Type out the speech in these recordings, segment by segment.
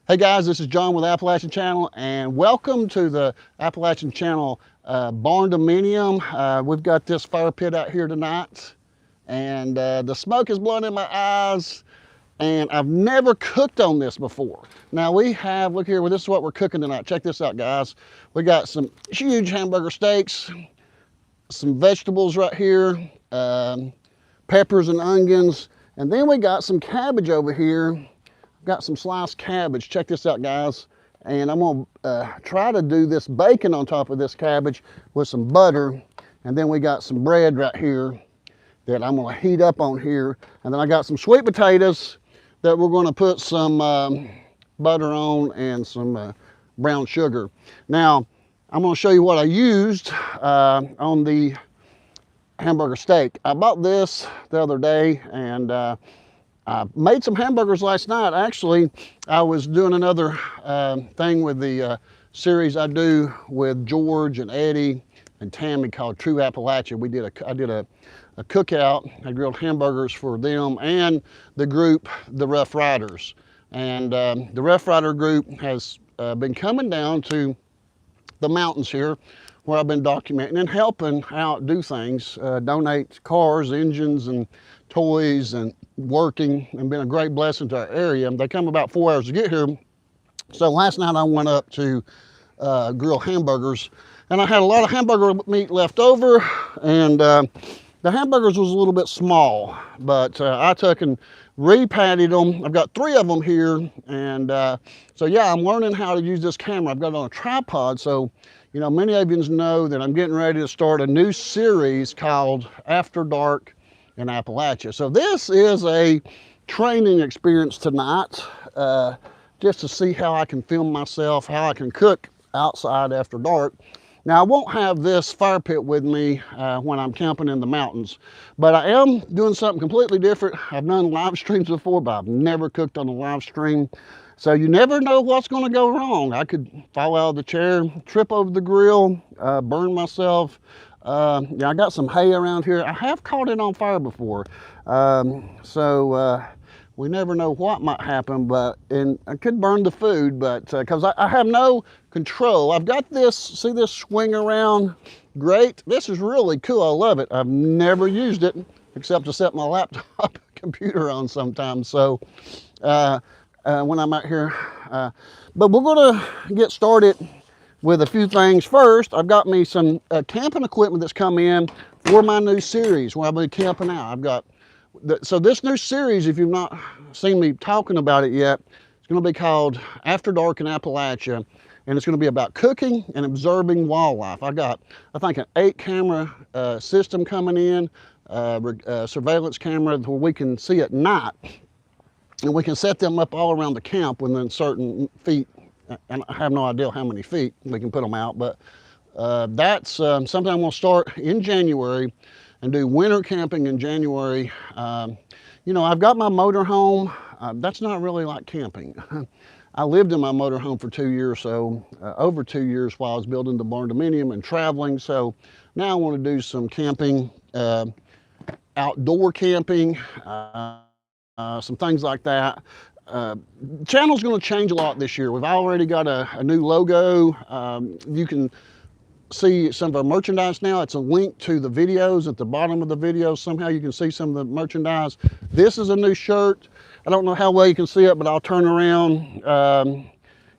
Hey guys, this is John with Appalachian Channel, and welcome to the Appalachian Channel barn dominium. We've got this fire pit out here tonight, and the smoke is blowing in my eyes, and I've never cooked on this before. Now we have, look here, well, this is what we're cooking tonight. Check this out, guys. We got some huge hamburger steaks, some vegetables right here, peppers and onions, and then we got some cabbage over here. Got some sliced cabbage. Check this out, guys. And I'm gonna try to do this bacon on top of this cabbage with some butter. And then we got some bread right here that I'm gonna heat up on here. And then I got some sweet potatoes that we're gonna put some butter on and some brown sugar. Now, I'm gonna show you what I used on the hamburger steak. I bought this the other day, and I made some hamburgers last night. Actually, I was doing another thing with the series I do with George and Eddie and Tammy called True Appalachia. I did a cookout. I grilled hamburgers for them and the group, the Rough Riders. And the Rough Rider group has been coming down to the mountains here where I've been documenting and helping out do things, donate cars, engines, and toys, and working, and been a great blessing to our area. They come about 4 hours to get here. So last night I went up to grill hamburgers, and I had a lot of hamburger meat left over, and the hamburgers was a little bit small, but I took and repatted them. I've got 3 of them here, and so yeah, I'm learning how to use this camera. I've got it on a tripod, so you know, many of you know that I'm getting ready to start a new series called After Dark in Appalachia. So this is a training experience tonight, just to see how I can film myself, how I can cook outside after dark. Now, I won't have this fire pit with me when I'm camping in the mountains, but I am doing something completely different. I've done live streams before, but I've never cooked on a live stream. So you never know what's gonna go wrong. I could fall out of the chair, trip over the grill, burn myself. Yeah, I got some hay around here. I have caught it on fire before. We never know what might happen, and I could burn the food, but because I have no control. I've got this, see this swing around grate? This is really cool, I love it. I've never used it except to set my laptop computer on sometimes. So when I'm out here, but we're gonna get started with a few things. First, I've got me some camping equipment that's come in for my new series where I'll be camping out. I've got, so this new series, if you've not seen me talking about it yet, it's gonna be called After Dark in Appalachia, and it's gonna be about cooking and observing wildlife. I got, I think, an 8-camera system coming in, surveillance camera where we can see at night, and we can set them up all around the camp within certain feet. And I have no idea how many feet we can put them out, but that's something I'm gonna start in January and do winter camping in January. You know, I've got my motor home. That's not really like camping. I lived in my motor home for 2 years, so over 2 years while I was building the barn dominium and traveling. So now I want to do some camping, outdoor camping, some things like that. Channel's going to change a lot this year. We've already got a new logo. You can see some of our merchandise now. It's a link to the videos at the bottom of the video. Somehow you can see some of the merchandise. This is a new shirt. I don't know how well you can see it, but I'll turn around.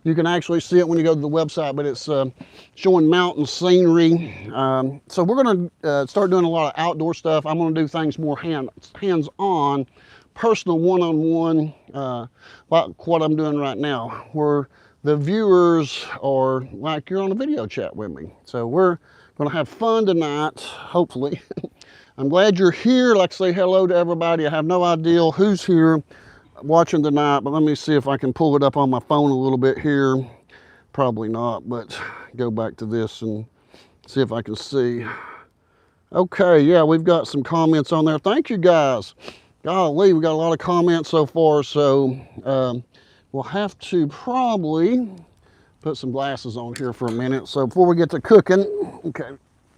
You can actually see it when you go to the website, but it's showing mountain scenery. So we're going to start doing a lot of outdoor stuff. I'm going to do things more hands-on, personal, one-on-one, like what I'm doing right now, where the viewers are like you're on a video chat with me. So we're gonna have fun tonight, hopefully. I'm glad you're here. I'd like to say hello to everybody. I have no idea who's here watching tonight, but let me see if I can pull it up on my phone a little bit here. Probably not, but go back to this and see if I can see. Okay, yeah, we've got some comments on there. Thank you guys. Golly, we got a lot of comments so far, so we'll have to probably put some glasses on here for a minute. So before we get to cooking, okay,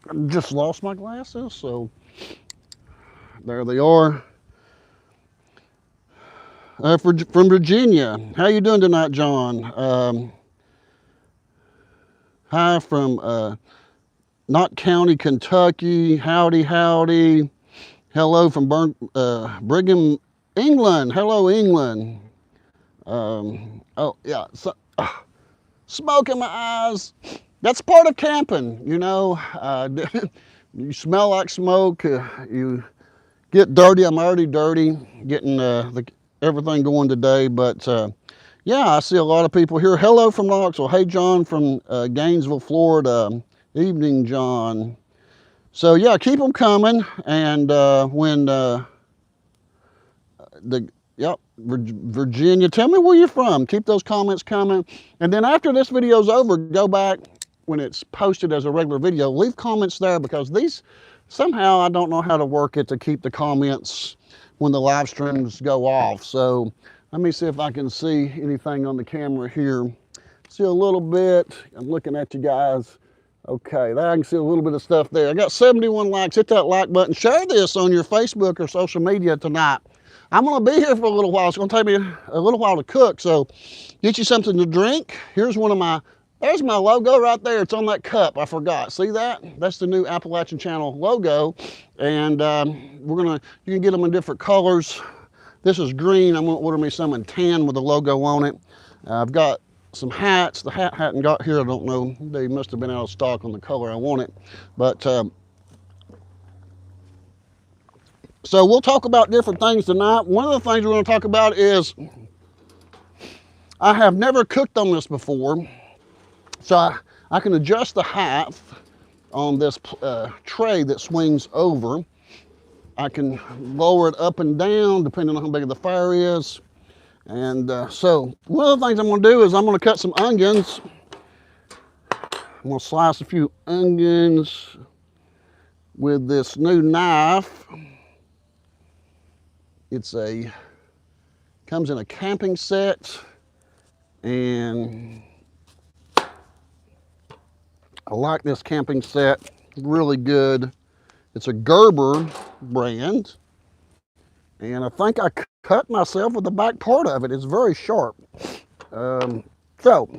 I just lost my glasses, so there they are. From Virginia. How you doing tonight, John? Hi from Knott County, Kentucky. Howdy, howdy. Hello from Brigham, England. Hello, England. Oh, yeah. So, smoke in my eyes. That's part of camping, you know. You smell like smoke. You get dirty. I'm already dirty, getting everything going today. But yeah, I see a lot of people here. Hello from Knoxville. Hey, John from Gainesville, Florida. Evening, John. So yeah, keep them coming. And yep, Virginia, tell me where you're from. Keep those comments coming. And then after this video's over, go back when it's posted as a regular video, leave comments there, because these, somehow I don't know how to work it to keep the comments when the live streams go off. So let me see if I can see anything on the camera here. See a little bit. I'm looking at you guys. Okay, there I can see a little bit of stuff there. I got 71 likes. Hit that like button. Share this on your Facebook or social media tonight. I'm going to be here for a little while. It's going to take me a little while to cook. So get you something to drink. Here's one of my, there's my logo right there. It's on that cup. I forgot. See that? That's the new Appalachian channel logo. And you can get them in different colors. This is green. I'm going to order me some in tan with the logo on it. I've got some hats. The hat hadn't got here. I don't know. They must have been out of stock on the color I want it. But so we'll talk about different things tonight. One of the things we're going to talk about is, I have never cooked on this before. So I can adjust the height on this tray that swings over. I can lower it up and down depending on how big the fire is. And so one of the things I'm going to do is I'm going to cut some onions. I'm going to slice a few onions with this new knife. Comes in a camping set, and I like this camping set, really good. It's a Gerber brand, and I think I cut myself with the back part of it. It's very sharp. So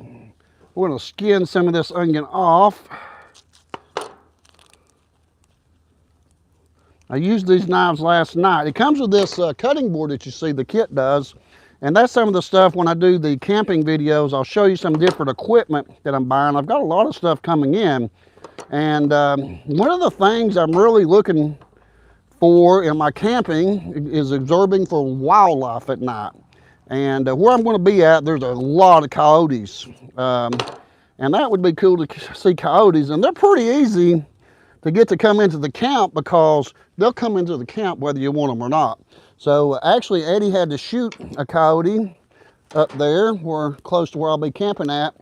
we're going to skin some of this onion off. I used these knives last night. It comes with this cutting board that you see, the kit does. And that's some of the stuff when I do the camping videos. I'll show you some different equipment that I'm buying. I've got a lot of stuff coming in. And one of the things I'm really looking for in my camping is observing for wildlife at night. And where I'm going to be at, there's a lot of coyotes. And that would be cool to see coyotes. And they're pretty easy to get to come into the camp, because they'll come into the camp whether you want them or not. So actually Eddie had to shoot a coyote up there, close to where I'll be camping at,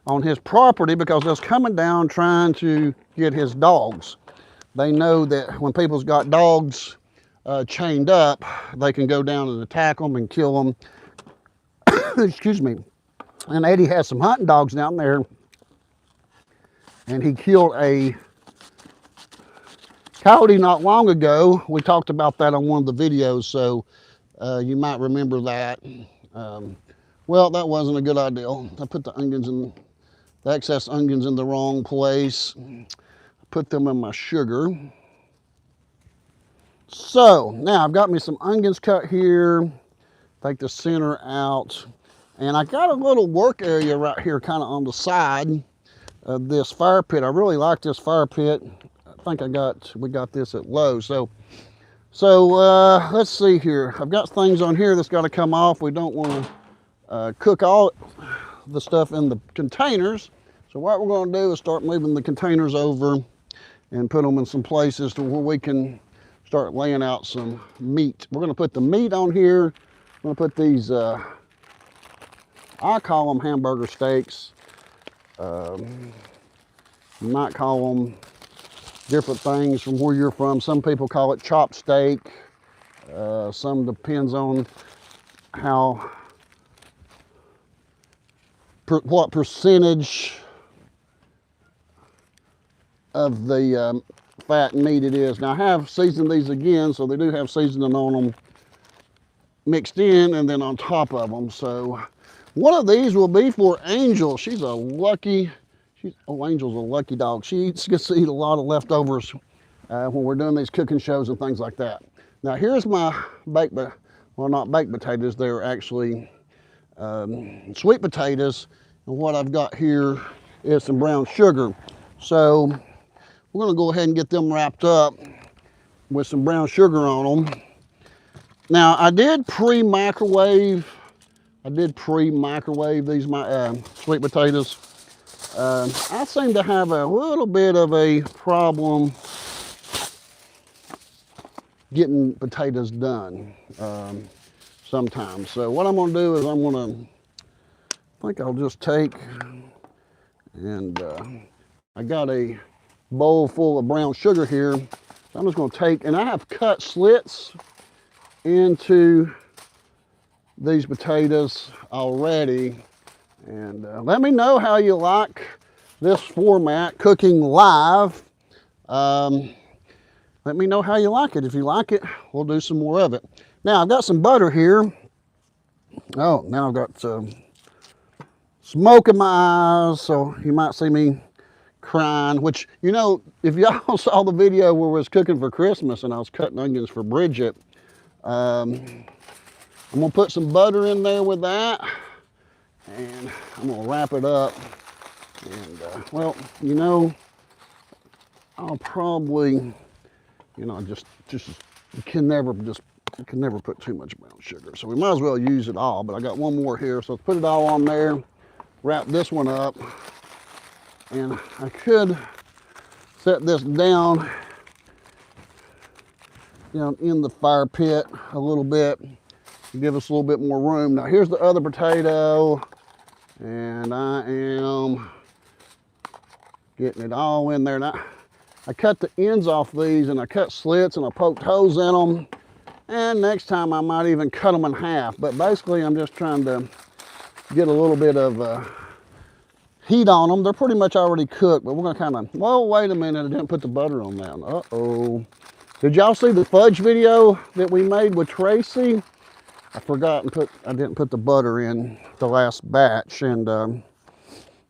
on his property, because they was coming down trying to get his dogs. They know that when people's got dogs chained up, they can go down and attack them and kill them. Excuse me. And Eddie has some hunting dogs down there, and he killed a coyote not long ago. We talked about that on one of the videos, so you might remember that. Well, that wasn't a good idea. I put the excess onions in the wrong place. Put them in my sugar. So now I've got me some onions cut here. Take the center out. And I got a little work area right here kind of on the side of this fire pit. I really like this fire pit. I think we got this at Lowe's. So let's see here. I've got things on here that's got to come off. We don't want to cook all the stuff in the containers. So what we're going to do is start moving the containers over and put them in some places to where we can start laying out some meat. We're going to put the meat on here. I'm going to put these, I call them hamburger steaks. You might call them different things from where you're from. Some people call it chopped steak. Some depends on what percentage of the fat and meat it is. Now I have seasoned these again, so they do have seasoning on them. mixed in and then on top of them. So one of these will be for Angel. She's a lucky, Angel's a lucky dog. She gets to eat a lot of leftovers when we're doing these cooking shows and things like that. Now here's my well, not baked potatoes, they're actually sweet potatoes. And what I've got here is some brown sugar. So we're gonna go ahead and get them wrapped up with some brown sugar on them. Now I did pre-microwave these sweet potatoes. I seem to have a little bit of a problem getting potatoes done sometimes. So what I'm gonna do is I think I'll just take and I got a bowl full of brown sugar here. So I'm just gonna take, and I have cut slits into these potatoes already. And let me know how you like this format, cooking live. Let me know how you like it. If you like it, we'll do some more of it. Now I've got some butter here. Oh, now I've got smoke in my eyes, so you might see me crying, which, you know, if y'all saw the video where we was cooking for Christmas and I was cutting onions for Bridget, I'm gonna put some butter in there with that, and I'm gonna wrap it up. And well, you know, I'll probably, you know, just you can never put too much brown sugar, so we might as well use it all. But I got one more here, so let's put it all on there, wrap this one up, and I could set this down, you know, in the fire pit a little bit, give us a little bit more room. Now here's the other potato, and I am getting it all in there. Now I cut the ends off these, and I cut slits, and I poked holes in them, and next time I might even cut them in half. But basically I'm just trying to get a little bit of heat on them. They're pretty much already cooked, but we're gonna kind of, well, wait a minute, I didn't put the butter on that. Uh-oh. Did y'all see the fudge video that we made with Tracy? I forgot and I didn't put the butter in the last batch, and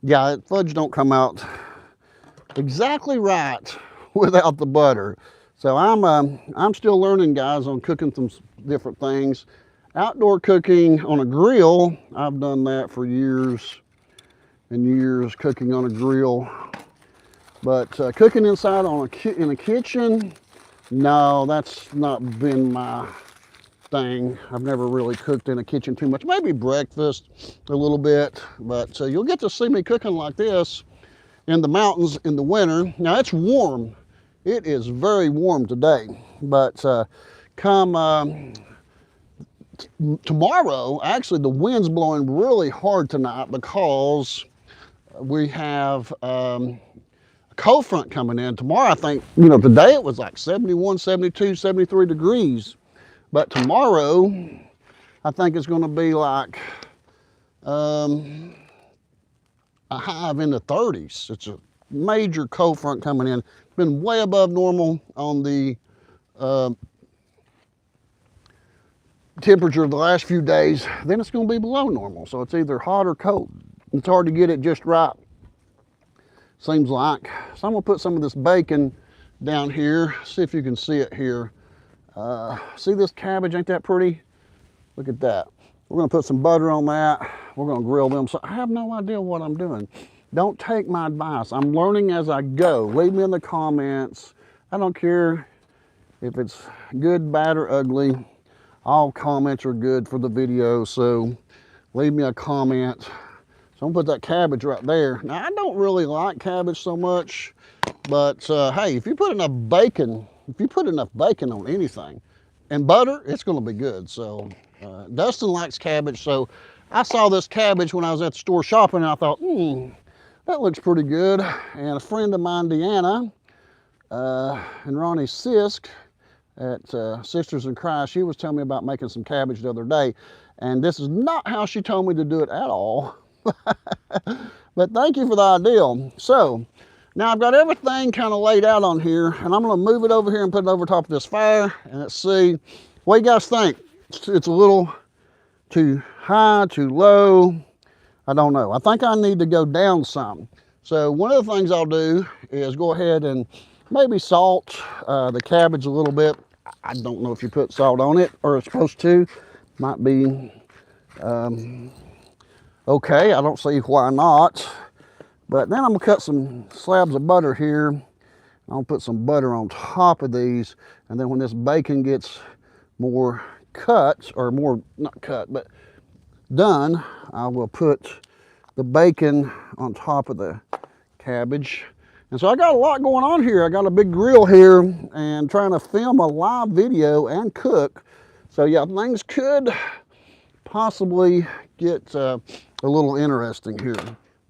yeah, fudge don't come out exactly right without the butter. So I'm still learning, guys, on cooking some different things. Outdoor cooking on a grill, I've done that for years and years, cooking on a grill. But cooking inside in a kitchen, no, that's not been my thing. I've never really cooked in a kitchen too much. Maybe breakfast a little bit, but you'll get to see me cooking like this in the mountains in the winter. Now it's warm. It is very warm today, but come tomorrow, actually the wind's blowing really hard tonight because we have a cold front coming in. Tomorrow, I think, you know, today it was like 71, 72, 73 degrees. But tomorrow, I think it's going to be like a high of in the 30s. It's a major cold front coming in. It's been way above normal on the temperature of the last few days. Then it's going to be below normal. So it's either hot or cold. It's hard to get it just right, seems like. So I'm going to put some of this bacon down here. See if you can see it here. See this cabbage, ain't that pretty? Look at that. We're gonna put some butter on that. We're gonna grill them. So I have no idea what I'm doing. Don't take my advice. I'm learning as I go. Leave me in the comments. I don't care if it's good, bad, or ugly. All comments are good for the video, so leave me a comment. So I'm gonna put that cabbage right there. Now I don't really like cabbage so much, but hey, if you put enough bacon on anything and butter, it's going to be good. So Dustin likes cabbage, so I saw this cabbage when I was at the store shopping, and I thought, that looks pretty good. And a friend of mine, Deanna, and Ronnie Sisk at Sisters in Christ, she was telling me about making some cabbage the other day, and this is not how she told me to do it at all. But thank you for the idea. So now I've got everything kind of laid out on here, and I'm going to move it over here and put it over top of this fire, and let's see. What do you guys think? it's a little too high, too low. I don't know. I think I need to go down some. So one of the things I'll do is go ahead and maybe salt the cabbage a little bit. I don't know if you put salt on it or it's supposed to. Might be okay. I don't see why not. But then I'm gonna cut some slabs of butter here. I'm gonna put some butter on top of these, and then when this bacon gets more cut, or more, not cut, but done, I will put the bacon on top of the cabbage. And so I got a lot going on here. I got a big grill here and trying to film a live video and cook. So yeah, things could possibly get a little interesting here.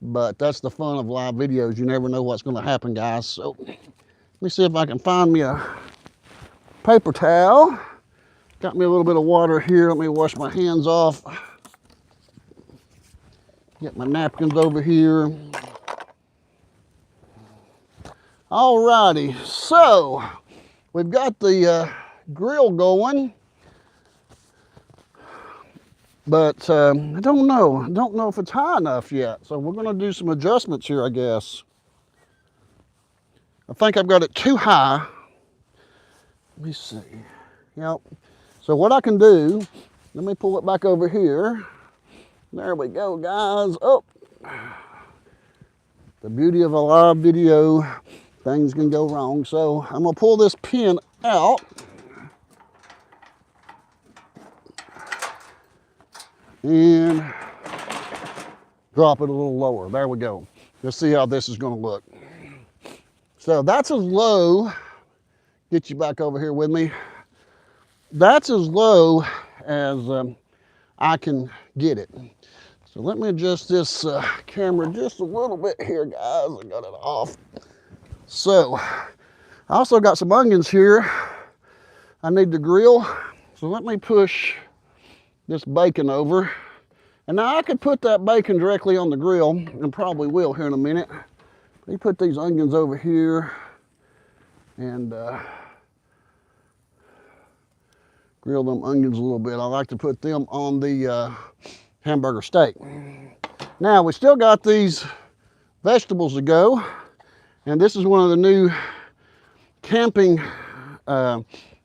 But that's the fun of live videos. You never know what's going to happen, guys. So let me see if I can find me a paper towel. Got me a little bit of water here. Let me wash my hands off. Get my napkins over here. All righty, so we've got the grill going, but I don't know if it's high enough yet. So we're gonna do some adjustments here, I guess. I think I've got it too high. Let me see. Yep. So what I can do, let me pull it back over here. There we go, guys. Oh, the beauty of a live video. Things can go wrong. So I'm gonna pull this pin out. And drop it a little lower. There we go. Let's see how this is gonna look. So that's as low, get you back over here with me. That's as low as I can get it. So let me adjust this camera just a little bit here, guys. I got it off. So I also got some onions here I need to grill. So let me push this bacon over. And now I could put that bacon directly on the grill, and probably will here in a minute. Let me put these onions over here and grill them onions a little bit. I like to put them on the hamburger steak. Now we still got these vegetables to go. And this is one of the new camping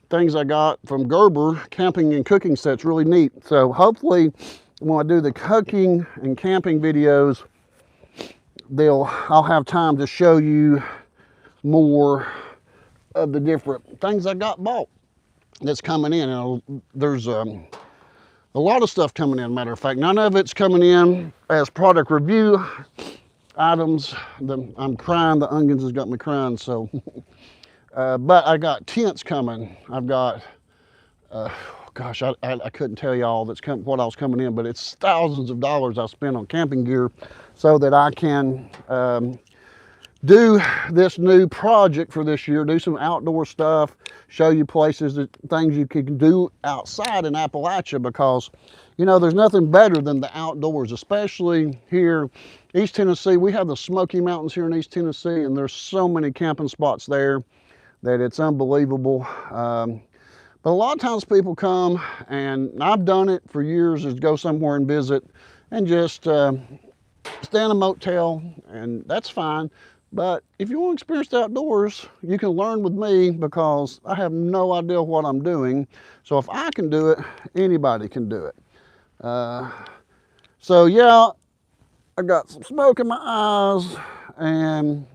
things I got from Gerber, camping and cooking sets, really neat. So hopefully when I do the cooking and camping videos, I'll have time to show you more of the different things I got bought that's coming in. And there's a lot of stuff coming in, matter of fact. None of it's coming in as product review items. I'm crying, the onions has got me crying, so. But I got tents coming. I've got, gosh, I couldn't tell y'all what I was coming in, but it's thousands of dollars I spent on camping gear so that I can do this new project for this year, do some outdoor stuff, show you places, things you can do outside in Appalachia, because you know, there's nothing better than the outdoors, especially here, East Tennessee. We have the Smoky Mountains here in East Tennessee, and there's so many camping spots there that it's unbelievable. But a lot of times people come, and I've done it for years, is go somewhere and visit and just stay in a motel, and that's fine. But if you want to experience the outdoors, you can learn with me, because I have no idea what I'm doing. So if I can do it, anybody can do it. So yeah, I got some smoke in my eyes, and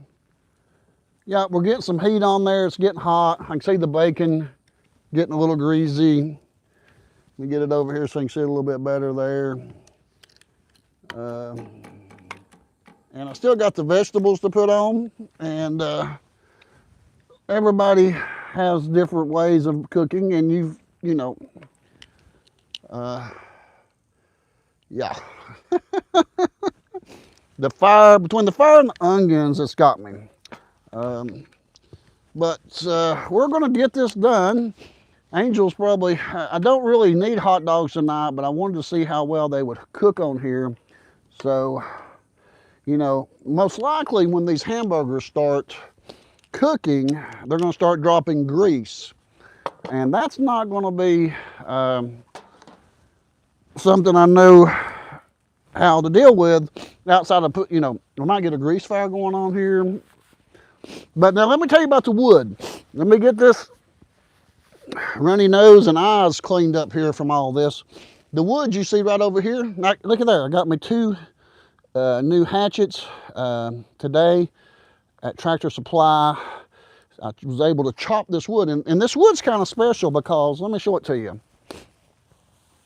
yeah, we're getting some heat on there. It's getting hot. I can see the bacon getting a little greasy. Let me get it over here so you can see it a little bit better there. And I still got the vegetables to put on, and everybody has different ways of cooking, and you know, yeah. The fire, between the fire and the onions, it's got me. But we're gonna get this done. Angel's probably, I don't really need hot dogs tonight, but I wanted to see how well they would cook on here. So, you know, most likely when these hamburgers start cooking, they're gonna start dropping grease. And that's not gonna be something I know how to deal with outside of we might get a grease fire going on here. But now let me tell you about the wood. Let me get this runny nose and eyes cleaned up here from all this. The wood you see right over here, look at there. I got me 2 new hatchets today at Tractor Supply. I was able to chop this wood, and this wood's kind of special because, let me show it to you.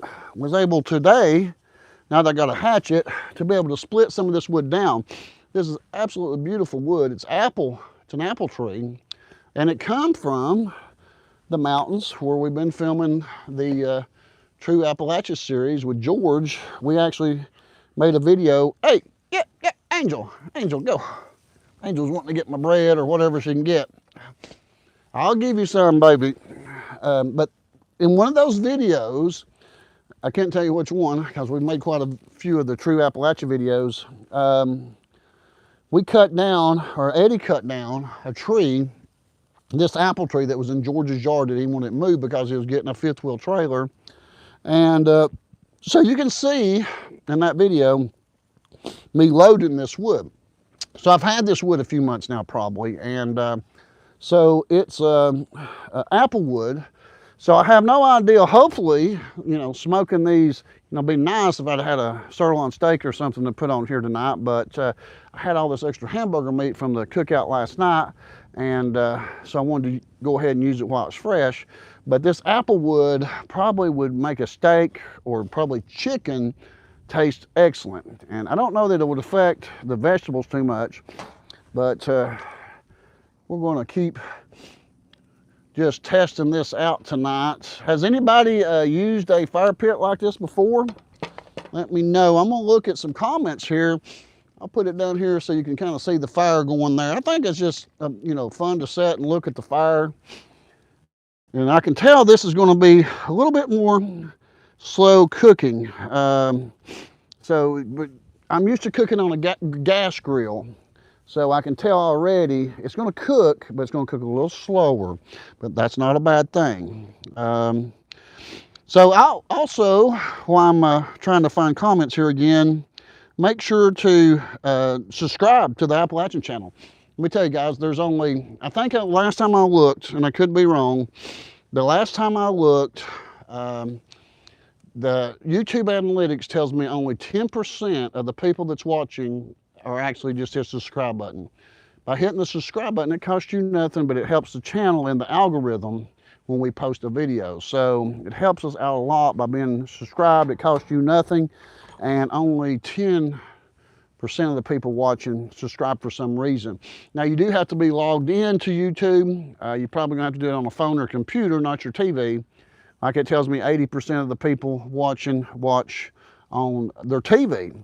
I was able today, now that I got a hatchet, to be able to split some of this wood down. This is absolutely beautiful wood. It's an apple tree, and it comes from the mountains where we've been filming the True Appalachia series with George. We actually made a video. Hey, yeah, Angel, go. Angel's wanting to get my bread or whatever she can get. I'll give you some, baby. But in one of those videos, I can't tell you which one because we've made quite a few of the True Appalachia videos. We cut down, or Eddie cut down, a tree, this apple tree that was in George's yard that he wanted moved because he was getting a 5th wheel trailer. And so you can see in that video me loading this wood. So I've had this wood a few months now probably, and so it's Applewood. So I have no idea, hopefully, smoking these, it'd be nice if I'd had a sirloin steak or something to put on here tonight, but I had all this extra hamburger meat from the cookout last night, and so I wanted to go ahead and use it while it's fresh. But this Applewood probably would make a steak or probably chicken taste excellent. And I don't know that it would affect the vegetables too much, but we're going to keep just testing this out tonight. Has anybody used a fire pit like this before? Let me know. I'm going to look at some comments here. I'll put it down here so you can kind of see the fire going there. I think it's just, fun to sit and look at the fire. And I can tell this is going to be a little bit more slow cooking. But I'm used to cooking on a gas grill. So I can tell already it's going to cook, but it's going to cook a little slower. But that's not a bad thing. So I'll also, while I'm trying to find comments here again, make sure to subscribe to the Appalachian channel. Let me tell you guys, there's only, I think last time I looked, and I could be wrong, the last time I looked, the YouTube analytics tells me only 10% of the people that's watching are actually just hit the subscribe button. By hitting the subscribe button, it costs you nothing, but it helps the channel in the algorithm when we post a video. So it helps us out a lot by being subscribed. It costs you nothing, and only 10% of the people watching subscribe for some reason. Now you do have to be logged in to YouTube. You're probably gonna have to do it on a phone or computer, not your TV. Like it tells me 80% of the people watching watch on their TV.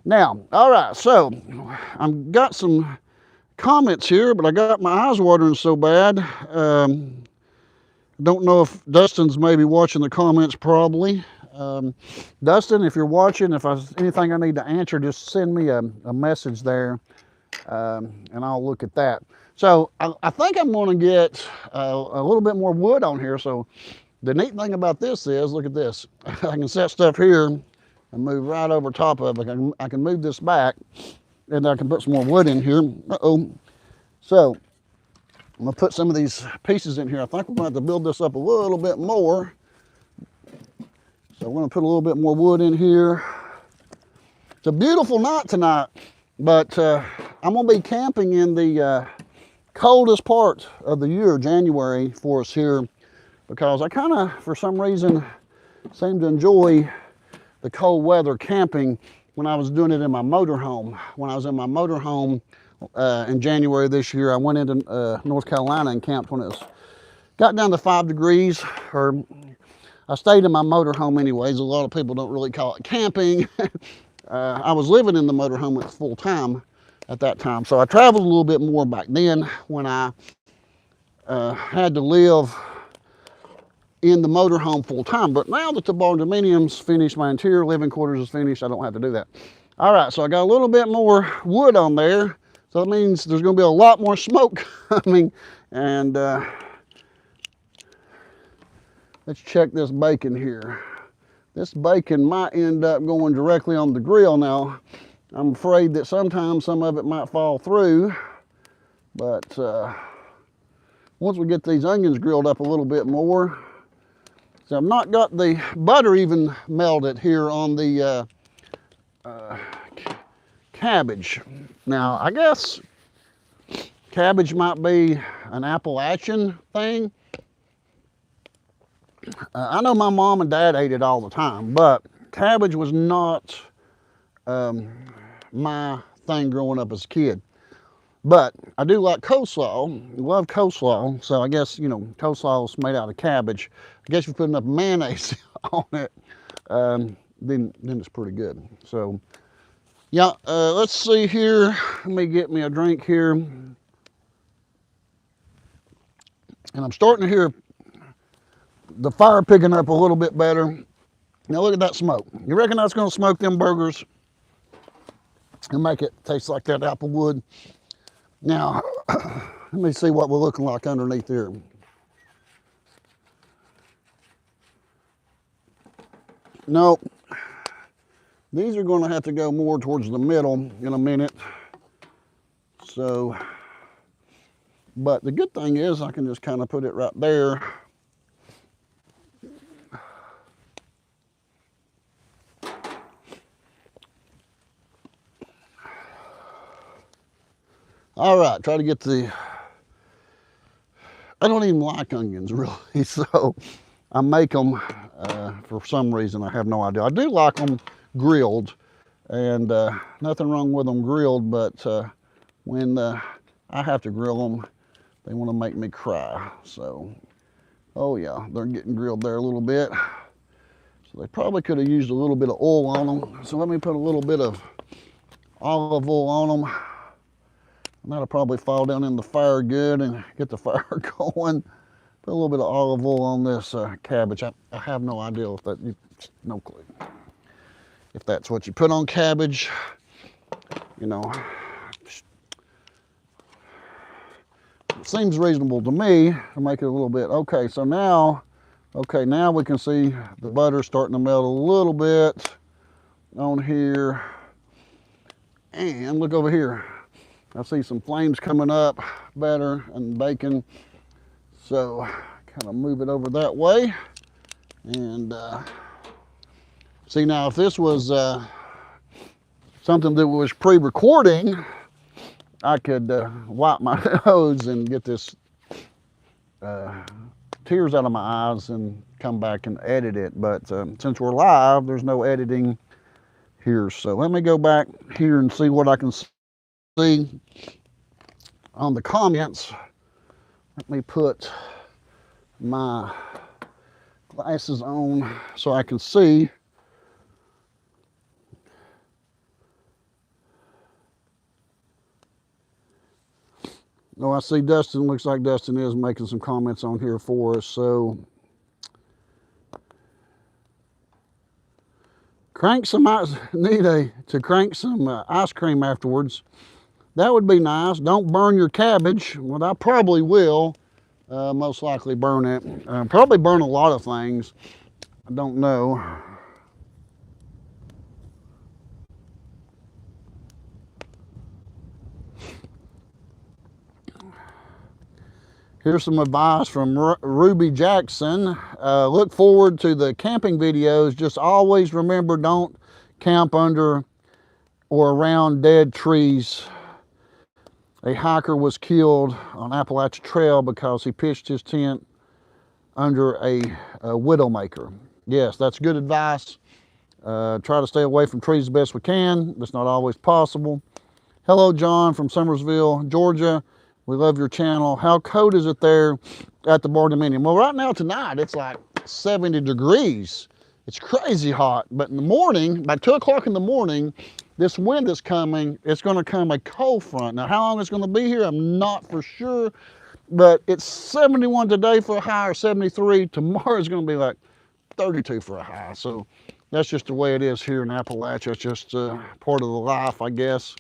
Now, all right, so I've got some comments here, but I got my eyes watering so bad. Don't know if Dustin's maybe watching the comments, probably. Dustin, if you're watching, if there's anything I need to answer, just send me a message there, and I'll look at that. So I think I'm going to get a little bit more wood on here. So the neat thing about this is, look at this. I can set stuff here and move right over top of it. I can move this back, and I can put some more wood in here. So I'm gonna put some of these pieces in here. I think we're gonna have to build this up a little bit more. So we're gonna put a little bit more wood in here. It's a beautiful night tonight, but I'm gonna be camping in the coldest part of the year, January, for us here, because I kind of, for some reason, seem to enjoy the cold weather camping when I was doing it in my motorhome. When I was in my motorhome in January this year, I went into North Carolina and camped when it got down to 5 degrees. Or I stayed in my motorhome anyways. A lot of people don't really call it camping. I was living in the motorhome at full time at that time. So I traveled a little bit more back then when I had to live in the motorhome full time. But now that the barn dominium's finished, my interior living quarters is finished, I don't have to do that. All right, so I got a little bit more wood on there. So that means there's gonna be a lot more smoke coming. And let's check this bacon here. this bacon might end up going directly on the grill. Now, I'm afraid that sometimes some of it might fall through, but once we get these onions grilled up a little bit more, so I've not got the butter even melted here on the cabbage. Now, I guess cabbage might be an Appalachian thing. I know my mom and dad ate it all the time, but cabbage was not my thing growing up as a kid. But I do like coleslaw, love coleslaw, so I guess, you know, coleslaw is made out of cabbage. I guess if you put enough mayonnaise on it, then it's pretty good. So, yeah, let's see here. Let me get me a drink here. And I'm starting to hear the fire picking up a little bit better. Now look at that smoke. You reckon that's gonna smoke them burgers and make it taste like that Applewood? Now, let me see what we're looking like underneath here. No, these are gonna have to go more towards the middle in a minute. So, but the good thing is I can just kind of put it right there. All right, try to get the, I don't even like onions really, so I make them for some reason, I have no idea. I do like them grilled, and nothing wrong with them grilled, but when I have to grill them, they want to make me cry. So, oh yeah, they're getting grilled there a little bit. So they probably could have used a little bit of oil on them. So let me put a little bit of olive oil on them. And that'll probably fall down in the fire good and get the fire going. Put a little bit of olive oil on this cabbage. I have no idea if that, no clue. If that's what you put on cabbage, you know. It seems reasonable to me to make it a little bit. Okay, so now, now we can see the butter starting to melt a little bit on here. And look over here. I see some flames coming up better and bacon. So kind of move it over that way. And see, now if this was something that was pre-recording, I could wipe my nose and get this tears out of my eyes and come back and edit it. But since we're live, there's no editing here. So let me go back here and see what I can see on the comments. Let me put my glasses on so I can see. Oh, I see Dustin. Looks like Dustin is making some comments on here for us. So, crank some ice. Need to crank some ice cream afterwards. That would be nice. Don't burn your cabbage. Well, I probably will. Most likely burn it. Probably burn a lot of things. I don't know. Here's some advice from Ruby Jackson. Look forward to the camping videos. Just always remember, don't camp under or around dead trees. A hiker was killed on Appalachia Trail because he pitched his tent under a widowmaker. Yes, that's good advice. Try to stay away from trees as best we can. That's not always possible. Hello, John from Summersville, Georgia. We love your channel. How cold is it there at the barndominium? Well, right now tonight, it's like 70 degrees. It's crazy hot. But in the morning, by 2 o'clock in the morning, this wind is coming. It's going to come a cold front. Now, how long it's going to be here, I'm not for sure. But it's 71 today for a high, or 73. Tomorrow is going to be like 32 for a high. So that's just the way it is here in Appalachia. It's just part of the life, I guess,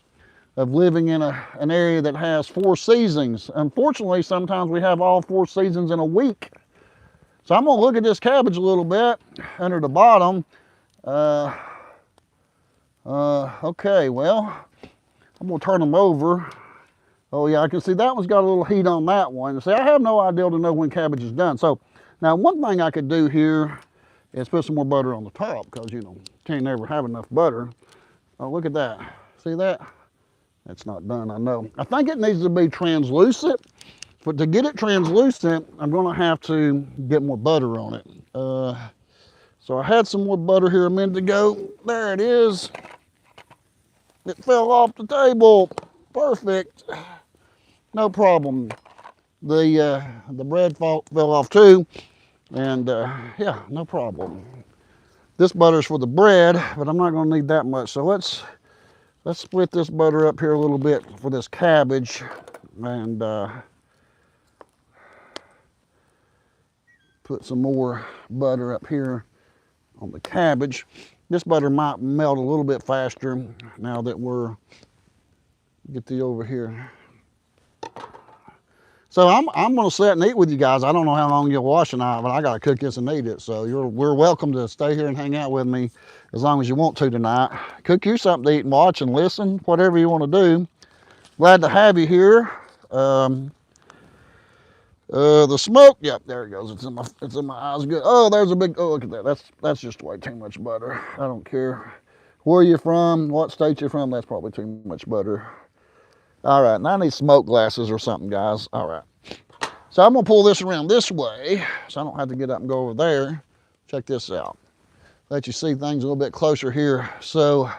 of living in an area that has 4 seasons. Unfortunately, sometimes we have all 4 seasons in a week. So I'm gonna look at this cabbage a little bit under the bottom. Okay, well, I'm gonna turn them over. Oh yeah, I can see that one's got a little heat on that one. See, I have no idea to know when cabbage is done. So now one thing I could do here is put some more butter on the top, because you know, can't never have enough butter. Oh, look at that. See that? That's not done, I know. I think it needs to be translucent, but to get it translucent, I'm gonna have to get more butter on it. So I had some more butter here a minute ago. There it is. It fell off the table. Perfect. No problem. The bread fell off too, and yeah, no problem. This butter's for the bread, but I'm not going to need that much. So let's split this butter up here a little bit for this cabbage, and put some more butter up here on the cabbage. This butter might melt a little bit faster now that we're, get the over here. So I'm gonna sit and eat with you guys. I don't know how long you'll watch tonight, but I gotta cook this and eat it. So we're welcome to stay here and hang out with me as long as you want to tonight. Cook you something to eat and watch and listen, whatever you want to do. Glad to have you here. The smoke, yep, there it goes. It's in my eyes. Good. Oh, there's a big. Oh, look at that. That's just way too much butter. I don't care where you're from, what state you're from. That's probably too much butter. All right, now I need smoke glasses or something, guys. All right. So I'm gonna pull this around this way, so I don't have to get up and go over there. Check this out. Let you see things a little bit closer here. So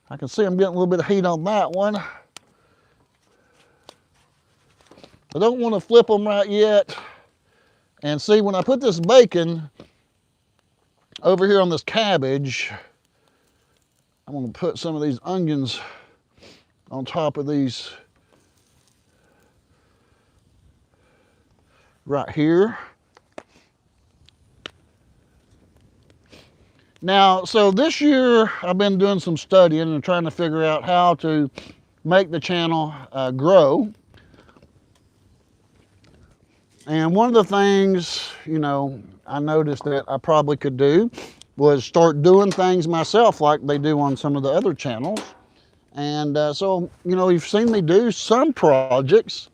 I can see I'm getting a little bit of heat on that one. I don't want to flip them right yet. And see, when I put this bacon over here on this cabbage, I'm going to put some of these onions on top of these right here. Now, so this year I've been doing some studying and trying to figure out how to make the channel grow. And one of the things, you know, I noticed that I probably could do was start doing things myself like they do on some of the other channels. And so, you know, you've seen me do some projects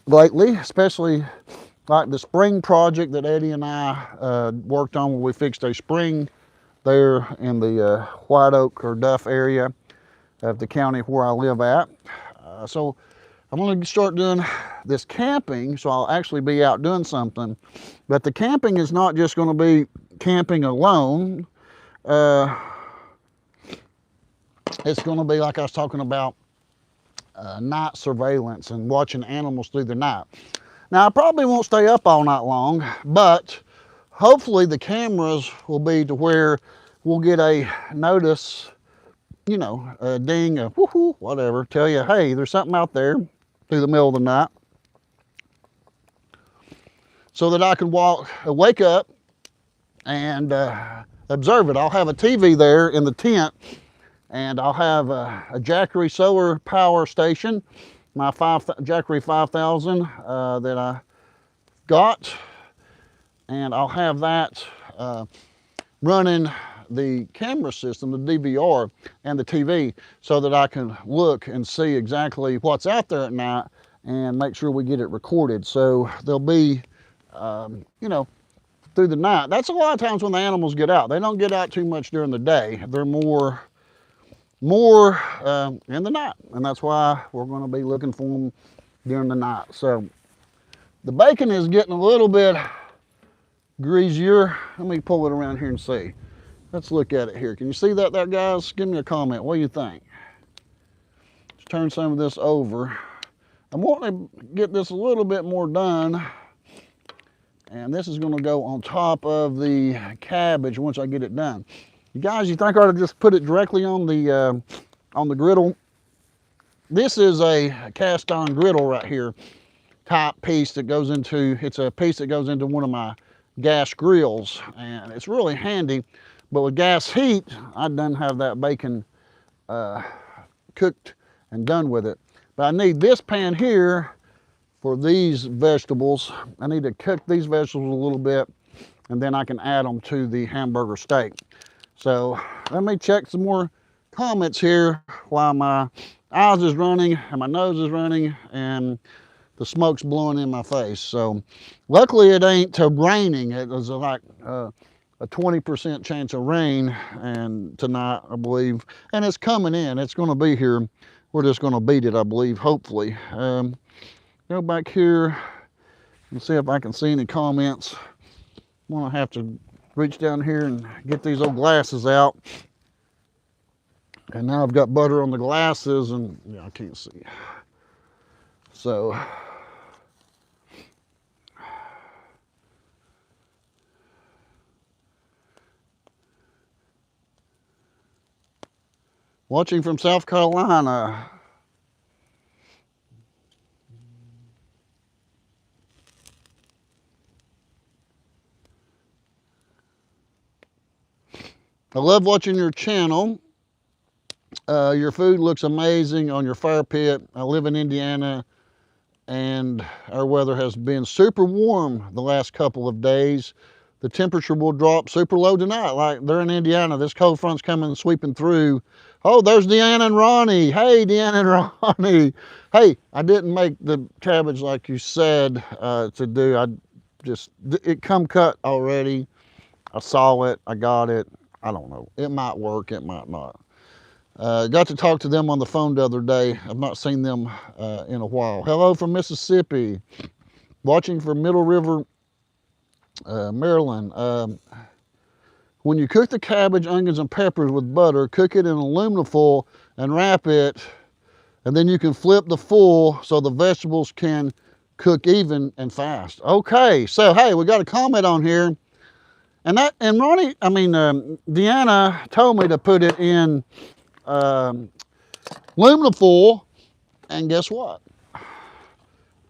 lately, especially like the spring project that Eddie and I worked on, where we fixed a spring there in the White Oak or Duff area of the county where I live at. So I'm going to start doing this camping, so I'll actually be out doing something. But the camping is not just going to be camping alone. It's going to be, like I was talking about, night surveillance and watching animals through the night. Now, I probably won't stay up all night long, but hopefully the cameras will be to where we'll get a notice, you know, a ding, a whoo-hoo, whatever, tell you, hey, there's something out there through the middle of the night, so that I can wake up and observe it. I'll have a TV there in the tent, and I'll have a Jackery solar power station, my Jackery 5000 that I got, and I'll have that running the camera system, the DVR, and the TV, so that I can look and see exactly what's out there at night and make sure we get it recorded. So there'll be, you know, through the night. That's a lot of times when the animals get out. They don't get out too much during the day. They're more in the night, and that's why we're going to be looking for them during the night. So the bacon is getting a little bit greasier. Let me pull it around here and see. Let's look at it here. Can you see that there, guys? Give me a comment. What do you think? Let's turn some of this over. I'm wanting to get this a little bit more done. And this is going to go on top of the cabbage once I get it done. You guys, you think I ought to just put it directly on the griddle? This is a cast iron griddle right here, type piece that goes into, it's a piece that goes into one of my gas grills, and it's really handy. But with gas heat, I done have that bacon cooked and done with it. But I need this pan here for these vegetables. I need to cook these vegetables a little bit and then I can add them to the hamburger steak. So let me check some more comments here while my eyes is running and my nose is running and the smoke's blowing in my face. So luckily it ain't raining. It was like a 20% chance of rain and tonight, I believe, and it's coming in. It's going to be here. We're just going to beat it, I believe, hopefully. Go back here and see if I can see any comments. I'm going to have to reach down here and get these old glasses out. And now I've got butter on the glasses and yeah, I can't see. So watching from South Carolina. I love watching your channel. Your food looks amazing on your fire pit. I live in Indiana and our weather has been super warm the last couple of days. The temperature will drop super low tonight. Like they're in Indiana, this cold front's coming and sweeping through. Oh, there's Deanna and Ronnie. Hey, Deanna and Ronnie. Hey, I didn't make the cabbage like you said to do. It come cut already. I saw it, I got it. I don't know, it might work, it might not. Got to talk to them on the phone the other day. I've not seen them in a while. Hello from Mississippi. Watching from Middle River, Maryland. When you cook the cabbage, onions, and peppers with butter, cook it in aluminum foil and wrap it, and then you can flip the foil so the vegetables can cook even and fast. Okay, so hey, we got a comment on here. And Deanna told me to put it in aluminum foil, and guess what?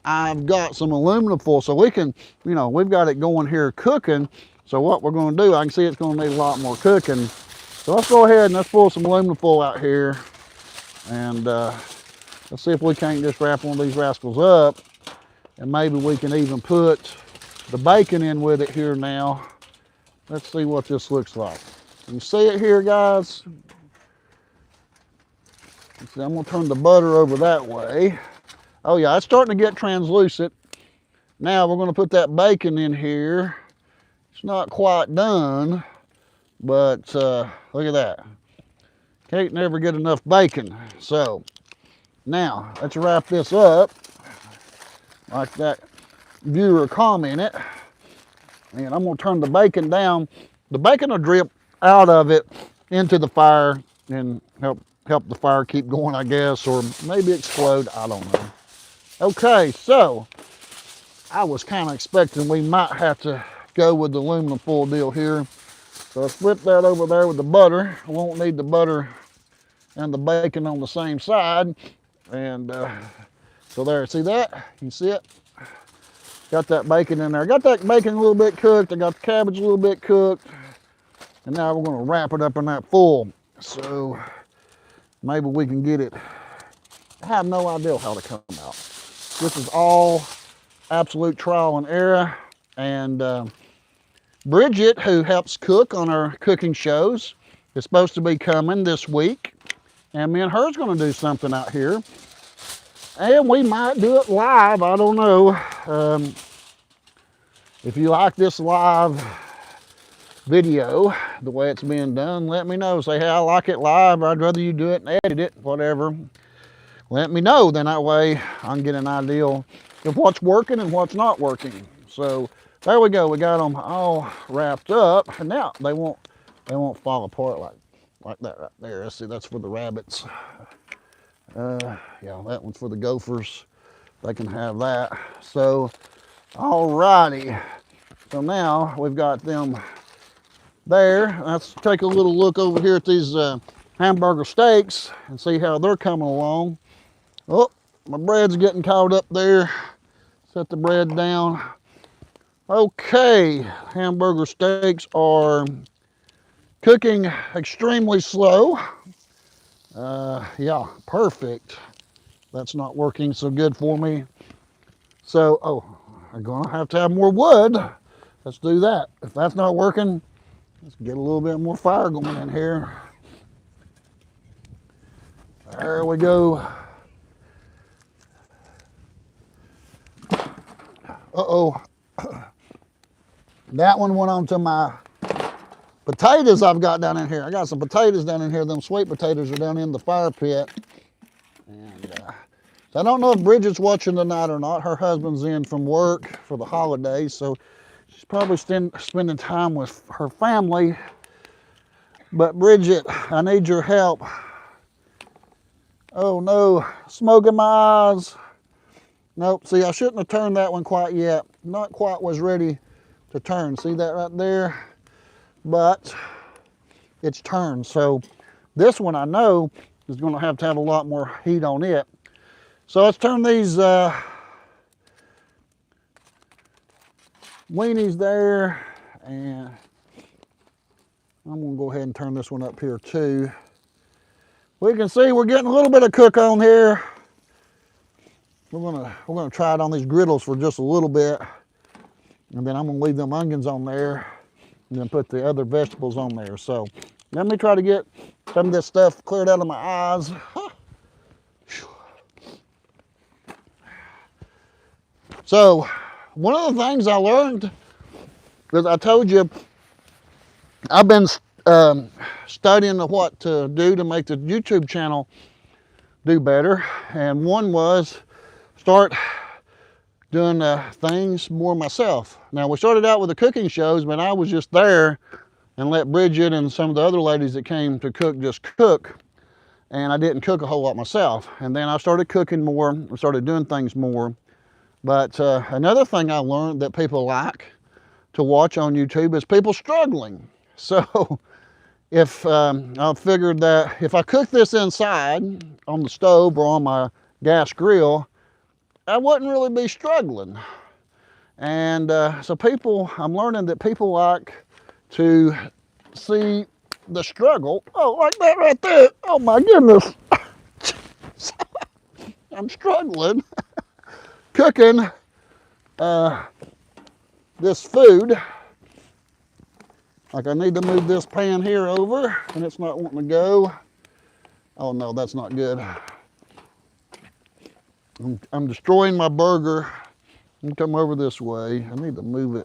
I've got some aluminum foil, so we can, we've got it going here cooking. So what we're going to do, I can see it's going to need a lot more cooking. So let's go ahead and let's pull some aluminum foil out here, and let's see if we can't just wrap one of these rascals up, and maybe we can even put the bacon in with it here now. Let's see what this looks like. You see it here, guys? See, I'm gonna turn the butter over that way. Oh yeah, it's starting to get translucent. Now we're gonna put that bacon in here. It's not quite done, but look at that. Can't never get enough bacon. So now let's wrap this up like that viewer commented. And I'm gonna turn the bacon down. The bacon will drip out of it into the fire and help the fire keep going, I guess, or maybe explode, I don't know. Okay, so I was kind of expecting we might have to go with the aluminum foil deal here. So let's flip that over there with the butter. I won't need the butter and the bacon on the same side. And so there, see that? You see it? Got that bacon in there. Got that bacon a little bit cooked. I got the cabbage a little bit cooked. And now we're gonna wrap it up in that foil. So maybe we can get it. I have no idea how to come out. This is all absolute trial and error. And Bridget, who helps cook on our cooking shows, is supposed to be coming this week. And me and her's gonna do something out here. And we might do it live, I don't know. If you like this live video, the way it's being done, let me know. Say, hey, I like it live, or I'd rather you do it and edit it, whatever. Let me know, then that way I can get an idea of what's working and what's not working. So there we go, we got them all wrapped up, and now they won't fall apart like that right there. See, that's for the rabbits. Yeah, that one's for the gophers. They can have that. So, alrighty. So now we've got them there. Let's take a little look over here at these hamburger steaks and see how they're coming along. Oh, my bread's getting caught up there. Set the bread down. Okay, hamburger steaks are cooking extremely slow. Yeah, perfect. That's not working so good for me. So, oh, I'm gonna have to have more wood let's do that. If that's not working, let's get a little bit more fire going in here. There we go. Uh-oh. That one went on to my potatoes I've got down in here. I got some potatoes down in here. Them sweet potatoes are down in the fire pit. And I don't know if Bridget's watching tonight or not. Her husband's in from work for the holidays, so she's probably spending time with her family. But Bridget, I need your help. Oh no, smoke in my eyes. Nope, see, I shouldn't have turned that one quite yet. Not quite was ready to turn. See that right there? But it's turned. So this one I know is going to have a lot more heat on it. So let's turn these weenies there, and I'm going to go ahead and turn this one up here too. We can see we're getting a little bit of cook on here. We're gonna try it on these griddles for just a little bit, and then I'm gonna leave them onions on there, and then put the other vegetables on there. So let me try to get some of this stuff cleared out of my eyes. So one of the things I learned, because I told you I've been studying what to do to make the YouTube channel do better, and one was start doing things more myself. Now, we started out with the cooking shows, but I was just there and let Bridget and some of the other ladies that came to cook just cook, and I didn't cook a whole lot myself. And then I started cooking more and started doing things more. But another thing I learned that people like to watch on YouTube is people struggling. So if I figured that if I cook this inside on the stove or on my gas grill, I wouldn't really be struggling. And so I'm learning that people like to see the struggle. Oh, like that right there. Oh my goodness. I'm struggling cooking this food. Like I need to move this pan here over, and it's not wanting to go. Oh no, that's not good. I'm destroying my burger. Come over this way. I need to move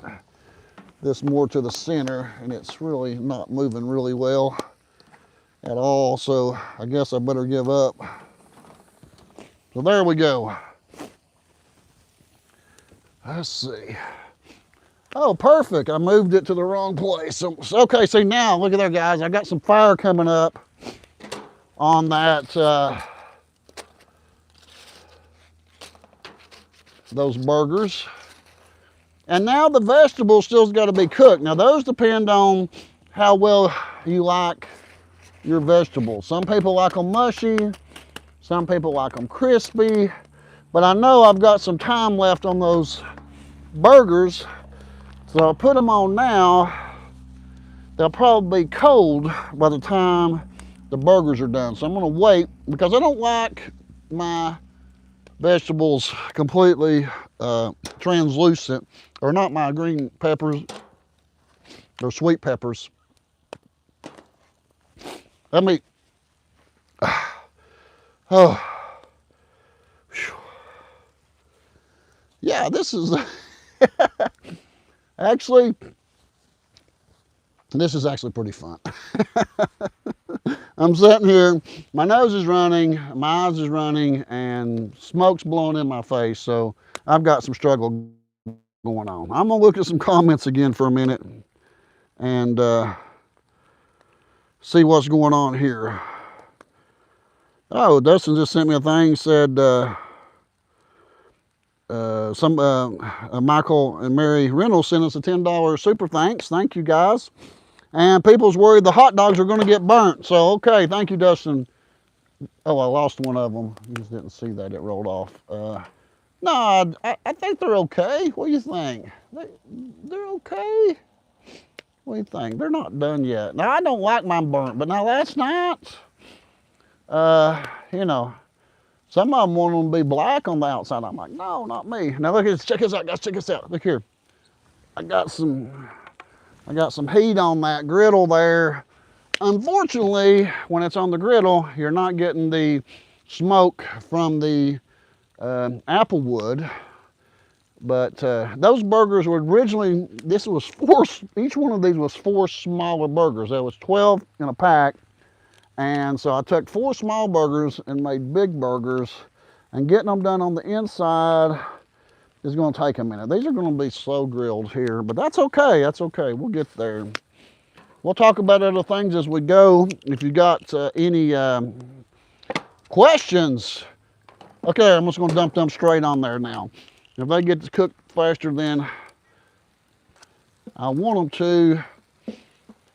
this more to the center, and it's really not moving really well at all. So I guess I better give up. So there we go. Let's see. Oh, perfect. I moved it to the wrong place. So, okay, see now, look at there, guys. I got some fire coming up on that those burgers. And now the vegetables still's got to be cooked. Now those depend on how well you like your vegetables. Some people like them mushy, some people like them crispy, but I know I've got some time left on those burgers, so I'll put them on now. They'll probably be cold by the time the burgers are done. So I'm gonna wait, because I don't like my vegetables completely translucent, or not my green peppers, or sweet peppers. Let me, oh, yeah, this is, actually, this is actually pretty fun. I'm sitting here, my nose is running, my eyes is running, and smoke's blowing in my face, so I've got some struggle going on. I'm gonna look at some comments again for a minute and see what's going on here. Oh, Dustin just sent me a thing, said Michael and Mary Reynolds sent us a $10 super thanks. Thank you, guys. And people's worried the hot dogs are going to get burnt. So, okay, thank you, Dustin. Oh, I lost one of them. You just didn't see that. It rolled off. No, I think they're okay. What do you think? They're okay? What do you think? They're not done yet. Now, I don't like mine burnt, but now last night, you know, some of them want them to be black on the outside. I'm like, no, not me. Now, look at this. Check this out, guys. Check this out. Look here. I got some heat on that griddle there. Unfortunately, when it's on the griddle, you're not getting the smoke from the Applewood. But those burgers were originally, each one of these was 4 smaller burgers. There was 12 in a pack. And so I took 4 small burgers and made big burgers. And getting them done on the inside is going to take a minute. These are going to be slow grilled here, but that's okay. That's okay. We'll get there. We'll talk about other things as we go. If you got any questions, okay, I'm just going to dump them straight on there now. If they get to cook faster than I want them to,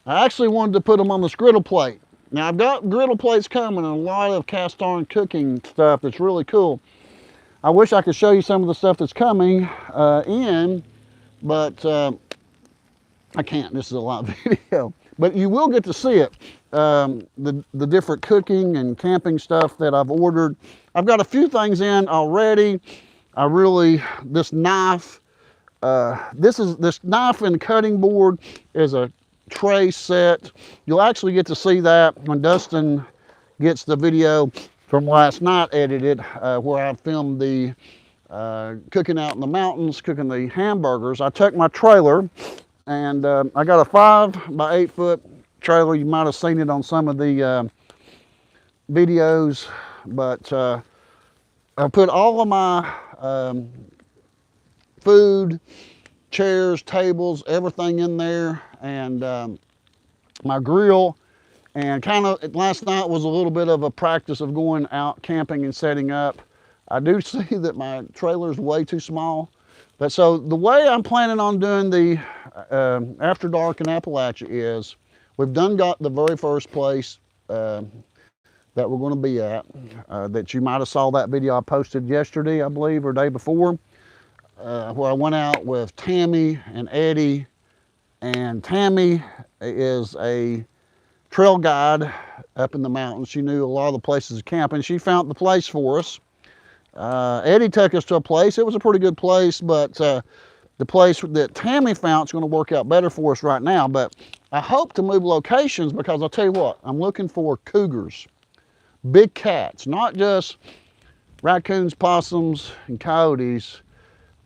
I actually wanted to put them on this griddle plate. Now I've got griddle plates coming and a lot of cast iron cooking stuff that's really cool. I wish I could show you some of the stuff that's coming but I can't. This is a live video. But you will get to see it. The different cooking and camping stuff that I've ordered. I've got a few things in already. This knife and cutting board is a tray set. You'll actually get to see that when Dustin gets the video from last night edited, where I filmed the cooking out in the mountains, cooking the hamburgers. I took my trailer and I got a 5 by 8 foot trailer. You might have seen it on some of the videos, but I put all of my food, chairs, tables, everything in there, and my grill. And kind of last night was a little bit of a practice of going out camping and setting up. I do see that my trailer is way too small. But so the way I'm planning on doing the After Dark in Appalachia is, we've got the very first place that we're going to be at, that you might have saw that video I posted yesterday, I believe, or day before, where I went out with Tammy and Eddie. And Tammy is a trail guide up in the mountains. She knew a lot of the places to camp, and she found the place for us. Eddie took us to a place. It was a pretty good place, but the place that Tammy found is going to work out better for us right now. But I hope to move locations, because I'll tell you what, I'm looking for cougars, big cats, not just raccoons, possums, and coyotes.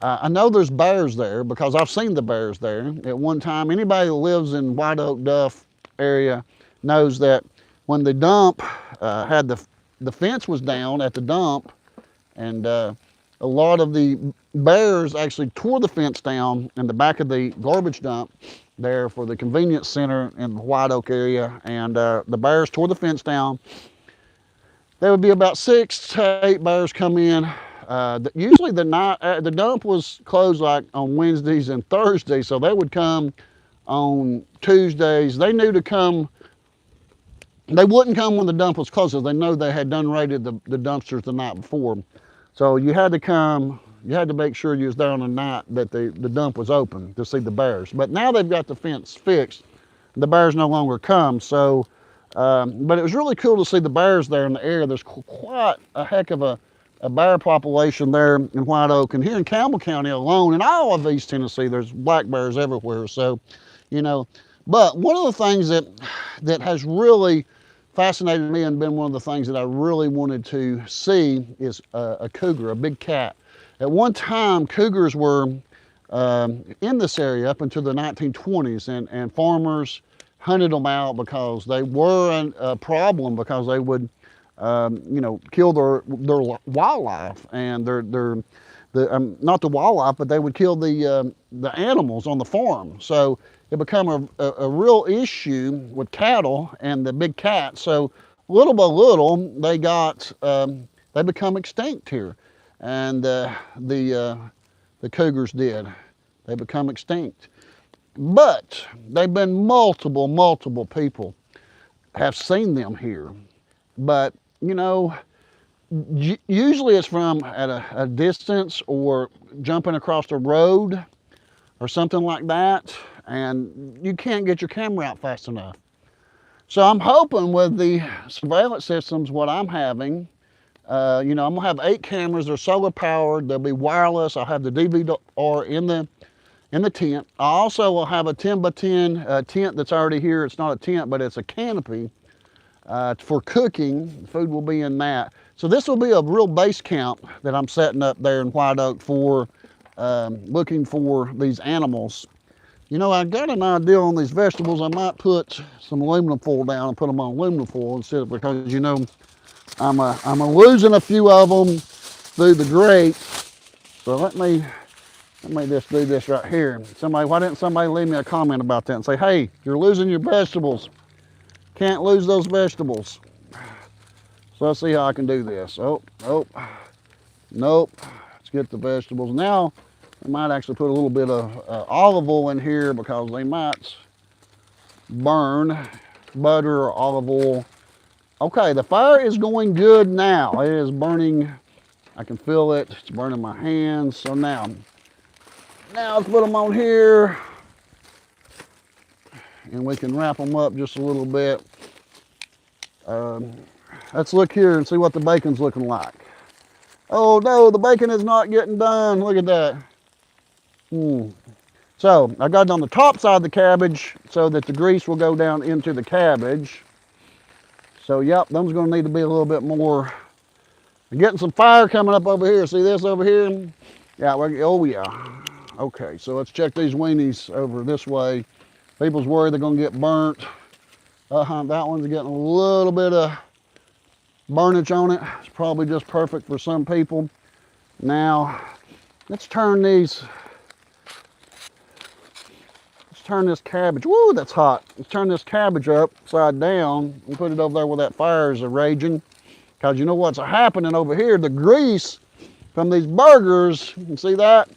I know there's bears there because I've seen the bears there at one time. Anybody that lives in White Oak Duff area knows that when the dump had the fence was down at the dump, and a lot of the bears actually tore the fence down in the back of the garbage dump there for the convenience center in the White Oak area, and the bears tore the fence down. There would be about 6 to 8 bears come in. Usually the dump was closed like on Wednesdays and Thursdays, so they would come on Tuesdays. They knew to come. They wouldn't come when the dump was closed, because they know they had done raided the dumpsters the night before. So you had to come. You had to make sure you was there on the night that the dump was open to see the bears. But now they've got the fence fixed. The bears no longer come. So, but it was really cool to see the bears there in the area. There's quite a heck of a bear population there in White Oak, and here in Campbell County alone, and all of East Tennessee, there's black bears everywhere. So, you know, but one of the things that has really fascinated me and been one of the things that I really wanted to see is a cougar, a big cat. At one time, cougars were in this area up until the 1920s, and farmers hunted them out because they were a problem, because they would you know, kill their wildlife, and not the wildlife, but they would kill the animals on the farm. So it became a real issue with cattle and the big cats. So little by little, they become extinct here, and the cougars did. They become extinct, but they've been multiple people have seen them here. But you know, usually it's from at a distance, or jumping across the road or something like that, and you can't get your camera out fast enough. So I'm hoping with the surveillance systems, what I'm having, you know, I'm gonna have 8 cameras. They're solar powered. They'll be wireless. I'll have the DVR in in the tent. I also will have a 10 by 10 tent that's already here. It's not a tent, but it's a canopy for cooking. The food will be in that. So this will be a real base camp that I'm setting up there in White Oak for looking for these animals. You know, I got an idea on these vegetables. I might put some aluminum foil down and put them on aluminum foil instead of, because you know I'm losing a few of them through the grate. So let me just do this right here. Why didn't somebody leave me a comment about that and say, hey, you're losing your vegetables. Can't lose those vegetables. So let's see how I can do this. Oh, nope. Let's get the vegetables. Now, I might actually put a little bit of olive oil in here because they might burn. Butter or olive oil. Okay, the fire is going good now. It is burning. I can feel it. It's burning my hands. So now let's put them on here. And we can wrap them up just a little bit. Let's look here and see what the bacon's looking like. Oh no, the bacon is not getting done. Look at that. So I got it on the top side of the cabbage so that the grease will go down into the cabbage. So yep, them's gonna need to be a little bit more. I'm getting some fire coming up over here. See this over here? Yeah, oh yeah. Okay, so let's check these weenies over this way. People's worried they're gonna get burnt. That one's getting a little bit of burnage on it. It's probably just perfect for some people. Now, let's turn this cabbage, woo, that's hot. Let's turn this cabbage upside down and put it over there where that fire is raging. Because you know what's happening over here? The grease from these burgers, you can see that?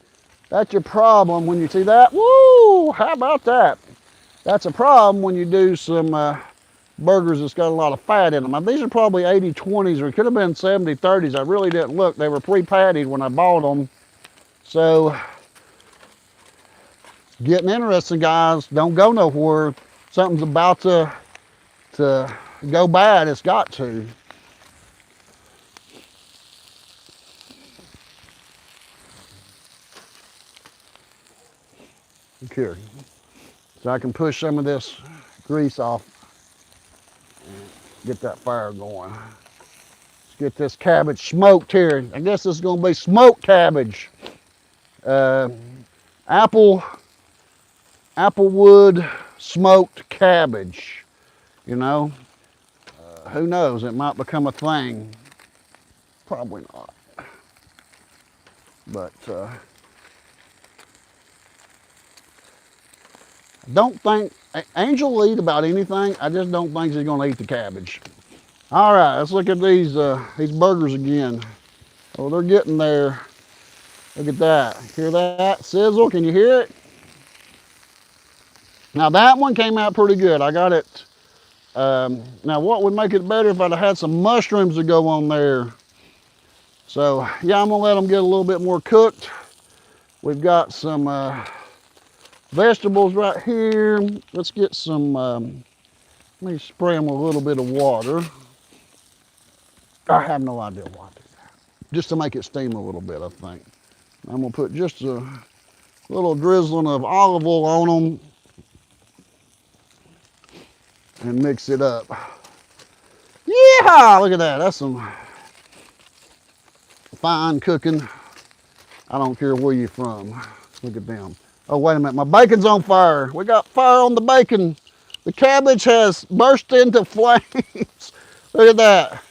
That's your problem when you see that. Woo, how about that? That's a problem when you do some burgers that's got a lot of fat in them. These are probably 80-20s, or it could have been 70-30s. I really didn't look. They were pre-pattied when I bought them. So, getting interesting, guys. Don't go nowhere. Something's about to go bad. It's got to. Look here. So I can push some of this grease off and get that fire going. Let's get this cabbage smoked here. I guess this is going to be smoked cabbage. Applewood smoked cabbage. You know, who knows? It might become a thing. Probably not. But don't think, Angel will eat about anything. I just don't think she's gonna eat the cabbage. All right, let's look at these burgers again. Oh, they're getting there. Look at that, hear that sizzle? Can you hear it? Now that one came out pretty good. I got it. Now what would make it better if I'd have had some mushrooms to go on there? So yeah, I'm gonna let them get a little bit more cooked. We've got some vegetables right here. Let's get some, let me spray them with a little bit of water. I have no idea why I do that. Just to make it steam a little bit, I think. I'm gonna put just a little drizzling of olive oil on them and mix it up. Yeah, look at that. That's some fine cooking. I don't care where you're from. Look at them. Oh, wait a minute, my bacon's on fire. We got fire on the bacon. The cabbage has burst into flames. Look at that.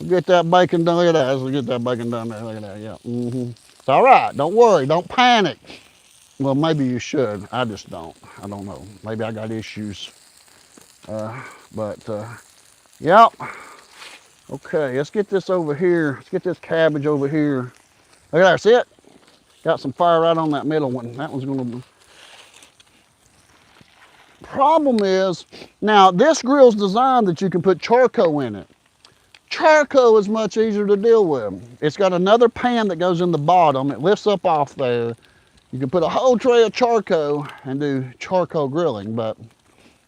We'll get that bacon done. Look at that. Let's get that bacon done there. Look at that, yeah. It's all right, don't worry, don't panic. Well, maybe you should. I just don't. I don't know. Maybe I got issues. Yep. Okay, let's get this over here. Let's get this cabbage over here. Look at that, see it? Got some fire right on that middle one. That one's gonna be. Problem is, now this grill's designed that you can put charcoal in it. Charcoal is much easier to deal with. It's got another pan that goes in the bottom. It lifts up off there. You can put a whole tray of charcoal and do charcoal grilling, but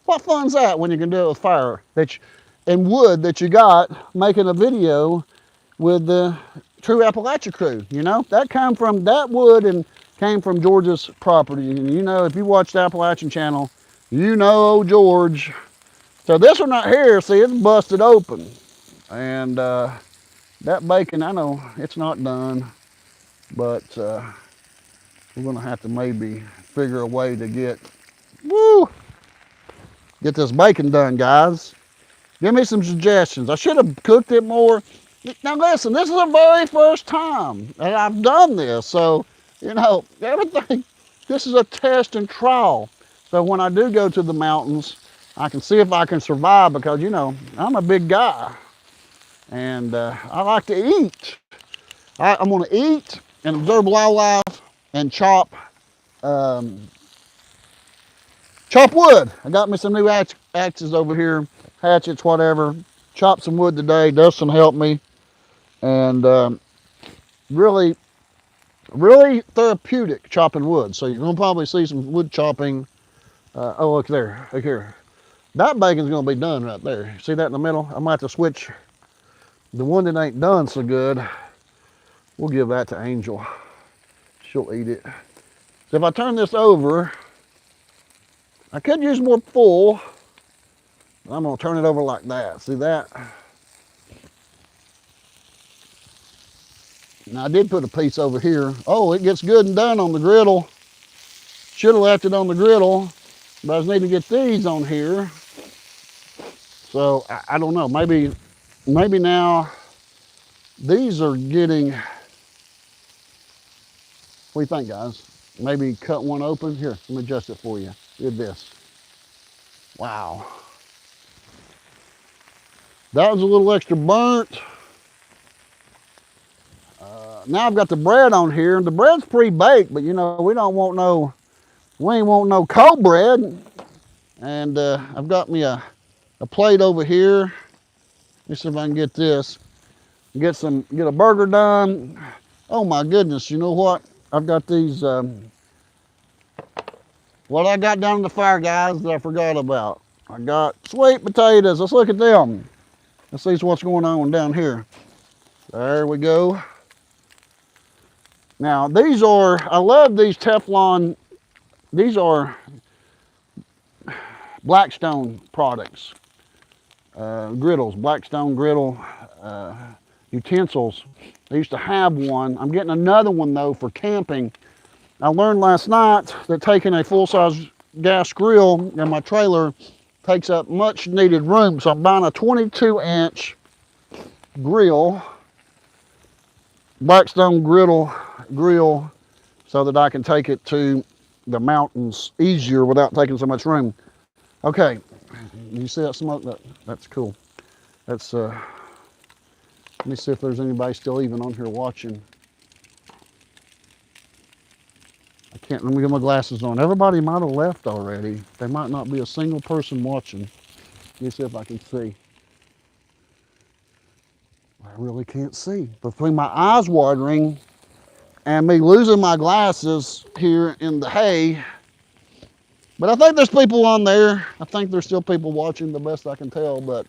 what fun's that when you can do it with fire and wood that you got making a video with the true Appalachia crew, you know? That wood and came from George's property. And you know, if you watch the Appalachian channel, you know old George. So this one right here, see, it's busted open. And that bacon, I know it's not done, but we're gonna have to maybe figure a way to get this bacon done, guys. Give me some suggestions. I should have cooked it more. Now listen, this is the very first time that I've done this. So, you know, everything, this is a test and trial. So when I do go to the mountains, I can see if I can survive because, you know, I'm a big guy. And I like to eat. I'm gonna eat and observe wildlife and chop wood. I got me some new axes over here, hatchets, whatever. Chop some wood today. Dustin helped me, and really, really therapeutic chopping wood. So you're gonna probably see some wood chopping. Oh, look there, look here. That bacon's gonna be done right there. See that in the middle? I might have to switch. The one that ain't done so good, we'll give that to Angel. She'll eat it. So if I turn this over, I could use more full. I'm gonna turn it over like that. See that? Now I did put a piece over here. Oh, it gets good and done on the griddle. Should have left it on the griddle, but I just need to get these on here. So I don't know, maybe now these are getting, what do you think, guys? Maybe cut one open. Here, let me adjust it for you. Look at this. Wow. That was a little extra burnt. Now I've got the bread on here. The bread's pre-baked, but you know, we ain't want no cold bread. And I've got me a plate over here. Let me see if I can get this. Get a burger done. Oh my goodness, you know what? I've got these, what I got down in the fire, guys, that I forgot about. I got sweet potatoes. Let's look at them. Let's see what's going on down here. There we go. Now these are, I love these Teflon, these are Blackstone products. Griddles, Blackstone griddle utensils. I used to have one. I'm getting another one though for camping. I learned last night that taking a full-size gas grill in my trailer takes up much needed room. So I'm buying a 22-inch grill, Blackstone grill, so that I can take it to the mountains easier without taking so much room. Okay, you see that smoke? That's cool. That's let me see if there's anybody still even on here watching. I can't, let me get my glasses on. Everybody might have left already. There might not be a single person watching. Let me see if I can see. I really can't see. Between my eyes watering and me losing my glasses here in the hay. But I think there's people on there. I think there's still people watching, the best I can tell. But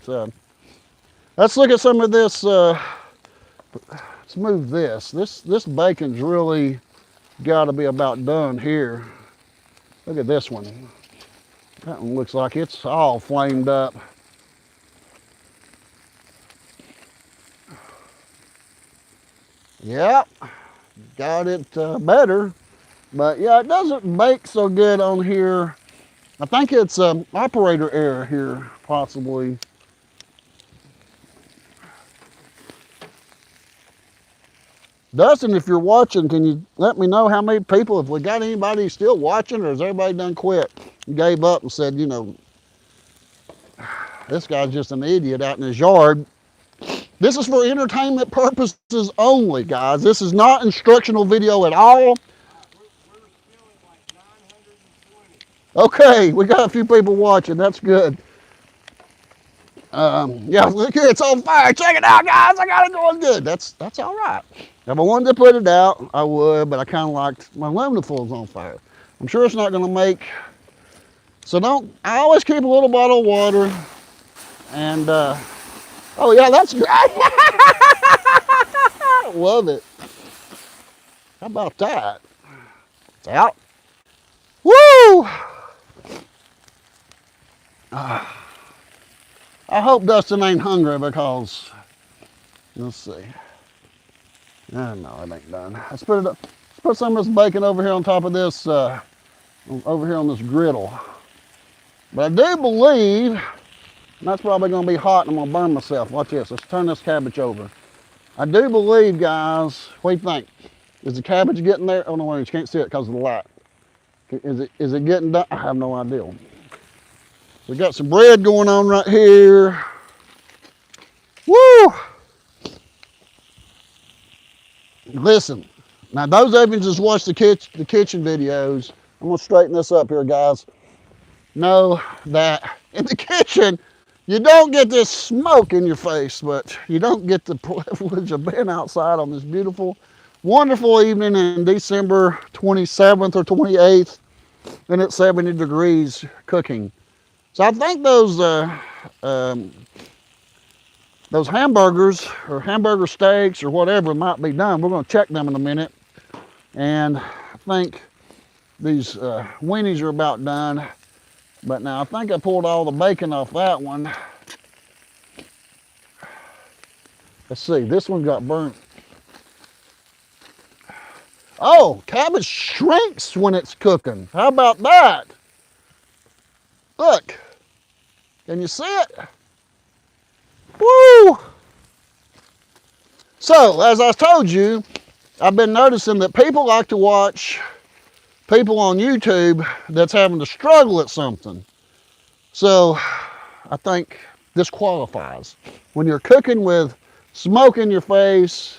let's look at some of this. Let's move this. This bacon's really got to be about done here. Look at this one. That one looks like it's all flamed up. Yep, got it better. But yeah, it doesn't bake so good on here. I think it's operator error here, possibly. Dustin, if you're watching, can you let me know how many people, if we got anybody still watching, or has everybody done quit? Gave up and said, you know, this guy's just an idiot out in his yard. This is for entertainment purposes only, guys. This is not instructional video at all. Okay, we got a few people watching. That's good. Yeah, look here, it's on fire. Check it out, guys. I got it going good. That's all right. If I wanted to put it out, I would, but I kind of liked my aluminum foil's on fire. I'm sure it's not going to make. So I always keep a little bottle of water. And, oh yeah, that's great. Love it. How about that? It's out. Woo! I hope Dustin ain't hungry because, let's see. Oh, no, it ain't done. Let's put it up. Let's put some of this bacon over here on top of this, over here on this griddle. But I do believe, and that's probably going to be hot and I'm going to burn myself. Watch this. Let's turn this cabbage over. I do believe, guys, what do you think? Is the cabbage getting there? Oh, no, wait, you can't see it because of the light. Is it getting done? I have no idea. We got some bread going on right here. Woo! Listen, now those of you just watch the kitchen videos, I'm gonna straighten this up here, guys. Know that in the kitchen, you don't get this smoke in your face, but you don't get the privilege of being outside on this beautiful, wonderful evening in December 27th or 28th, and it's 70 degrees cooking. So I think those hamburgers or hamburger steaks or whatever might be done. We're going to check them in a minute. And I think these weenies are about done. But now I think I pulled all the bacon off that one. Let's see, this one got burnt. Oh, cabbage shrinks when it's cooking. How about that? Look, can you see it? Woo! So, as I told you, I've been noticing that people like to watch people on YouTube that's having to struggle at something. So, I think this qualifies. When you're cooking with smoke in your face,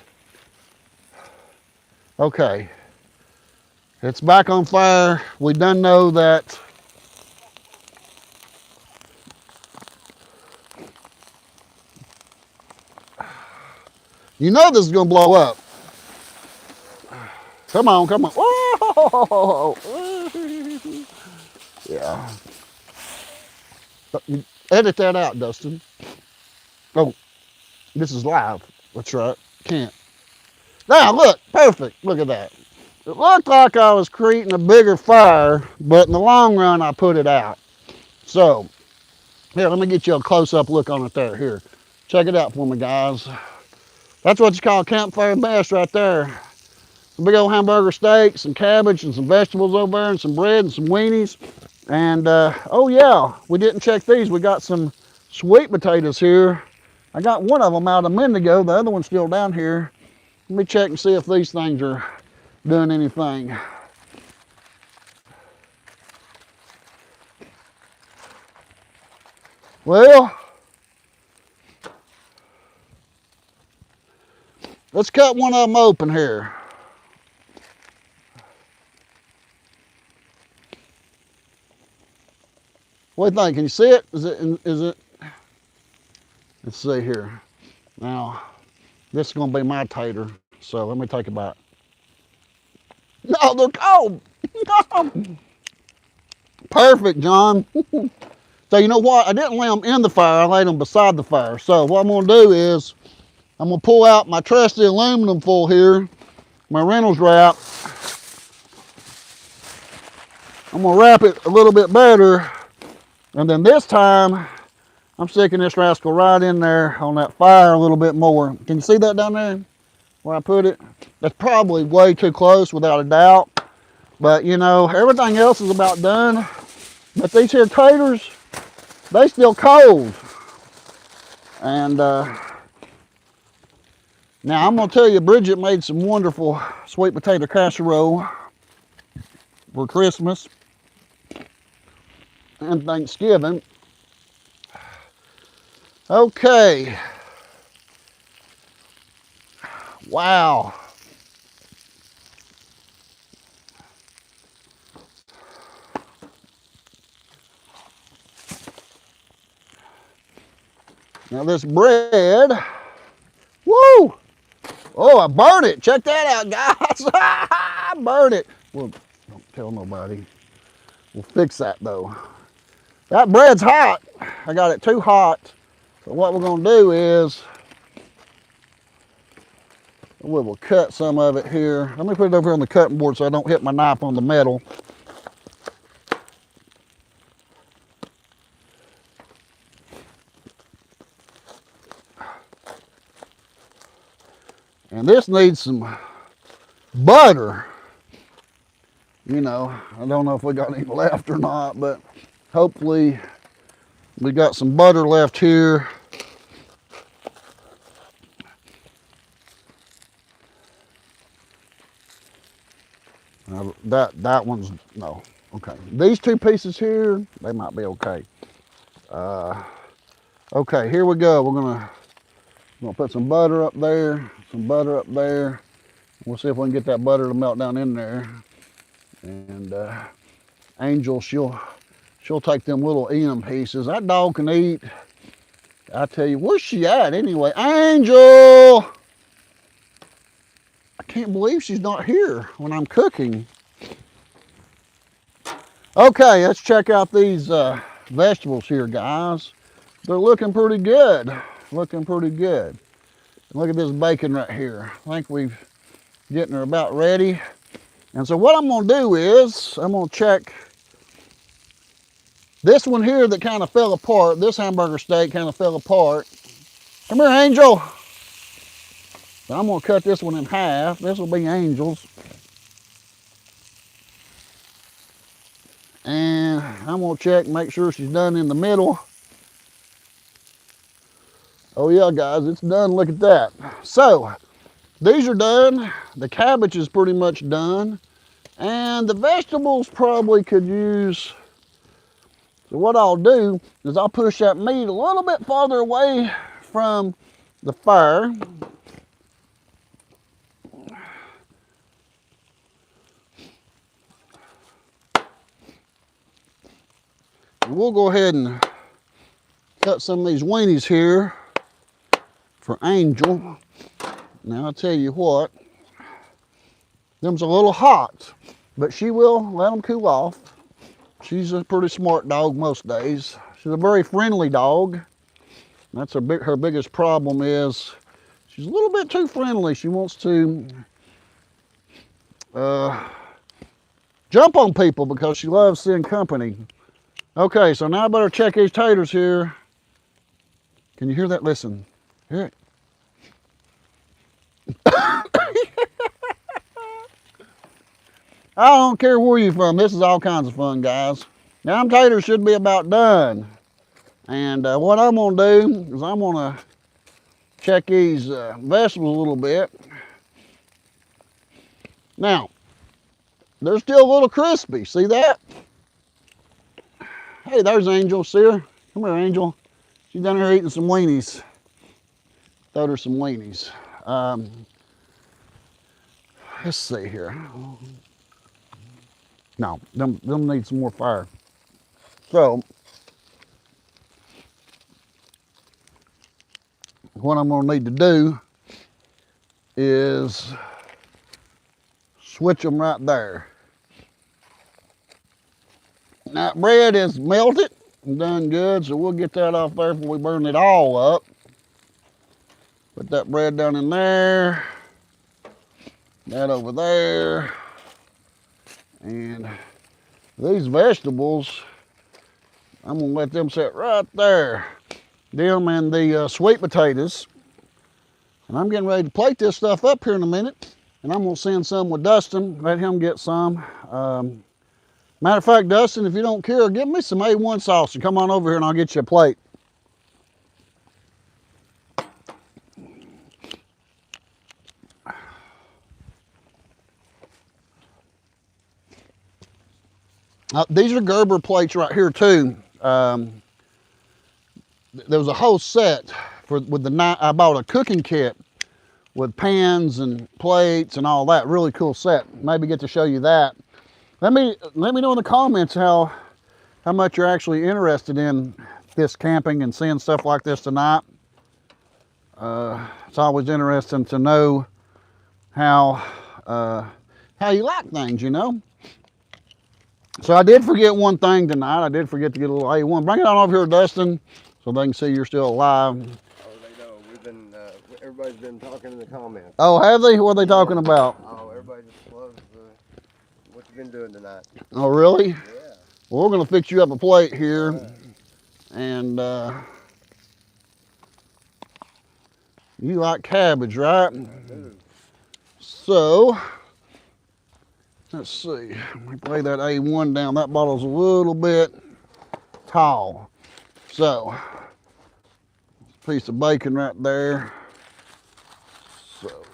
okay, it's back on fire. We done know that. You know this is gonna blow up. Come on, come on. Whoa! Yeah. Edit that out, Dustin. Oh, this is live. That's right. Can't. Now, look, perfect. Look at that. It looked like I was creating a bigger fire, but in the long run, I put it out. So, here, let me get you a close-up look on it there. Here, check it out for me, guys. That's what you call campfire bass right there. Some big old hamburger steak, some cabbage, and some vegetables over there, and some bread, and some weenies. And, oh yeah, we didn't check these. We got some sweet potatoes here. I got one of them out a minute ago. The other one's still down here. Let me check and see if these things are doing anything. Well, let's cut one of them open here. What do you think? Can you see it? Is it? Let's see here. Now, this is going to be my tater. So let me take a bite. No, they're cold. Perfect, John. So you know what? I didn't lay them in the fire. I laid them beside the fire. So what I'm going to do is I'm going to pull out my trusty aluminum foil here, my Reynolds wrap. I'm going to wrap it a little bit better. And then this time, I'm sticking this rascal right in there on that fire a little bit more. Can you see that down there where I put it? That's probably way too close without a doubt. But you know, everything else is about done. But these here taters, they still cold. And now I'm gonna tell you, Bridget made some wonderful sweet potato casserole for Christmas and Thanksgiving. Okay. Wow. Now this bread, woo! Oh, I burned it. Check that out, guys. I burned it. Well, don't tell nobody. We'll fix that though. That bread's hot. I got it too hot. So what we're gonna do is, We will cut some of it here. Let me put it over on the cutting board so I don't hit my knife on the metal. And this needs some butter. You know, I don't know if we got any left or not, but hopefully we got some butter left here. That one's, no, okay. These two pieces here, they might be okay. Okay, here we go. We're gonna put some butter up there, some butter up there. We'll see if we can get that butter to melt down in there. And Angel, she'll take them little end pieces. That dog can eat. I tell you, where's she at anyway? Angel! I can't believe she's not here when I'm cooking. Okay, let's check out these vegetables here, guys. They're looking pretty good. Looking pretty good. Look at this bacon right here. I think we've getting her about ready. And so what I'm gonna do is, I'm gonna check this one here that kind of fell apart. This hamburger steak kind of fell apart. Come here, Angel. So I'm gonna cut this one in half. This will be Angel's. And I'm gonna check, make sure she's done in the middle. Oh yeah, guys, it's done. Look at that. So these are done. The cabbage is pretty much done. And the vegetables probably could use, so what I'll do is I'll push that meat a little bit farther away from the fire. And we'll go ahead and cut some of these weenies here for Angel. Now I'll tell you what, them's a little hot, but she will let them cool off. She's a pretty smart dog most days. She's a very friendly dog. That's her biggest problem is she's a little bit too friendly. She wants to jump on people because she loves seeing company. Okay, so now I better check these taters here. Can you hear that? Listen, hear it. I don't care where you're from. This is all kinds of fun, guys. Now, them taters should be about done. And what I'm going to do is I'm going to check these vegetables a little bit. Now, they're still a little crispy. See that? Hey, there's Angel. See her? Come here, Angel. She's down here eating some weenies. Throw her some weenies. Let's see here. No, them need some more fire. So, what I'm gonna need to do is switch them right there. Now, bread is melted and done good, so we'll get that off there before we burn it all up. Put that bread down in there, that over there. And these vegetables, I'm gonna let them sit right there. Them and the sweet potatoes. And I'm getting ready to plate this stuff up here in a minute. And I'm gonna send some with Dustin, let him get some. Matter of fact, Dustin, if you don't care, give me some A1 sauce and come on over here and I'll get you a plate. These are Gerber plates right here too. There was a whole set with the night. I bought a cooking kit with pans and plates and all that. Really cool set. Maybe get to show you that. Let me know in the comments how much you're actually interested in this camping and seeing stuff like this tonight. It's always interesting to know how you like things, you know. So I did forget one thing tonight. I did forget to get a little A1. Bring it on over here, Dustin, so they can see you're still alive. Oh, they know. everybody's been talking in the comments. Oh, have they? What are they talking about? Oh, everybody just loves what you've been doing tonight. Oh, really? Yeah. Well, we're gonna fix you up a plate here, Right. and you like cabbage, right? I do. So, let's see. Let me lay that A1 down. That bottle's a little bit tall. So, piece of bacon right there. So,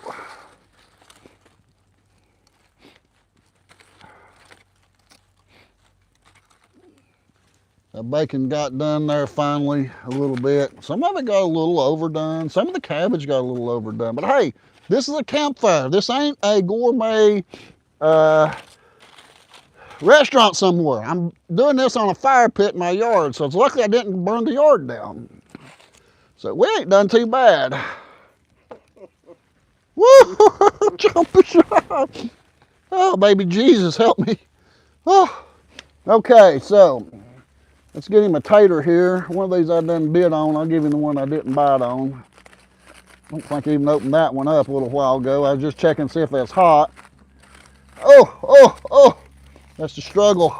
the bacon got done there finally a little bit. Some of it got a little overdone. Some of the cabbage got a little overdone. But hey, this is a campfire. This ain't a gourmet restaurant somewhere. I'm doing this on a fire pit in my yard, so it's lucky I didn't burn the yard down. So we ain't done too bad. Woo! Jumping shot. Oh, baby Jesus, help me. Oh. Okay, so let's get him a tater here. One of these I done bid on. I'll give him the one I didn't bite on. I don't think I even opened that one up a little while ago. I was just checking to see if it's hot. Oh. That's the struggle.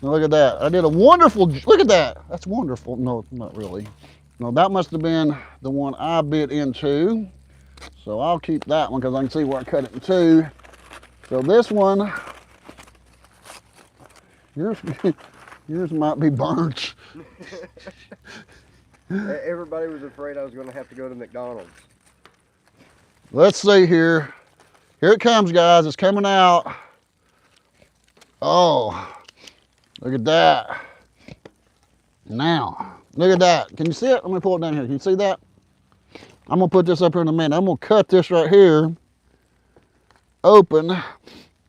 Now look at that. I did a wonderful, look at that. That's wonderful. No, not really. No, that must have been the one I bit into. So I'll keep that one because I can see where I cut it in two. So this one, yours might be burnt. Everybody was afraid I was going to have to go to McDonald's. Let's see here. Here it comes, guys. It's coming out. Oh, look at that. Now, look at that. Can you see it? Let me pull it down here. Can you see that? I'm going to put this up here in a minute. I'm going to cut this right here open.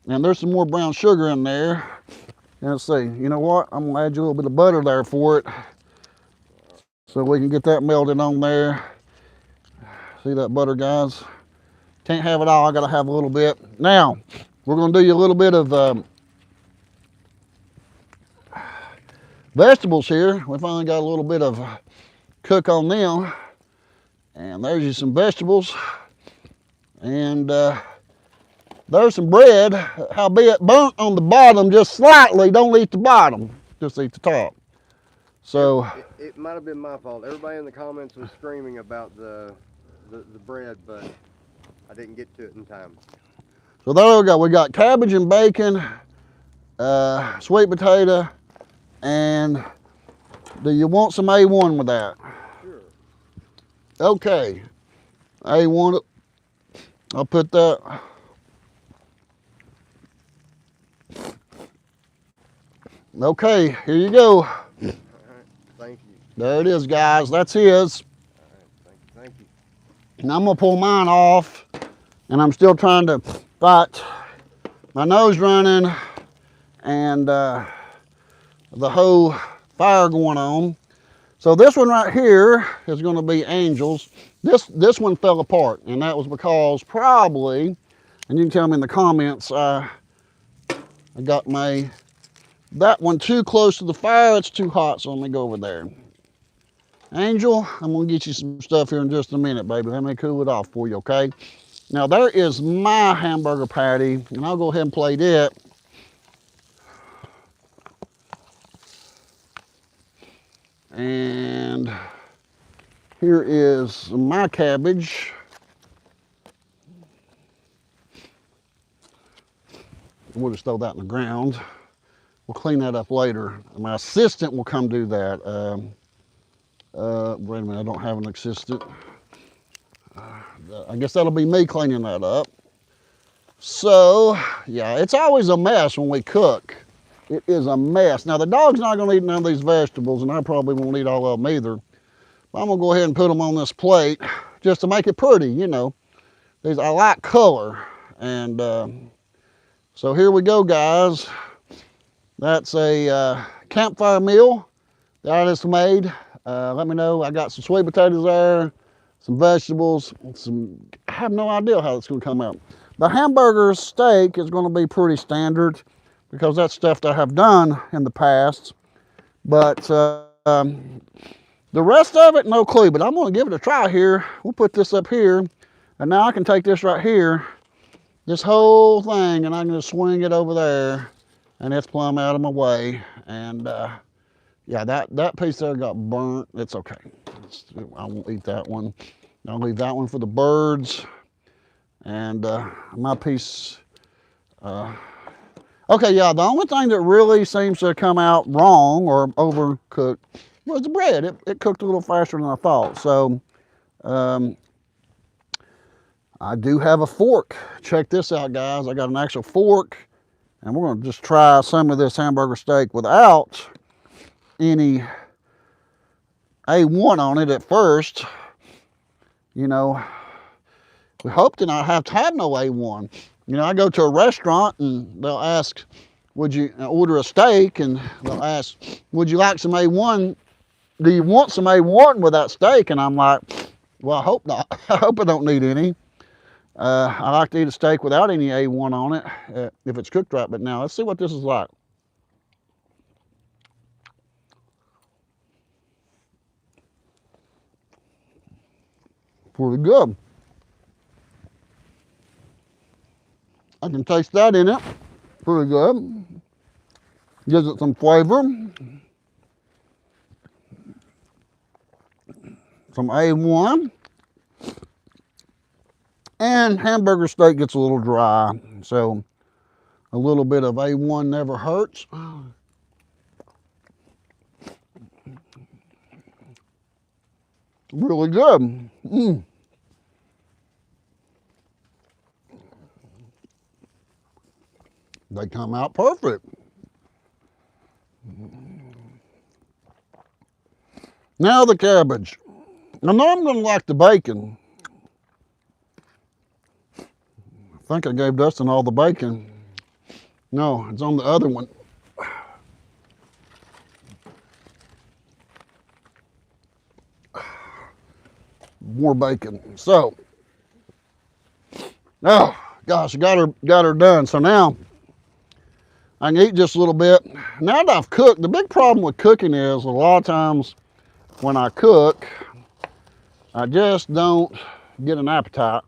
And there's some more brown sugar in there. And let's see. You know what? I'm going to add you a little bit of butter there for it. So we can get that melted on there. See that butter, guys? Can't have it all. I got to have a little bit. Now, we're going to do you a little bit of vegetables here. We finally got a little bit of cook on them. And there's you some vegetables. And there's some bread, howbeit burnt on the bottom just slightly. Don't eat the bottom, just eat the top. So it might have been my fault. Everybody in the comments was screaming about the bread, but I didn't get to it in time. So there we go. We got cabbage and bacon, sweet potato, and do you want some A1 with that? Sure. Okay, A1. I'll put that. Okay, here you go. All right, thank you. There it is, guys. That's his. All right, thank you. And I'm gonna pull mine off, and I'm still trying to fight my nose running and the whole fire going on. So this one right here is gonna be Angel's. This one fell apart, and that was because probably, and you can tell me in the comments, I got that one too close to the fire. It's too hot, so let me go over there. Angel, I'm gonna get you some stuff here in just a minute, baby. Let me cool it off for you, okay? Now there is my hamburger patty, and I'll go ahead and plate it. And here is my cabbage. We'll just throw that in the ground. We'll clean that up later. My assistant will come do that. Wait a minute, I don't have an assistant. I guess that'll be me cleaning that up. So, yeah, it's always a mess when we cook. It is a mess. Now, the dog's not gonna eat none of these vegetables, and I probably won't eat all of them either. But I'm gonna go ahead and put them on this plate just to make it pretty, you know. I like color. And so here we go, guys. That's a campfire meal that I just made. Let me know. I got some sweet potatoes there, some vegetables, I have no idea how it's gonna come out. The hamburger steak is gonna be pretty standard because that's stuff that I have done in the past. But The rest of it, no clue, but I'm gonna give it a try here. We'll put this up here, and now I can take this right here, this whole thing, and I can just swing it over there, and it's plumb out of my way. And yeah, that piece there got burnt. It's okay. I won't eat that one. I'll leave that one for the birds. And my piece, okay, yeah, the only thing that really seems to come out wrong or overcooked was the bread. It cooked a little faster than I thought. So I do have a fork. Check this out, guys. I got an actual fork, and we're gonna just try some of this hamburger steak without any A1 on it at first. You know, we hope to not have to have no A1. You know, I go to a restaurant and they'll ask, would you order a steak? And they'll ask, would you like some A1? Do you want some A1 with that steak? And I'm like, well, I hope not. I hope I don't need any. I like to eat a steak without any A1 on it if it's cooked right. But now let's see what this is like. Pretty good. I can taste that in it. Pretty good. Gives it some flavor. Some A1. And hamburger steak gets a little dry. So a little bit of A1 never hurts. Really good. They come out perfect. Now the cabbage. I know I'm going to like the bacon. I think I gave Dustin all the bacon. No, it's on the other one. More bacon. So, oh gosh, I got her done. So now I can eat just a little bit. Now that I've cooked, the big problem with cooking is a lot of times when I cook, I just don't get an appetite.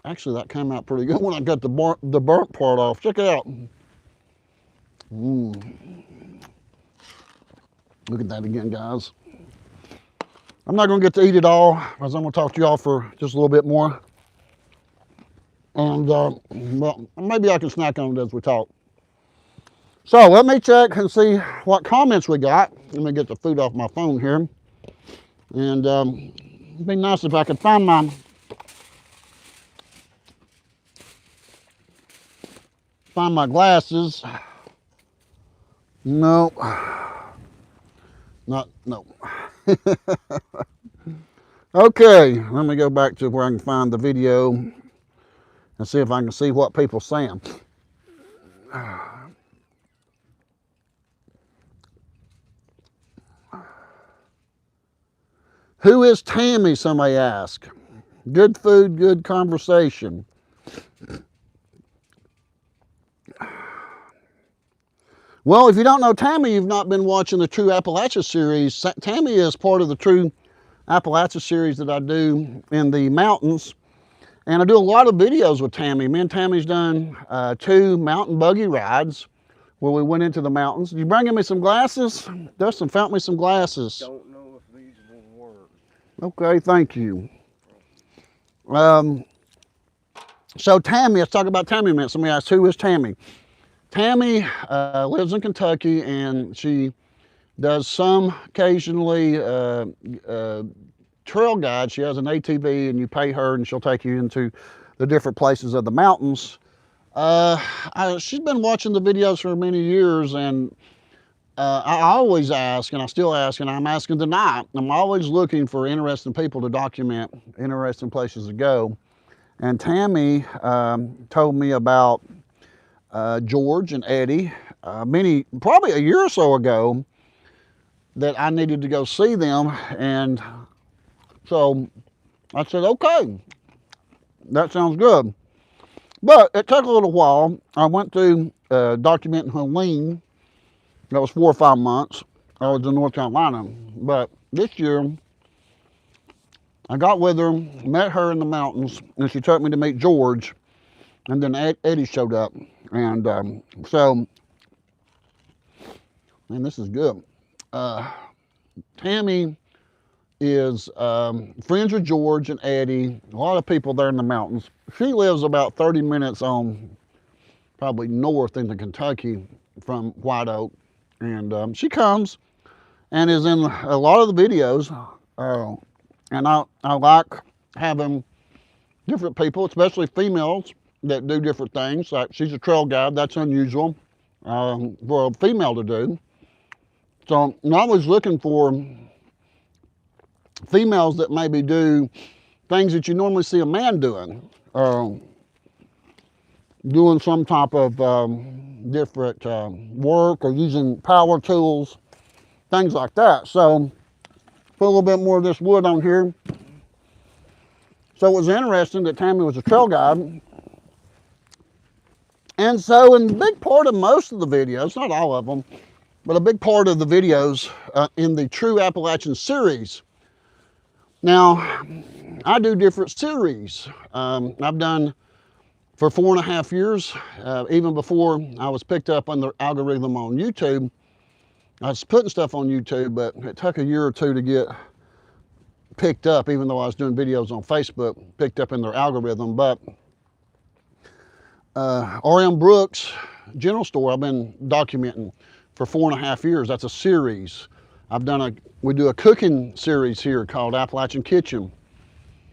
Actually, that came out pretty good when I got the burnt part off. Check it out. Look at that again, guys. I'm not going to get to eat it all, because I'm going to talk to y'all for just a little bit more. And, well, maybe I can snack on it as we talk. So, let me check and see what comments we got. Let me get the food off my phone here. And it'd be nice if I could find my glasses. No. No. Okay, let me go back to where I can find the video and see if I can see what people are saying. Who is Tammy, somebody asked. Good food, good conversation. Well, if you don't know Tammy, you've not been watching the True Appalachia series. Tammy is part of the True Appalachia series that I do in the mountains. And I do a lot of videos with Tammy. Me and Tammy's done 2 mountain buggy rides where we went into the mountains. Did you bring me some glasses? Dustin found me some glasses. Don't know if these will work. Okay, thank you. So Tammy, let's talk about Tammy a minute. Somebody asked, who is Tammy? Tammy lives in Kentucky, and she does some occasionally trail guide. She has an ATV, and you pay her, and she'll take you into the different places of the mountains. She's been watching the videos for many years, and I always ask, and I still ask, and I'm asking tonight. I'm always looking for interesting people to document, interesting places to go. And Tammy told me about George and Eddie, probably a year or so ago, that I needed to go see them. And so I said, okay, that sounds good. But it took a little while. I went through documenting Helene. That was 4 or 5 months. I was in North Carolina. But this year, I got with her, met her in the mountains, and she took me to meet George. And then Eddie showed up. And so, man, this is good. Tammy is friends with George and Eddie. A lot of people there in the mountains. She lives about 30 minutes on, probably north into Kentucky from White Oak. And she comes and is in a lot of the videos. And I like having different people, especially females, that do different things. Like she's a trail guide. That's unusual for a female to do. So I'm always looking for females that maybe do things that you normally see a man doing. Doing some type of different work or using power tools, things like that. So put a little bit more of this wood on here. So it was interesting that Tammy was a trail guide. And so in a big part of most of the videos, not all of them, but a big part of the videos in the True Appalachian series. Now, I do different series. I've done for 4.5 years, even before I was picked up on the algorithm on YouTube. I was putting stuff on YouTube, but it took a year or two to get picked up, even though I was doing videos on Facebook, picked up in their algorithm. But R.M. Brooks General Store, I've been documenting for 4.5 years. That's a series. We do a cooking series here called Appalachian Kitchen,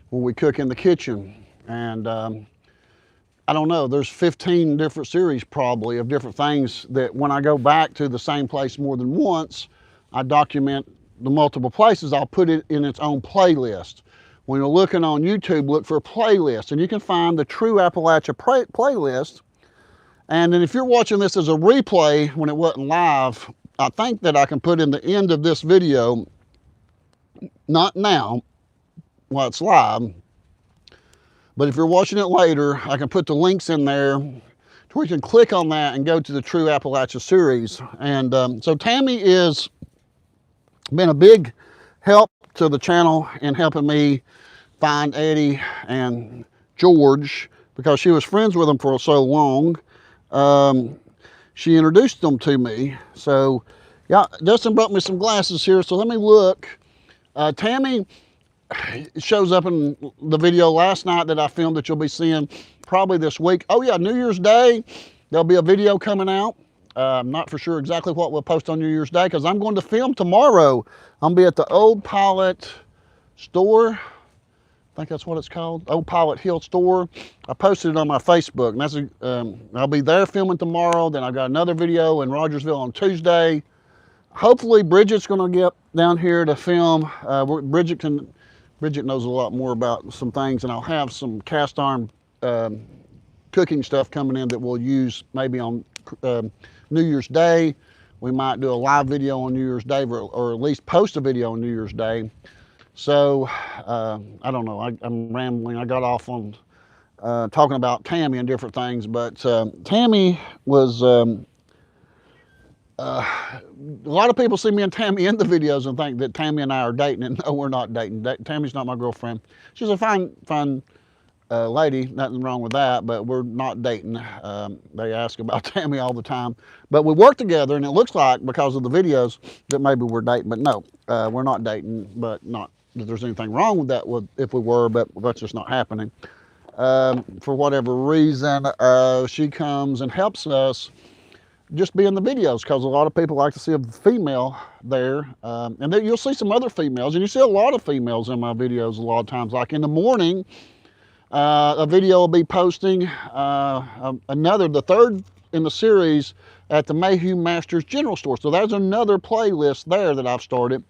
where we cook in the kitchen. And I don't know, there's 15 different series probably of different things that when I go back to the same place more than once, I document the multiple places. I'll put it in its own playlist. When you're looking on YouTube, look for a playlist, and you can find the True Appalachia playlist. And then if you're watching this as a replay when it wasn't live, I think that I can put in the end of this video, not now, while it's live, but if you're watching it later, I can put the links in there to where you can click on that and go to the True Appalachia series. And so Tammy has been a big help to the channel in helping me find Eddie and George, because she was friends with them for so long. She introduced them to me. So yeah, Justin brought me some glasses here, so let me look. Tammy shows up in the video last night that I filmed that you'll be seeing probably this week. Oh yeah, New Year's Day, there'll be a video coming out. I'm not for sure exactly what we'll post on New Year's Day, because I'm going to film tomorrow. I'll be at the Old Pilot store. I think that's what it's called, Old Pilot Hill store. I posted it on my Facebook, and that's I'll be there filming tomorrow. Then I've got another video in Rogersville on Tuesday. Hopefully Bridget's going to get down here to film. Bridget knows a lot more about some things, and I'll have some cast iron cooking stuff coming in that we'll use maybe on New Year's Day. We might do a live video on New Year's Day, or at least post a video on New Year's Day. So I don't know, I'm rambling. I got off on talking about Tammy and different things, but Tammy was, a lot of people see me and Tammy in the videos and think that Tammy and I are dating, and no, we're not dating. Tammy's not my girlfriend. She's a fine lady, nothing wrong with that, but we're not dating. They ask about Tammy all the time. But we work together, and it looks like, because of the videos, that maybe we're dating, but no, we're not dating, but not that there's anything wrong with that if we were, but that's just not happening. For whatever reason, she comes and helps us just be in the videos, because a lot of people like to see a female there. And then you'll see some other females, and you see a lot of females in my videos a lot of times. Like in the morning, a video will be posting, the third in the series at the Mayhew Masters General Store. So there's another playlist there that I've started,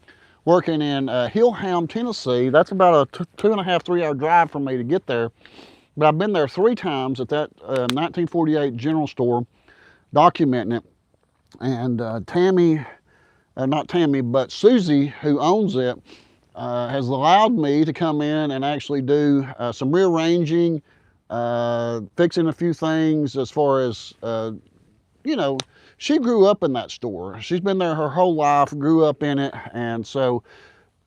working in Hillham, Tennessee. That's about a 2.5, 3 hour drive for me to get there. But I've been there 3 times at that 1948 General Store, documenting it. And not Tammy, but Susie, who owns it, has allowed me to come in and actually do some rearranging, fixing a few things as far as, she grew up in that store. She's been there her whole life, grew up in it, and so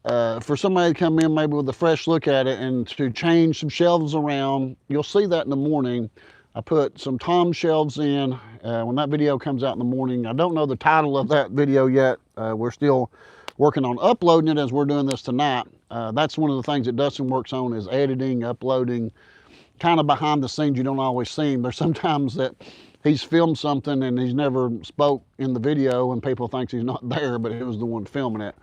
for somebody to come in maybe with a fresh look at it and to change some shelves around, you'll see that in the morning. I put some Tom shelves in when that video comes out in the morning. I don't know the title of that video yet. We're still working on uploading it as we're doing this tonight. That's one of the things that Dustin works on, is editing, uploading, kind of behind the scenes. You don't always see him. There's sometimes that he's filmed something and he's never spoke in the video and people think he's not there, but he was the one filming it.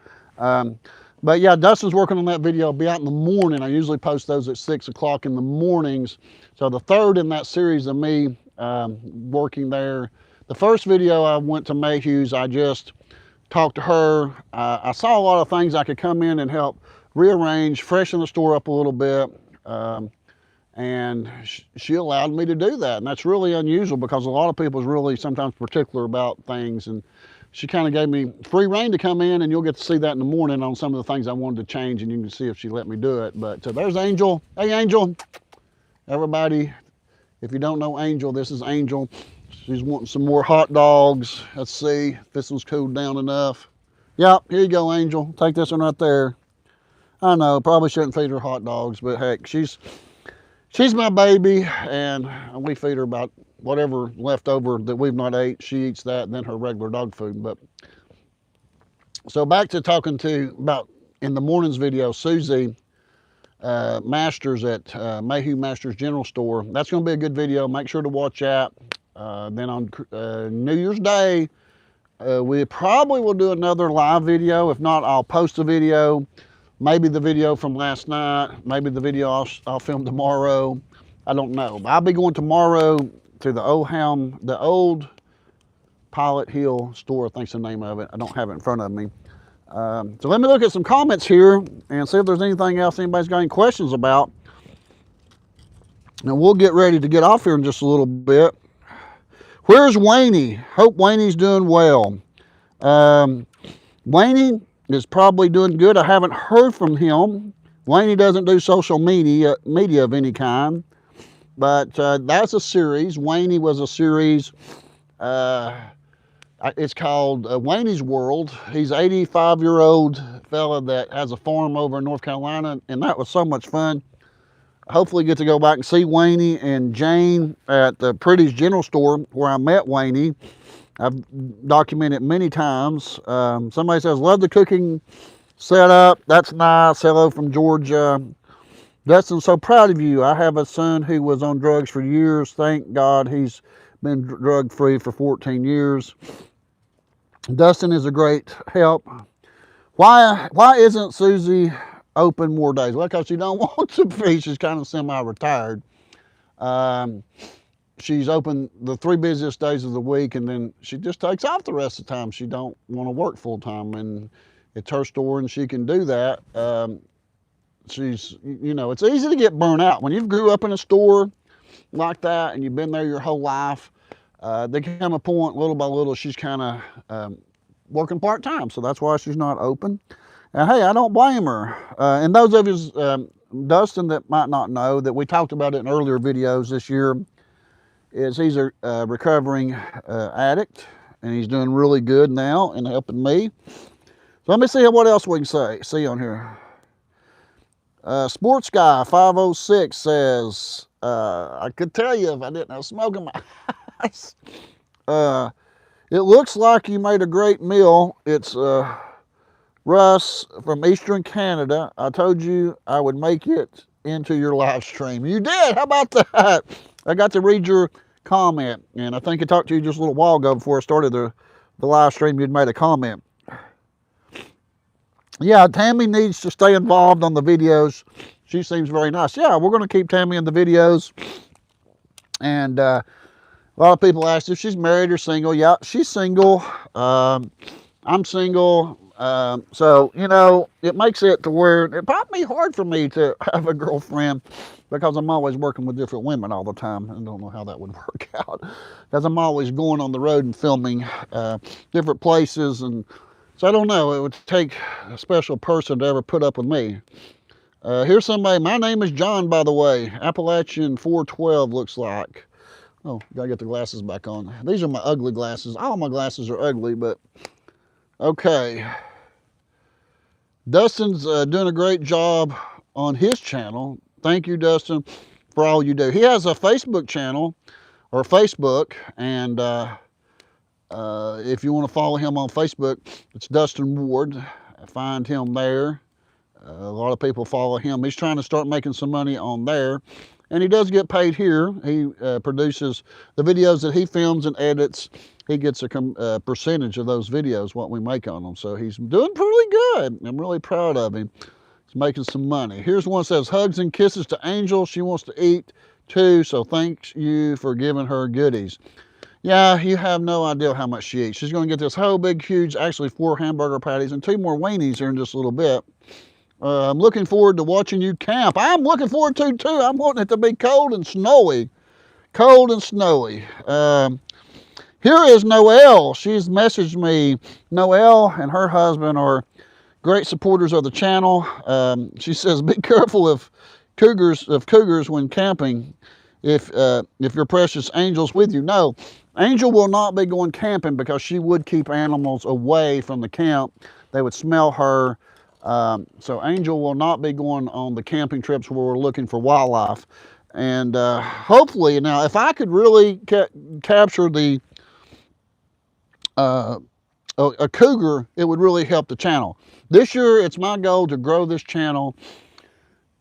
But yeah, Dustin's working on that video. It'll be out in the morning. I usually post those at 6 o'clock in the mornings. So the third in that series of me working there. The first video I went to Mayhew's, I just talked to her. I saw a lot of things I could come in and help rearrange, freshen the store up a little bit. And she allowed me to do that. And that's really unusual because a lot of people is really sometimes particular about things. And she kind of gave me free rein to come in, and you'll get to see that in the morning on some of the things I wanted to change, and you can see if she let me do it. But there's Angel. Hey, Angel. Everybody, if you don't know Angel, this is Angel. She's wanting some more hot dogs. Let's see if this one's cooled down enough. Yep, here you go, Angel. Take this one right there. I know, probably shouldn't feed her hot dogs, but heck, she's my baby, and we feed her about whatever left over that we've not ate. She eats that and then her regular dog food. But so back to talking to about in the morning's video, Susie Masters at Mayhew Masters General Store. That's going to be a good video. Make sure to watch that. Then on New Year's Day, we probably will do another live video. If not, I'll post a video. Maybe the video from last night. Maybe the video I'll film tomorrow. I don't know. But I'll be going tomorrow to the old Pilot Hill store, I think's the name of it. I don't have it in front of me. So let me look at some comments here and see if there's anything else anybody's got any questions about. And we'll get ready to get off here in just a little bit. Where's Wayne? Hope Wayne's doing well. Wayne is probably doing good. I haven't heard from him. Wayne doesn't do social media of any kind. But that's a series. Wayne was a series. It's called Wayne's World. He's an 85-year-old fella that has a farm over in North Carolina, and that was so much fun. Hopefully get to go back and see Wayne and Jane at the Pretty's General Store where I met Wayne. I've documented many times. Somebody says, love the cooking setup. That's nice. Hello from Georgia. Dustin, so proud of you. I have a son who was on drugs for years. Thank God he's been drug-free for 14 years. Dustin is a great help. Why isn't Susie open more days? Well, because she don't want to be. She's kind of semi-retired. She's open the 3 busiest days of the week, and then she just takes off the rest of the time. She don't want to work full-time, and it's her store, and she can do that. She's, you know, it's easy to get burnt out. When you've grew up in a store like that and you've been there your whole life, there come a point, little by little, she's kind of working part-time. So that's why she's not open. And hey, I don't blame her. And those of you, Dustin, that might not know, that we talked about it in earlier videos this year, is he's a recovering addict, and he's doing really good now and helping me. So let me see what else we can see on here. Sports Guy 506 says, I could tell you if I didn't have smoke in my eyes. It looks like you made a great meal. It's Russ from Eastern Canada. I told you I would make it into your live stream. You did. How about that? I got to read your comment, and I think I talked to you just a little while ago before I started the live stream. You'd made a comment. Yeah, Tammy needs to stay involved on the videos. She seems very nice. Yeah, we're going to keep Tammy in the videos. And a lot of people asked if she's married or single. Yeah, she's single. I'm single. So, you know, it makes it to where it might be hard for me to have a girlfriend because I'm always working with different women all the time. I don't know how that would work out because I'm always going on the road and filming different places. And so I don't know, it would take a special person to ever put up with me. Here's somebody, my name is John, by the way. Appalachian 412 looks like. Oh, gotta get the glasses back on. These are my ugly glasses. All my glasses are ugly, but okay. Dustin's doing a great job on his channel. Thank you, Dustin, for all you do. He has a Facebook channel, or Facebook, and if you want to follow him on Facebook, it's Dustin Ward. Find him there. A lot of people follow him. He's trying to start making some money on there. And he does get paid here. He produces the videos that he films and edits. He gets a percentage of those videos, what we make on them. So he's doing pretty good. I'm really proud of him. He's making some money. Here's one that says, hugs and kisses to Angel. She wants to eat too, so thanks you for giving her goodies. Yeah, you have no idea how much she eats. She's going to get this whole big, huge, actually 4 hamburger patties and 2 more weenies here in just a little bit. I'm looking forward to watching you camp. I'm looking forward to too. I'm wanting it to be cold and snowy. Cold and snowy. Here is Noelle. She's messaged me. Noelle and her husband are great supporters of the channel. She says, be careful of cougars when camping if your precious Angel's with you. No, Angel will not be going camping because she would keep animals away from the camp. They would smell her. So Angel will not be going on the camping trips where we're looking for wildlife. And hopefully, now if I could really capture the a cougar, it would really help the channel. This year, it's my goal to grow this channel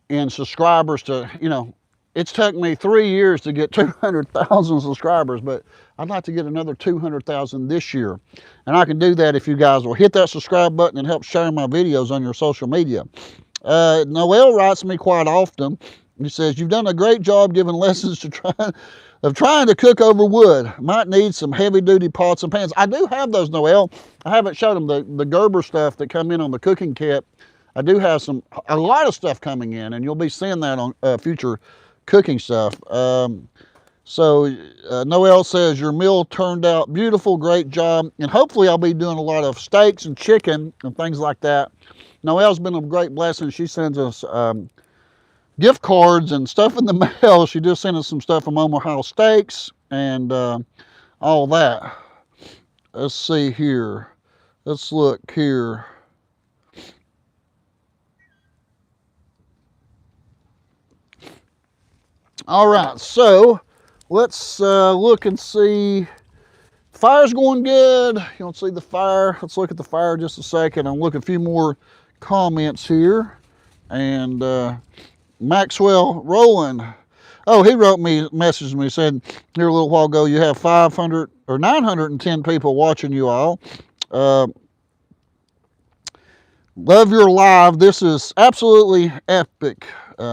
in subscribers to, you know, it's taken me 3 years to get 200,000 subscribers, but I'd like to get another 200,000 this year. And I can do that if you guys will hit that subscribe button and help share my videos on your social media. Noelle writes me quite often. He says, you've done a great job giving lessons to trying to cook over wood. Might need some heavy duty pots and pans. I do have those, Noelle. I haven't showed them the Gerber stuff that come in on the cooking kit. I do have a lot of stuff coming in, and you'll be seeing that on future cooking stuff. So Noelle says, your meal turned out beautiful, great job. And hopefully I'll be doing a lot of steaks and chicken and things like that. Noelle's been a great blessing. She sends us gift cards and stuff in the mail. She just sent us some stuff from Omaha Steaks and all that. Let's see here. Let's look here. All right, so let's look and see. Fire's going good. You don't see the fire. Let's look at the fire just a second. I'll look at a few more comments here. And Maxwell Rowland. Oh, he wrote me, messaged me, said here a little while ago, you have 500 or 910 people watching you all. Love your live. This is absolutely epic.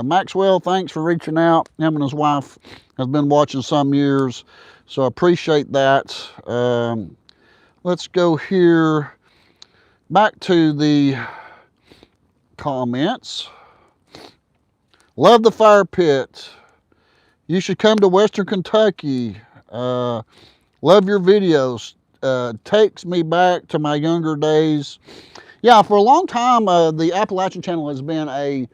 Maxwell, thanks for reaching out. Him and his wife have been watching some years, so I appreciate that. Let's go here back to the comments. Love the fire pit. You should come to Western Kentucky. Love your videos. Takes me back to my younger days. Yeah, for a long time, the Appalachian channel has been a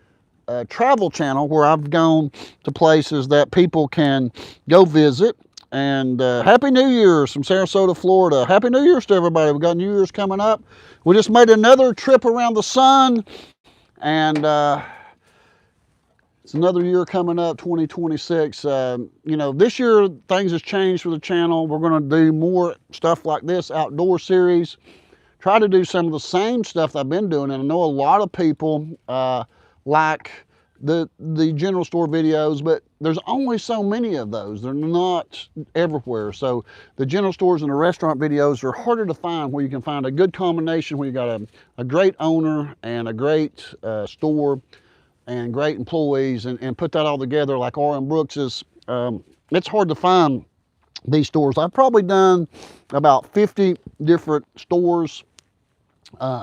travel channel where I've gone to places that people can go visit. And Happy New Year's from Sarasota, Florida. Happy New Year's to everybody. We've got New Year's coming up. We just made another trip around the sun, and it's another year coming up, 2026. You know, this year things has changed for the channel. We're going to do more stuff like this, outdoor series. Try to do some of the same stuff that I've been doing, and I know a lot of people like the general store videos, but there's only so many of those. They're not everywhere. So the general stores and the restaurant videos are harder to find, where you can find a good combination where you got a great owner and a great store and great employees, and put that all together like R.M. Brooks's. It's hard to find these stores. I've probably done about 50 different stores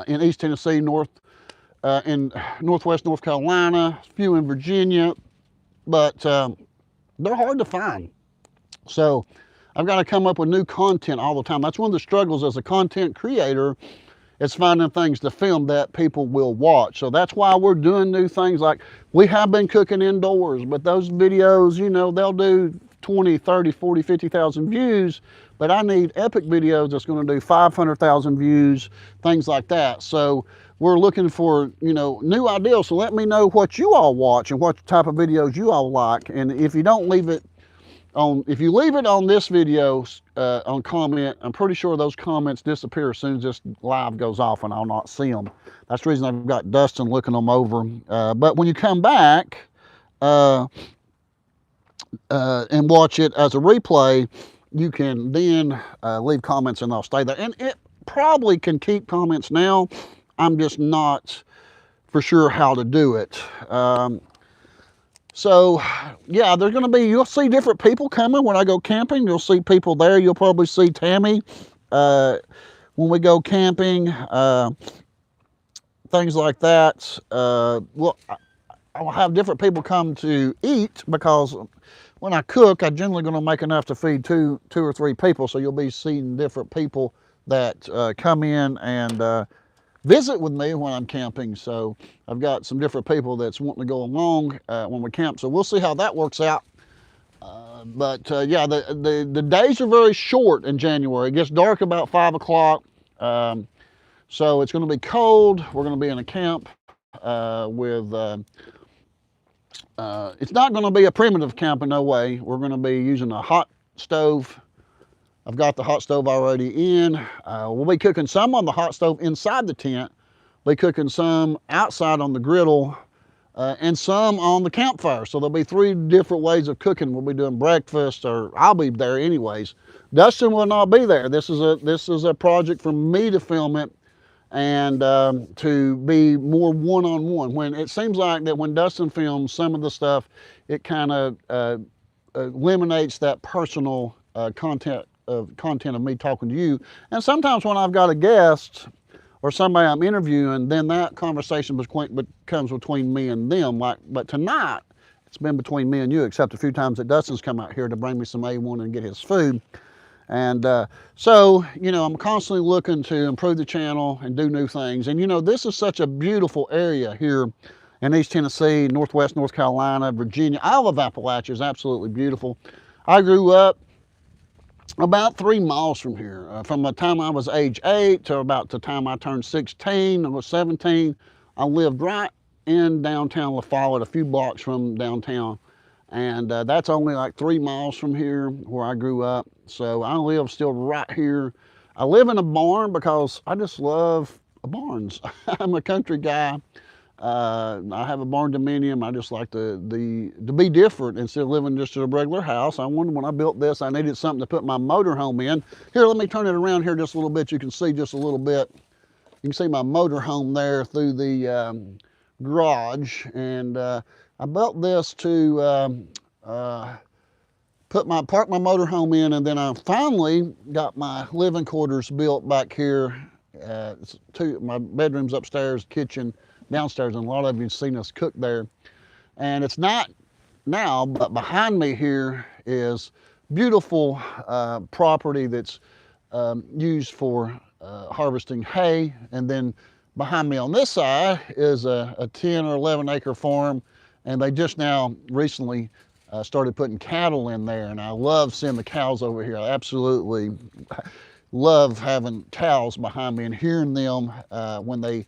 in East Tennessee, in Northwest North Carolina, a few in Virginia, but they're hard to find. So I've got to come up with new content all the time. That's one of the struggles as a content creator, is finding things to film that people will watch. So that's why we're doing new things. Like, we have been cooking indoors, but those videos, you know, they'll do 20, 30, 40, 50,000 views, but I need epic videos that's going to do 500,000 views, things like that. So we're looking for, you know, new ideas. So let me know what you all watch and what type of videos you all like. And if you don't leave it on, if you leave it on this video on comment, I'm pretty sure those comments disappear as soon as this live goes off and I'll not see them. That's the reason I've got Dustin looking them over. But when you come back and watch it as a replay, you can then leave comments and they'll stay there. And it probably can keep comments now. I'm just not for sure how to do it. So yeah, there's going to be, you'll see different people coming when I go camping. You'll see people there. You'll probably see Tammy when we go camping, things like that. Well, I'll have different people come to eat because when I cook, I'm generally going to make enough to feed two or three people. So you'll be seeing different people that come in and visit with me when I'm camping. So I've got some different people that's wanting to go along when we camp. So we'll see how that works out. Yeah, the days are very short in January. It gets dark about 5 o'clock. So it's going to be cold. We're going to be in a camp with, it's not going to be a primitive camp in no way. We're going to be using a hot stove. I've got the hot stove already in. We'll be cooking some on the hot stove inside the tent. We'll be cooking some outside on the griddle and some on the campfire. So there'll be 3 different ways of cooking. We'll be doing breakfast, or I'll be there anyways. Dustin will not be there. This is a project for me to film it and to be more one-on-one. When it seems like that when Dustin films some of the stuff, it kind of eliminates that personal content of me talking to you. And sometimes when I've got a guest or somebody I'm interviewing, then that conversation becomes between me and them. But tonight, it's been between me and you, except a few times that Dustin's come out here to bring me some A1 and get his food. And so, you know, I'm constantly looking to improve the channel and do new things. And, you know, this is such a beautiful area here in East Tennessee, Northwest North Carolina, Virginia. I love Appalachia. It's absolutely beautiful. I grew up about 3 miles from here. From the time I was age 8 to about the time I turned 16 or 17, I lived right in downtown La Follette, a few blocks from downtown. And that's only like 3 miles from here where I grew up. So I live still right here. I live in a barn because I just love barns. I'm a country guy. I have a barn dominium. I just like to be different instead of living just in a regular house. I wondered when I built this, I needed something to put my motorhome in. Here, let me turn it around here just a little bit. You can see just a little bit. You can see my motorhome there through the garage. And I built this to park my motorhome in, and then I finally got my living quarters built back here. My bedroom's upstairs, kitchen downstairs, and a lot of you have seen us cook there. And it's not now, but behind me here is beautiful property that's used for harvesting hay. And then behind me on this side is a 10 or 11 acre farm, and they just now recently started putting cattle in there. And I love seeing the cows over here. I absolutely love having cows behind me and hearing them when they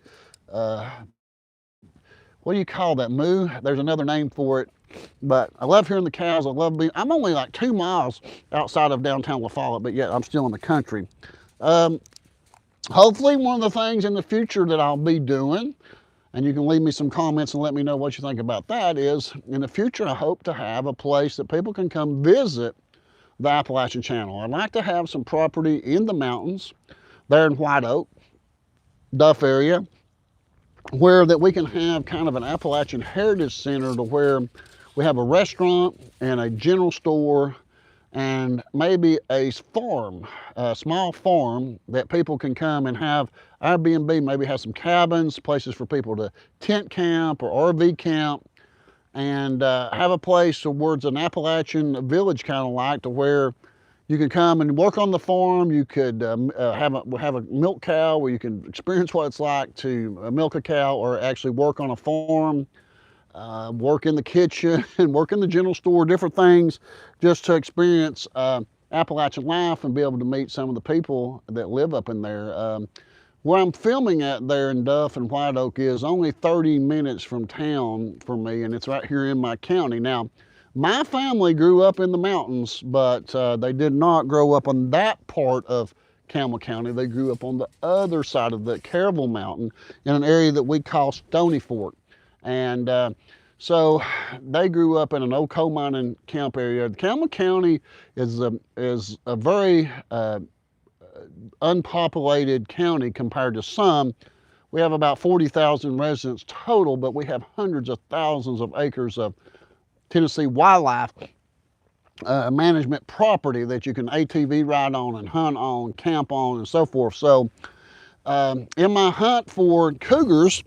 what do you call that, moo? There's another name for it, but I love hearing the cows. I love being, I'm only like 2 miles outside of downtown La Follette, but yet I'm still in the country. Hopefully one of the things in the future that I'll be doing, and you can leave me some comments and let me know what you think about that, is in the future I hope to have a place that people can come visit the Appalachian Channel. I'd like to have some property in the mountains there in White Oak, Duff area, where that we can have kind of an Appalachian Heritage Center to where we have a restaurant and a general store and maybe a farm, a small farm that people can come and have Airbnb, maybe have some cabins, places for people to tent camp or RV camp, and have a place towards an Appalachian village kind of like, to where you can come and work on the farm. You could have a milk cow where you can experience what it's like to milk a cow, or actually work on a farm. work in the kitchen and work in the general store, different things, just to experience Appalachian life and be able to meet some of the people that live up in there. Where I'm filming at there in Duff and White Oak is only 30 minutes from town for me, and it's right here in my county. Now, my family grew up in the mountains, but they did not grow up on that part of Campbell County. They grew up on the other side of the Caraville Mountain in an area that we call Stony Fork. And so they grew up in an old coal mining camp area. Campbell County is a very unpopulated county compared to some. We have about 40,000 residents total, but we have hundreds of thousands of acres of Tennessee wildlife management property that you can ATV ride on and hunt on, camp on, and so forth. So in my hunt for cougars,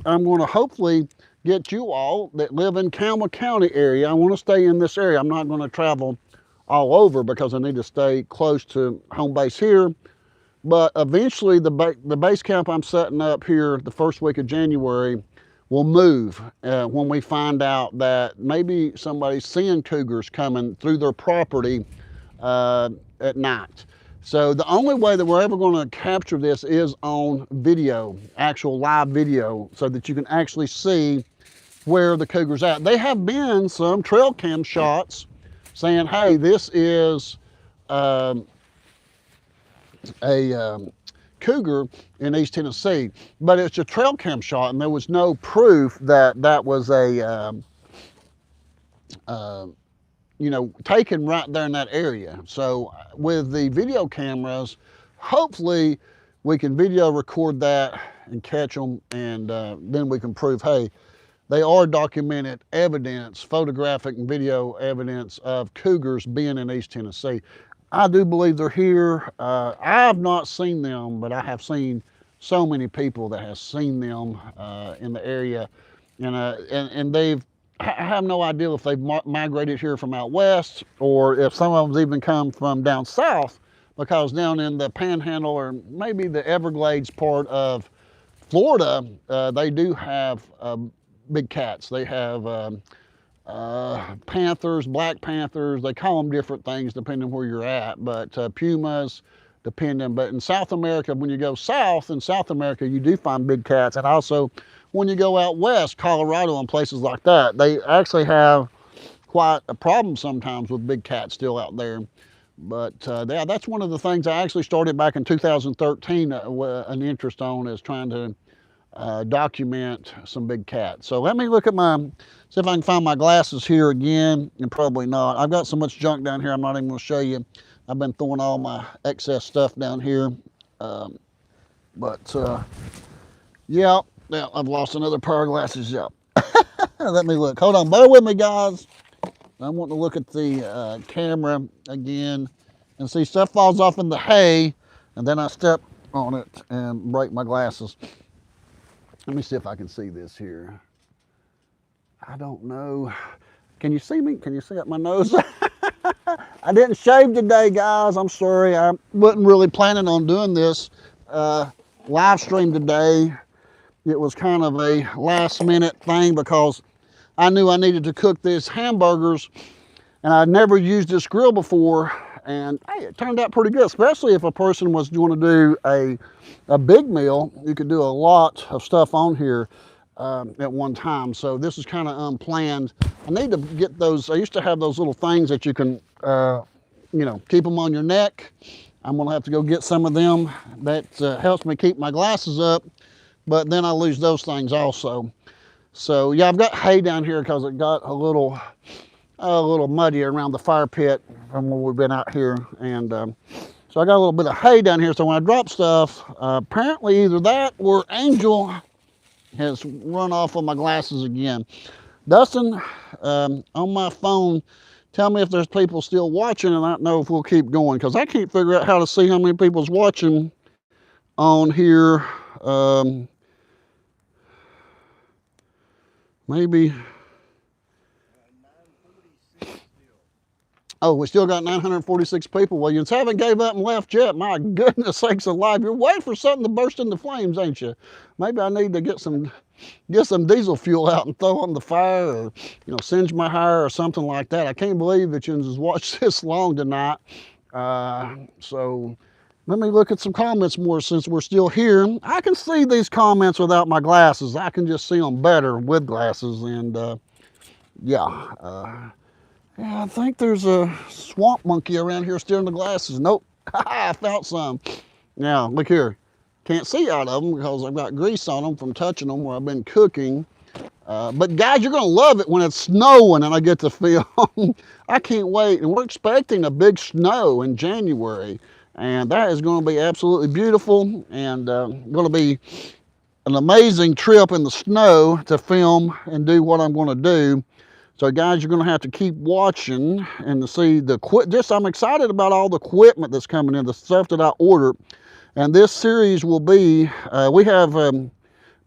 I'm going to hopefully get you all that live in Campbell County area. I want to stay in this area. I'm not going to travel all over because I need to stay close to home base here. But eventually the base camp I'm setting up here the first week of January will move when we find out that maybe somebody's seeing cougars coming through their property at night. So the only way that we're ever going to capture this is on video, actual live video, so that you can actually see where the cougar's at. There have been some trail cam shots saying, hey, this is a cougar in East Tennessee, but it's a trail cam shot, and there was no proof that that was a taken right there in that area. So with the video cameras, hopefully we can video record that and catch them, and then we can prove, hey, they are documented evidence, photographic and video evidence of cougars being in East Tennessee. I do believe they're here. I have not seen them, but I have seen so many people that have seen them in the area, and they've. I have no idea if they've migrated here from out west or if some of them even come from down south, because down in the Panhandle or maybe the Everglades part of Florida, they do have big cats. They have panthers, black panthers. They call them different things depending where you're at, but pumas, depending. But in South America, when you go south in South America, you do find big cats. And also when you go out west, Colorado and places like that, they actually have quite a problem sometimes with big cats still out there. But yeah, that's one of the things I actually started back in 2013, an interest on, is trying to document some big cats. So let me look at see if I can find my glasses here again, and probably not. I've got so much junk down here, I'm not even going to show you. I've been throwing all my excess stuff down here. Yeah, I've lost another pair of glasses. Yeah. Let me look. Hold on, bear with me, guys. I want to look at the camera again and see stuff falls off in the hay, and then I step on it and break my glasses. Let me see if I can see this here. I don't know. Can you see me? Can you see up my nose? I didn't shave today, guys. I'm sorry. I wasn't really planning on doing this live stream today. It was kind of a last minute thing because I knew I needed to cook these hamburgers, and I'd never used this grill before, and hey, it turned out pretty good, especially if a person was going to do a big meal. You could do a lot of stuff on here at one time. So this is kind of unplanned. I need to get those. I used to have those little things that you can keep them on your neck. I'm gonna have to go get some of them. That helps me keep my glasses up, but then I lose those things also. So yeah, I've got hay down here because it got a little muddy around the fire pit from where we've been out here, and so I got a little bit of hay down here. So when I drop stuff, apparently either that or Angel has run off of my glasses again. Dustin, on my phone, tell me if there's people still watching, and I don't know if we'll keep going, because I can't figure out how to see how many people's watching on here. Maybe. Oh, we still got 946 people. Well, you haven't gave up and left yet. My goodness sakes alive. You're waiting for something to burst into flames, ain't you? Maybe I need to get some get some diesel fuel out and throw on the fire, or singe my hair or something like that. I can't believe that you has watched this long tonight. So let me look at some comments more since we're still here. I can see these comments without my glasses. I can just see them better with glasses. And yeah, I think there's a swamp monkey around here stealing the glasses. Nope, I found some. Now, look here. Can't see out of them because I've got grease on them from touching them where I've been cooking. But guys, you're going to love it when it's snowing and I get to film. I can't wait. And we're expecting a big snow in January. And that is going to be absolutely beautiful and going to be an amazing trip in the snow to film and do what I'm going to do. So guys, you're going to have to keep watching and to see I'm excited about all the equipment that's coming in, the stuff that I ordered. And this series will be, we have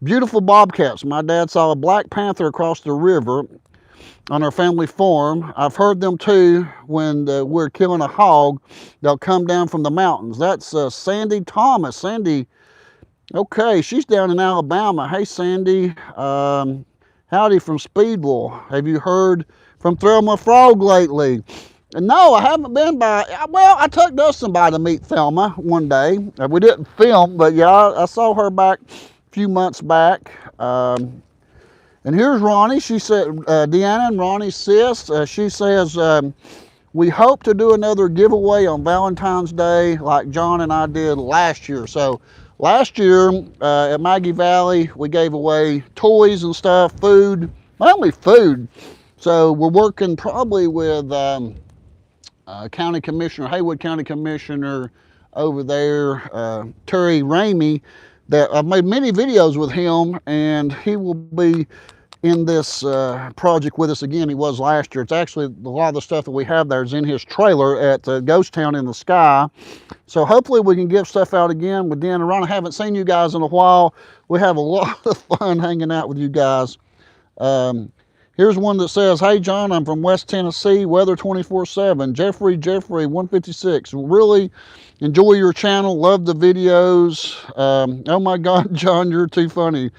beautiful bobcats. My dad saw a black panther across the river on our family farm. I've heard them too when we're killing a hog. They'll come down from the mountains. That's Sandy Thomas. Sandy, okay, she's down in Alabama. Hey, Sandy. Howdy from Speedwell. Have you heard from Thelma Frog lately? No, I haven't been by. Well, I took Dustin by to meet Thelma one day. We didn't film, but yeah, I saw her back a few months back. And here's Ronnie. She said, Deanna and Ronnie's sis, she says, we hope to do another giveaway on Valentine's Day like John and I did last year. So last year at Maggie Valley, we gave away toys and stuff, food, mainly food. So we're working probably with County Commissioner, Haywood County Commissioner over there, Terry Ramey, that I've made many videos with him, and he will be in this project with us again. He was last year. It's actually a lot of the stuff that we have there is in his trailer at Ghost Town in the Sky. So hopefully we can give stuff out again with Dan and Ron. I haven't seen you guys in a while. We have a lot of fun hanging out with you guys. Here's one that says, hey John, I'm from West Tennessee, weather 24/7. Jeffrey 156. Really enjoy your channel, love the videos. Oh my God, John, you're too funny.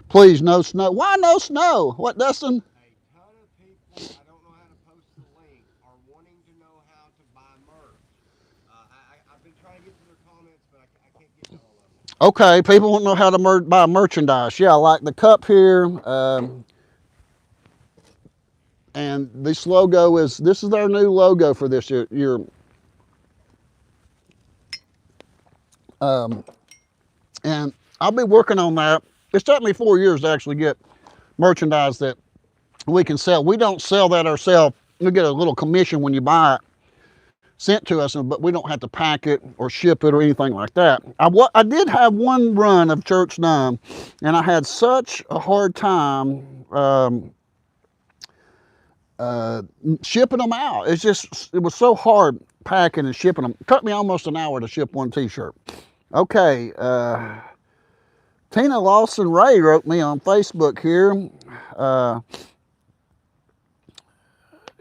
Please, no snow. Why no snow? What, Dustin? A ton of people, I don't know how to post the link, are wanting to know how to buy merch. I've been trying to get to their comments, but I can't get to all of them. Okay, people want to know how to buy merchandise. Yeah, like the cup here. And this logo this is our new logo for this year. And I'll be working on that. It's took me 4 years to actually get merchandise that we can sell. We don't sell that ourselves. We get a little commission when you buy it sent to us, but we don't have to pack it or ship it or anything like that. I did have one run of Church Numb, and I had such a hard time shipping them out. It was so hard packing and shipping them. It took me almost an hour to ship one t-shirt. Okay, Tina Lawson Ray wrote me on Facebook here.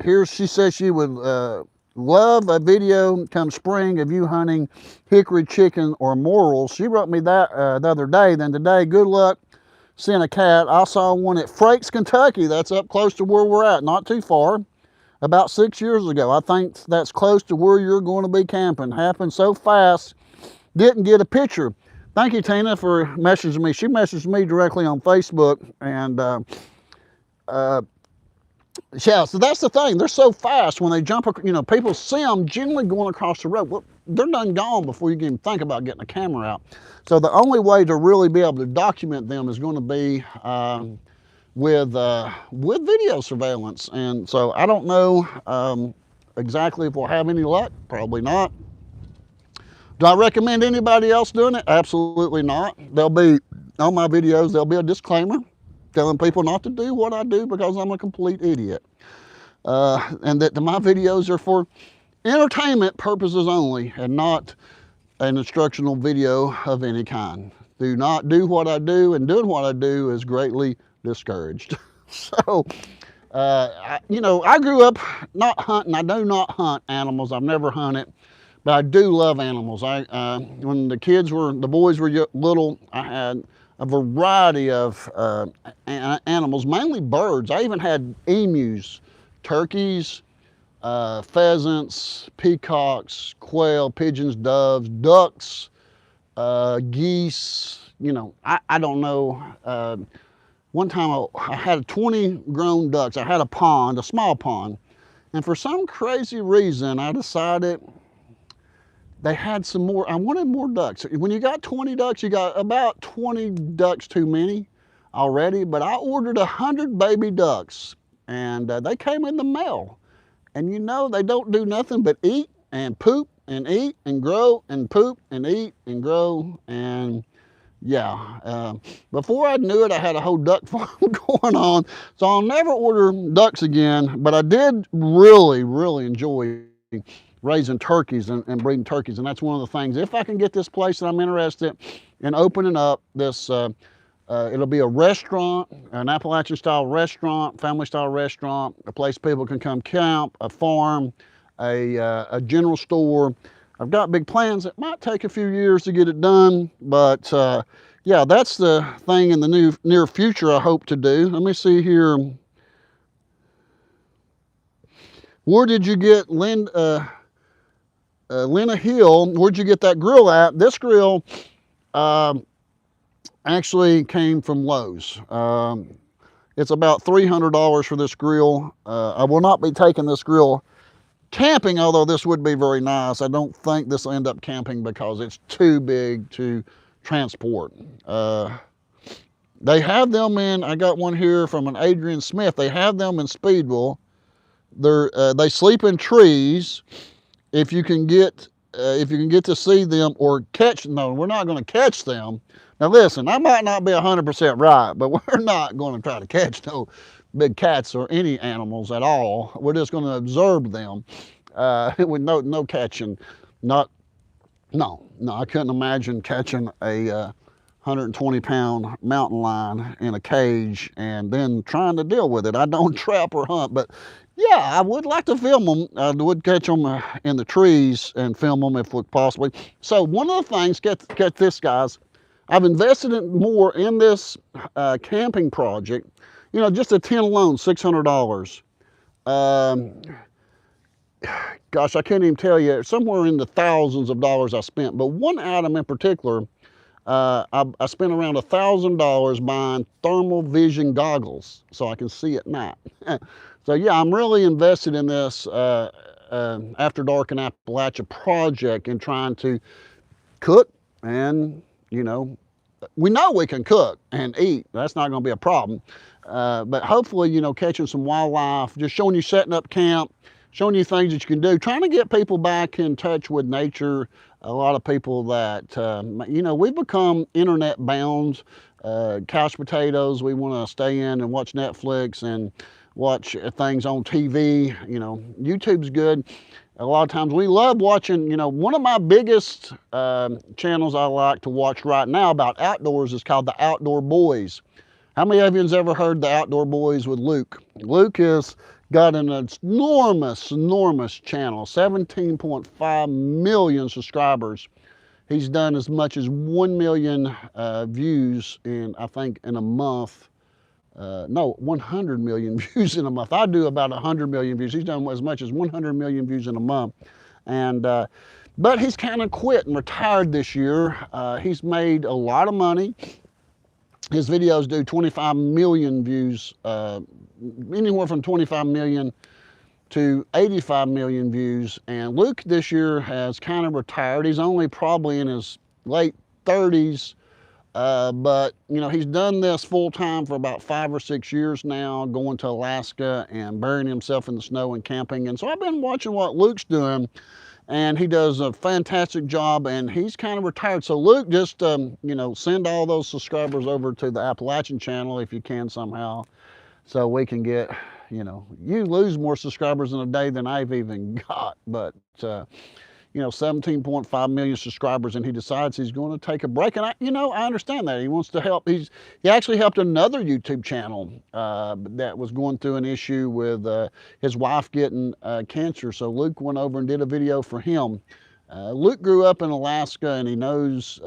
Here she says she would love a video come spring of you hunting hickory chicken or morels. She wrote me that the other day. Then today, good luck seeing a cat. I saw one at Frakes, Kentucky. That's up close to where we're at, not too far. About 6 years ago. I think that's close to where you're going to be camping. Happened so fast, didn't get a picture. Thank you, Tina, for messaging me. She messaged me directly on Facebook, and yeah, so that's the thing. They're so fast when they jump, people see them generally going across the road. Well, they're done gone before you can even think about getting a camera out. So the only way to really be able to document them is going to be with video surveillance. And so I don't know exactly if we'll have any luck. Probably not. Do I recommend anybody else doing it? Absolutely not. There'll be, on my videos, there'll be a disclaimer telling people not to do what I do because I'm a complete idiot. And that my videos are for entertainment purposes only and not an instructional video of any kind. Do not do what I do, and doing what I do is greatly discouraged. So, I grew up not hunting. I do not hunt animals. I've never hunted. But I do love animals. When the boys were little, I had a variety of animals, mainly birds. I even had emus, turkeys, pheasants, peacocks, quail, pigeons, doves, ducks, geese. You know, I don't know. One time I had 20 grown ducks. I had a pond, a small pond, and for some crazy reason, I decided they had some more. I wanted more ducks. When you got 20 ducks, you got about 20 ducks too many already, but I ordered 100 baby ducks, and they came in the mail. And you know, they don't do nothing but eat and poop and eat and grow and poop and eat and grow. And yeah, before I knew it, I had a whole duck farm going on. So I'll never order ducks again, but I did really, really enjoy raising turkeys and breeding turkeys. And that's one of the things, if I can get this place that I'm interested in opening up, this it'll be a restaurant, an Appalachian style restaurant, family style restaurant, a place people can come camp, a farm, a general store. I've got big plans. It might take a few years to get it done, but yeah, that's the thing in the near future I hope to do. Let me see here. Where did you get Lena Hill? Where'd you get that grill at? This grill actually came from Lowe's. It's about $300 for this grill. I will not be taking this grill camping, although this would be very nice. I don't think this will end up camping because it's too big to transport. They have them in, I got one here from an Adrian Smith. They have them in Speedwell. They sleep in trees. If you can get to see them or catch, no, we're not going to catch them. Now listen, I might not be 100% right, but we're not going to try to catch no big cats or any animals at all. We're just going to observe them with no catching. No, I couldn't imagine catching a 120-pound mountain lion in a cage and then trying to deal with it. I don't trap or hunt, but yeah, I would like to film them. I would catch them in the trees and film them if possibly. So one of the things, get this, guys, I've invested more in this camping project. You know, just a tent alone, $600. Gosh, I can't even tell you, somewhere in the thousands of dollars I spent. But one item in particular, I spent around $1,000 buying thermal vision goggles so I can see at night. So yeah, I'm really invested in this After Dark in Appalachia project and trying to cook, and you know we can cook and eat. That's not going to be a problem. But hopefully, you know, catching some wildlife, just showing you setting up camp, showing you things that you can do, trying to get people back in touch with nature. A lot of people that, you know, we've become internet bound, couch potatoes. We want to stay in and watch Netflix and watch things on TV. You know, YouTube's good. A lot of times we love watching, you know, one of my biggest channels I like to watch right now about outdoors is called The Outdoor Boys. How many of you have ever heard The Outdoor Boys with Luke? Luke has got an enormous channel, 17.5 million subscribers. He's done as much as 1 million views in, I think, in a month. No, 100 million views in a month. I do about 100 million views. He's done as much as 100 million views in a month. And, but he's kind of quit and retired this year. He's made a lot of money. His videos do 25 million views, anywhere from 25 million to 85 million views. And Luke this year has kind of retired. He's only probably in his late 30s. But you know, he's done this full time for about 5 or 6 years now, going to Alaska and burying himself in the snow and camping. And so I've been watching what Luke's doing, and he does a fantastic job, and he's kind of retired. So Luke, just you know, send all those subscribers over to the Appalachian channel if you can somehow, so we can get, you know, you lose more subscribers in a day than I've even got, but you know, 17.5 million subscribers, and he decides he's going to take a break. And you know, I understand that. He wants to help. He actually helped another YouTube channel that was going through an issue with his wife getting cancer. So Luke went over and did a video for him. Luke grew up in Alaska, and he knows,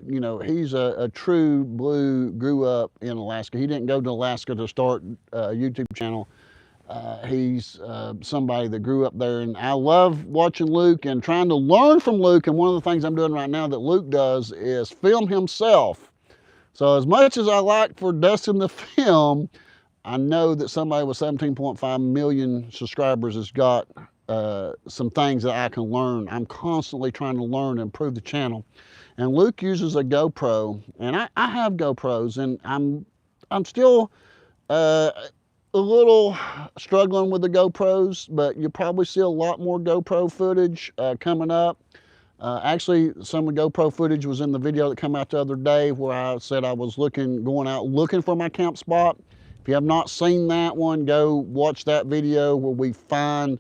you know, he's a true blue, grew up in Alaska. He didn't go to Alaska to start a YouTube channel. He's somebody that grew up there, and I love watching Luke and trying to learn from Luke. And one of the things I'm doing right now that Luke does is film himself. So as much as I like for Dustin to film, I know that somebody with 17.5 million subscribers has got some things that I can learn. I'm constantly trying to learn and improve the channel. And Luke uses a GoPro, and I have GoPros, and I'm still a little struggling with the GoPros, but you'll probably see a lot more GoPro footage coming up. Actually, some of the GoPro footage was in the video that came out the other day where I said I was going out looking for my camp spot. If you have not seen that one, go watch that video where we find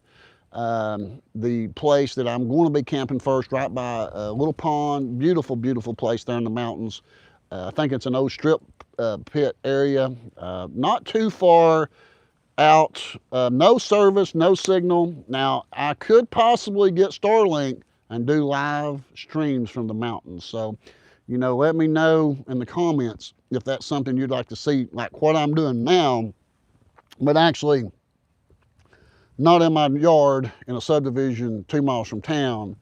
the place that I'm going to be camping first, right by a little pond. Beautiful, beautiful place there in the mountains. I think it's an old strip pit area, not too far out. No service, no signal. Now, I could possibly get Starlink and do live streams from the mountains. So, you know, let me know in the comments if that's something you'd like to see, like what I'm doing now, but actually not in my yard in a subdivision 2 miles from town,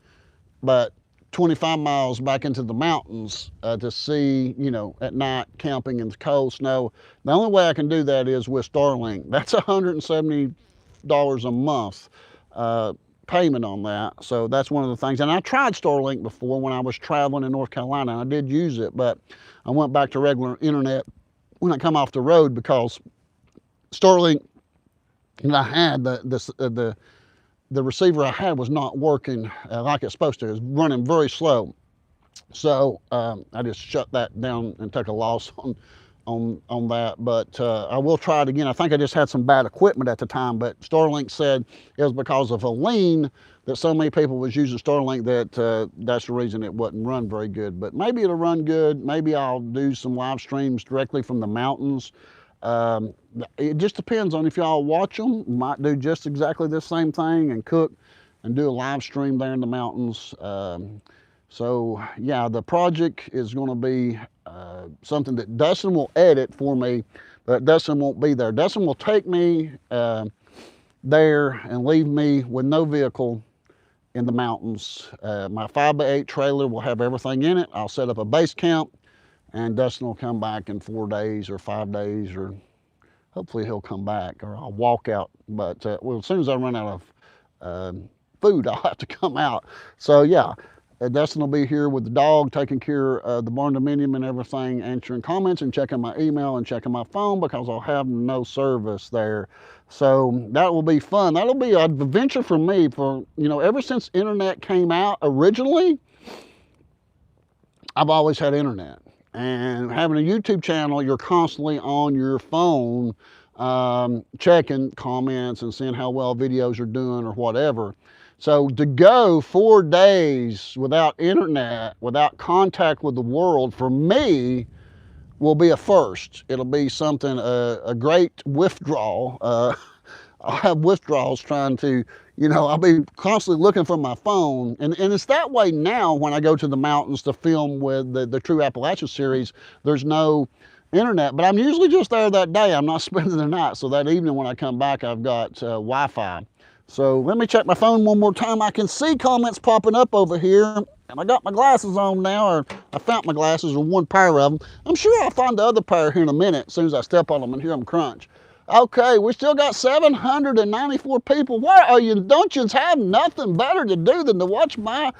but 25 miles back into the mountains to see, you know, at night camping in the cold snow. The only way I can do that is with Starlink. That's $170 a month payment on that. So that's one of the things. And I tried Starlink before when I was traveling in North Carolina. I did use it, but I went back to regular internet when I come off the road because Starlink that I had, the receiver I had was not working like it's supposed to. It was running very slow. So I just shut that down and took a loss on that. But I will try it again. I think I just had some bad equipment at the time, but Starlink said it was because of a lean that so many people was using Starlink that that's the reason it wouldn't run very good. But maybe it'll run good. Maybe I'll do some live streams directly from the mountains. It just depends on if y'all watch them. Might do just exactly the same thing and cook and do a live stream there in the mountains. So yeah, the project is going to be something that Dustin will edit for me, but Dustin won't be there. Dustin will take me there and leave me with no vehicle in the mountains. My 5x8 trailer will have everything in it. I'll set up a base camp, and Dustin will come back in 4 days or 5 days, or hopefully he'll come back, or I'll walk out. But well, as soon as I run out of food, I'll have to come out. So yeah, Dustin will be here with the dog, taking care of the barn dominium and everything, answering comments and checking my email and checking my phone because I'll have no service there. So that will be fun. That'll be an adventure for me. For, you know, ever since internet came out originally, I've always had internet. And having a YouTube channel, you're constantly on your phone checking comments and seeing how well videos are doing or whatever. So to go 4 days without internet, without contact with the world, for me, will be a first. It'll be something, a great withdrawal. I'll have withdrawals trying to, you know, I'll be constantly looking for my phone. And it's that way now when I go to the mountains to film with the True Appalachia series. There's no internet, but I'm usually just there that day. I'm not spending the night. So that evening when I come back, I've got Wi-Fi. So let me check my phone one more time. I can see comments popping up over here. And I got my glasses on now, or I found my glasses, or one pair of them. I'm sure I'll find the other pair here in a minute as soon as I step on them and hear them crunch. Okay, we still got 794 people. Where are you? Don't you have nothing better to do than to watch my...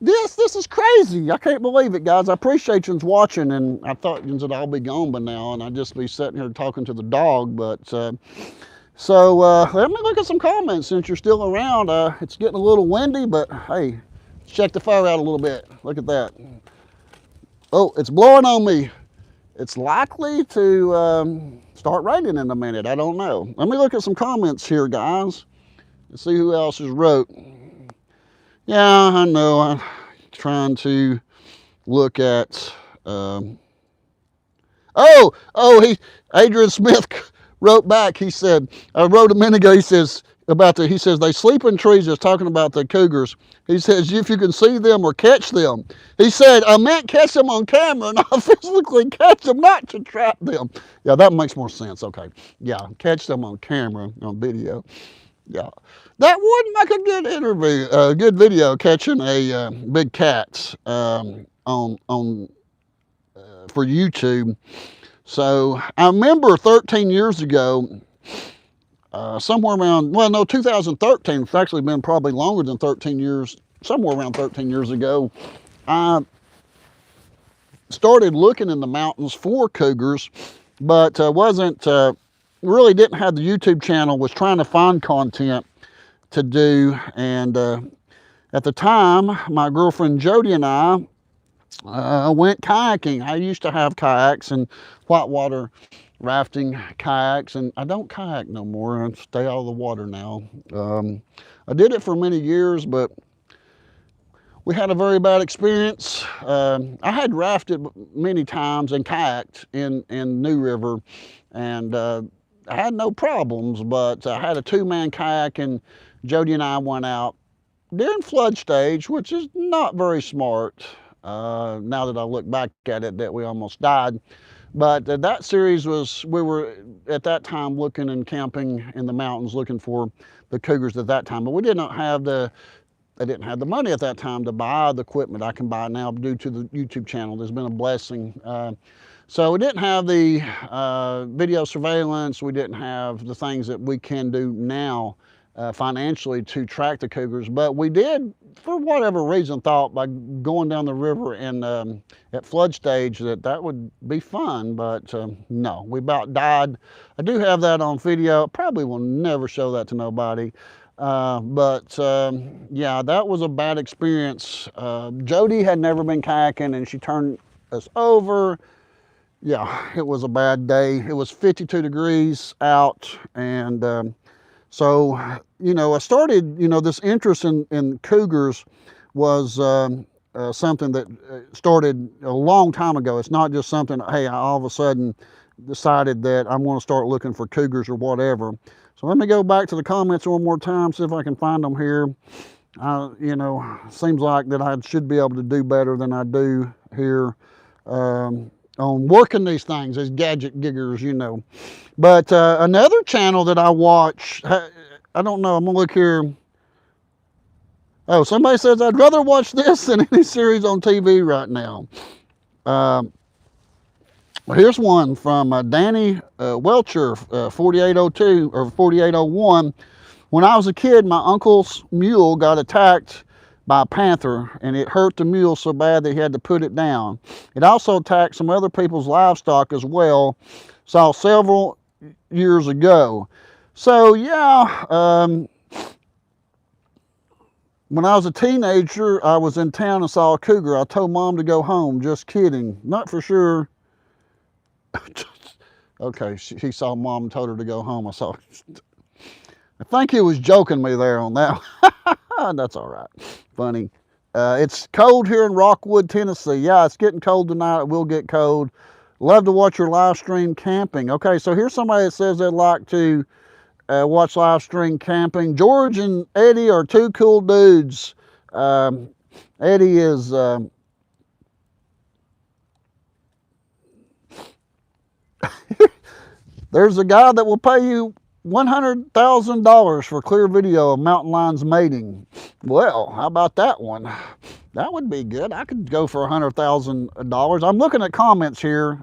This is crazy. I can't believe it, guys. I appreciate you watching, and I thought you'd all be gone by now, and I'd just be sitting here talking to the dog, but... So let me look at some comments since you're still around. It's getting a little windy, but hey, check the fire out a little bit. Look at that. Oh, it's blowing on me. It's likely to start raining in a minute. I don't know. Let me look at some comments here, guys. Let's see who else has wrote. Yeah, I know. I'm trying to look at... Adrian Smith wrote back. He said, I wrote a minute ago, he says, about the, he says, they sleep in trees, just talking about the cougars. He says, if you can see them or catch them. He said, I meant catch them on camera, not physically catch them, not to trap them. Yeah, that makes more sense. Okay. Yeah, catch them on camera, on video. Yeah. That would make a good interview, a good video, catching a big cat on for YouTube. So I remember 13 years ago, somewhere around, well, no, 2013. It's actually been probably longer than 13 years, somewhere around 13 years ago. I started looking in the mountains for cougars, but really didn't have the YouTube channel, was trying to find content to do. And at the time, my girlfriend Jody and I went kayaking. I used to have kayaks and whitewater rafting kayaks, and I don't kayak no more. I stay out of the water now. I did it for many years, but we had a very bad experience. I had rafted many times and kayaked in New River, and I had no problems, but I had a two-man kayak, and Jody and I went out during flood stage, which is not very smart. Now that I look back at it, that we almost died. But that series was, we were at that time looking and camping in the mountains looking for the cougars at that time. But we didn't have the, I didn't have the money at that time to buy the equipment I can buy now due to the YouTube channel. There's been a blessing. So we didn't have the video surveillance. We didn't have the things that we can do now financially to track the cougars. But we did, for whatever reason, thought by going down the river and at flood stage that would be fun. But no, we about died. I do have that on video. Probably will never show that to nobody. But yeah, that was a bad experience. Jody had never been kayaking, and she turned us over. Yeah, it was a bad day. It was 52 degrees out, and so, you know, I started, you know, this interest in cougars was something that started a long time ago. It's not just something, hey, I all of a sudden decided that I want to start looking for cougars or whatever. So let me go back to the comments one more time, see if I can find them here. You know, seems like that I should be able to do better than I do here on working these things as gadget giggers, you know. But another channel that I watch, I don't know, I'm gonna look here. Oh, somebody says I'd rather watch this than any series on TV right now. Here's one from Danny Welcher, 4802 or 4801. When I was a kid, my uncle's mule got attacked by a panther, and it hurt the mule so bad that he had to put it down. It also attacked some other people's livestock as well. Saw several years ago. So yeah, when I was a teenager, I was in town and saw a cougar. I told Mom to go home. Just kidding. Not for sure. Okay, she saw Mom and told her to go home. I think he was joking me there on that. That's all right. Funny. It's cold here in Rockwood, Tennessee. Yeah, it's getting cold tonight. It will get cold. Love to watch your live stream camping. Okay, so here's somebody that says they'd like to watch live stream camping. George and Eddie are two cool dudes. Eddie is there's a guy that will pay you $100,000 for clear video of mountain lions mating. Well, how about that one? That would be good. I could go for $100,000. I'm looking at comments here.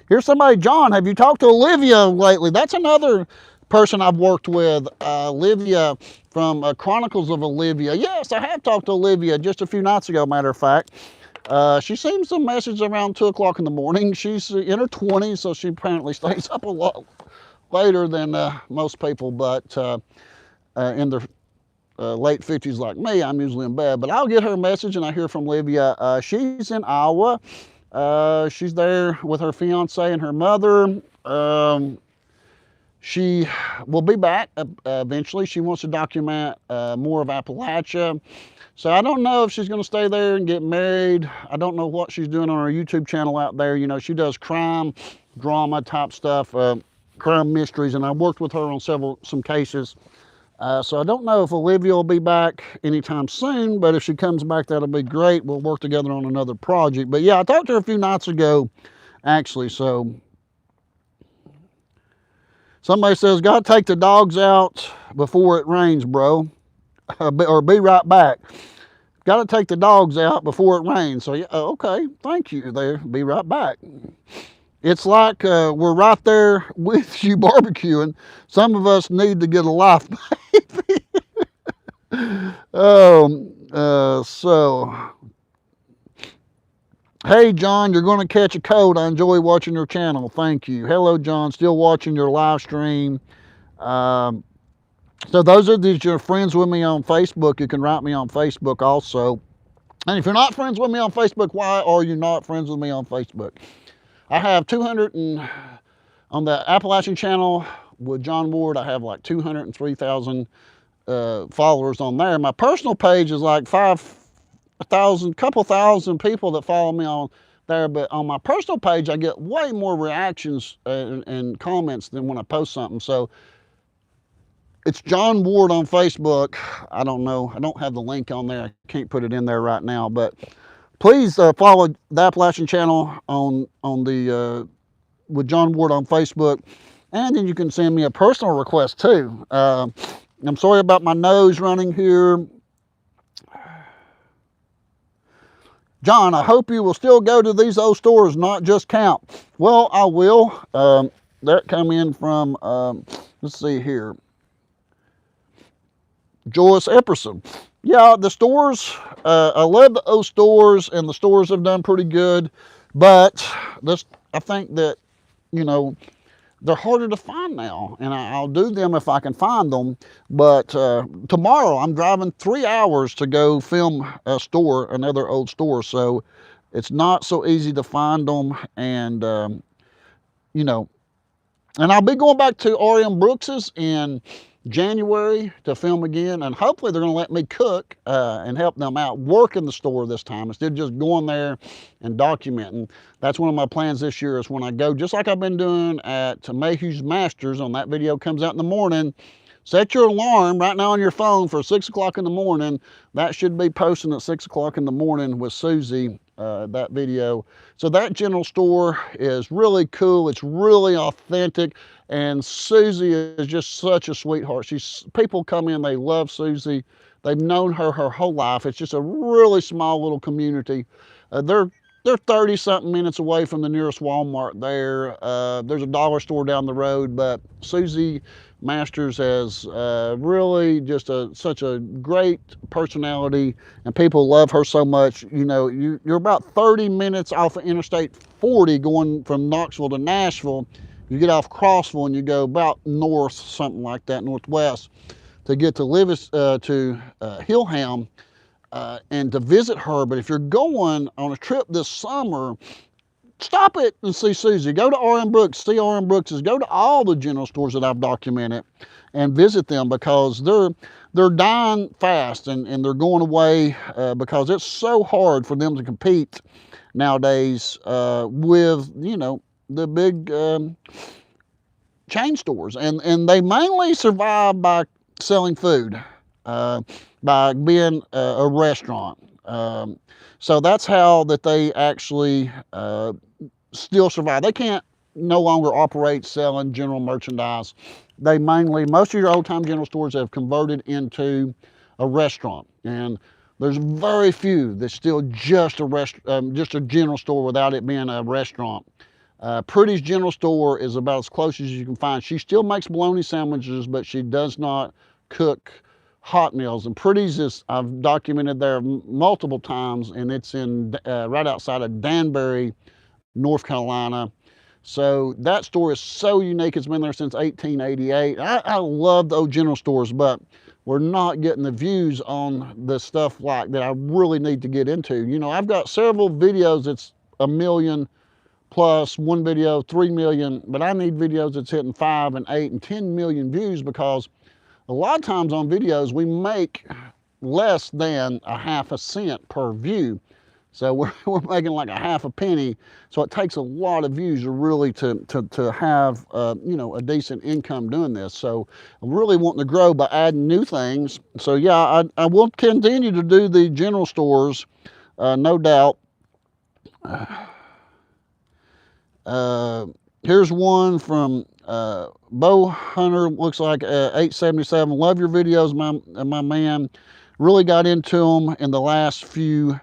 Here's somebody, John, have you talked to Olivia lately? That's another person I've worked with, Olivia from Chronicles of Olivia. Yes, I have talked to Olivia just a few nights ago, matter of fact. She seems to message around 2 o'clock in the morning. She's in her 20s, so she apparently stays up a lot later than most people, but in their late 50s like me, I'm usually in bed. But I'll get her a message and I hear from Olivia. She's in Iowa. She's there with her fiance and her mother. She will be back eventually. She wants to document more of Appalachia. So I don't know if she's going to stay there and get married. I don't know what she's doing on her YouTube channel out there. You know, she does crime, drama type stuff. Crime Mysteries, and I worked with her on some cases. So I don't know if Olivia will be back anytime soon, but if she comes back, that'll be great. We'll work together on another project. But yeah, I talked to her a few nights ago, actually. So somebody says, got to take the dogs out before it rains, bro, or be right back. Got to take the dogs out before it rains. So yeah, okay, thank you there. Be right back. It's like we're right there with you barbecuing. Some of us need to get a life, baby. So, hey, John, you're going to catch a cold. I enjoy watching your channel. Thank you. Hello, John. Still watching your live stream. So those are these your friends with me on Facebook. You can write me on Facebook also. And if you're not friends with me on Facebook, why are you not friends with me on Facebook? I have 200 and on the Appalachian channel with John Ward, I have like 203,000 followers on there. My personal page is like 5,000, couple thousand people that follow me on there. But on my personal page, I get way more reactions and comments than when I post something. So it's John Ward on Facebook. I don't know. I don't have the link on there. I can't put it in there right now. But please follow the Appalachian channel on the with John Ward on Facebook, and then you can send me a personal request too. I'm sorry about my nose running here. John, I hope you will still go to these old stores, not just count. Well, I will. That come in from, let's see here, Joyce Epperson. Yeah, the stores, I love the old stores, and the stores have done pretty good, but I think that, you know, they're harder to find now, and I'll do them if I can find them. But tomorrow I'm driving 3 hours to go film a store, another old store, so it's not so easy to find them. And you know, and I'll be going back to R.M. Brooks's in January to film again, and hopefully they're going to let me cook and help them out, work in the store this time instead of just going there and documenting. That's one of my plans this year, is when I go, just like I've been doing at Mayhew's Masters, on that video comes out in the morning, set your alarm right now on your phone for 6 o'clock in the morning. That should be posting at 6 o'clock in the morning with Susie, that video. So that general store is really cool. It's really authentic. And Susie is just such a sweetheart. People come in, they love Susie. They've known her whole life. It's just a really small little community. They're 30-something minutes away from the nearest Walmart there. There's a dollar store down the road, but Susie Masters has really just such a great personality, and people love her so much. You know, you're about 30 minutes off of Interstate 40 going from Knoxville to Nashville. You get off Crossville and you go about north, something like that, northwest, to get to Hillham and to visit her. But if you're going on a trip this summer, stop it and see Susie. Go to R.M. Brooks, see R.M. Brooks's. Go to all the general stores that I've documented and visit them, because they're dying fast, and they're going away because it's so hard for them to compete nowadays with, you know, the big chain stores, and they mainly survive by selling food, by being a restaurant. So that's how that they actually still survive. They can't no longer operate selling general merchandise. They mainly, most of your old time general stores have converted into a restaurant, and there's very few that's still just a general store without it being a restaurant. Pretty's General Store is about as close as you can find. She still makes bologna sandwiches, but she does not cook hot meals. And Pretty's is, I've documented there multiple times, and it's in right outside of Danbury, North Carolina. So that store is so unique. It's been there since 1888. I love the old general stores, but we're not getting the views on the stuff like that I really need to get into. You know, I've got several videos that's 1 million plus, one video 3 million, but I need videos that's hitting 5 and 8 and 10 million views, because a lot of times on videos we make less than a half a cent per view. So we're making like a half a penny. So it takes a lot of views to really to have you know, a decent income doing this. So I'm really wanting to grow by adding new things. So yeah, I will continue to do the general stores, no doubt. Here's one from Bo Hunter, looks like 877. Love your videos, my man. Really got into them in the last few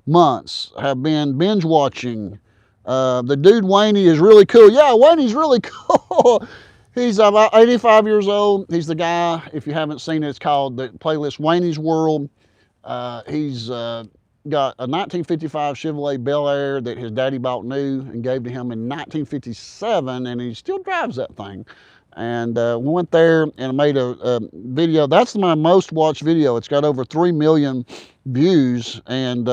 months. Have been binge watching. The dude Wayne is really cool. Yeah, Wayne's really cool. He's about 85 years old. He's the guy, if you haven't seen it, it's called the playlist Wayne's World. He's got a 1955 Chevrolet Bel Air that his daddy bought new and gave to him in 1957, and he still drives that thing. And we went there and made a video. That's my most watched video. It's got over 3 million views, and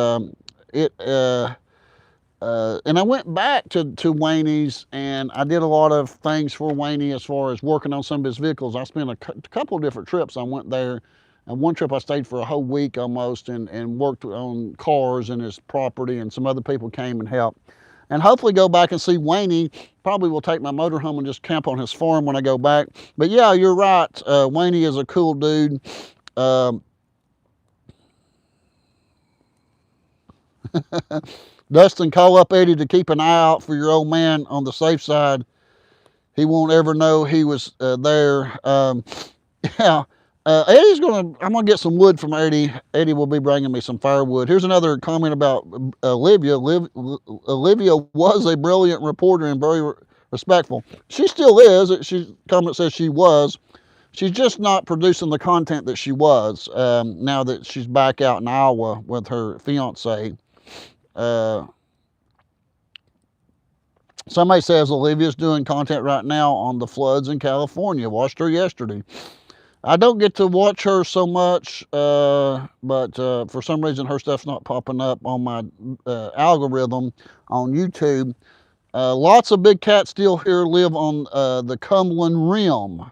and I went back to Wayne's, and I did a lot of things for Wayne as far as working on some of his vehicles. I spent a couple of different trips. I went there, and one trip I stayed for a whole week almost and worked on cars and his property, and some other people came and helped. And hopefully go back and see Wayne. Probably will take my motorhome and just camp on his farm when I go back. But yeah, you're right. Wayne is a cool dude. Dustin, call up Eddie to keep an eye out for your old man on the safe side. He won't ever know he was there. Yeah, Eddie's I'm gonna get some wood from Eddie. Eddie will be bringing me some firewood. Here's another comment about Olivia. Olivia was a brilliant reporter and very respectful. She still is. Comment says she was. She's just not producing the content that she was now that she's back out in Iowa with her fiance. Somebody says Olivia's doing content right now on the floods in California. Watched her yesterday. I don't get to watch her so much, but for some reason her stuff's not popping up on my algorithm on YouTube. Lots of big cats still here live on the Cumberland Rim.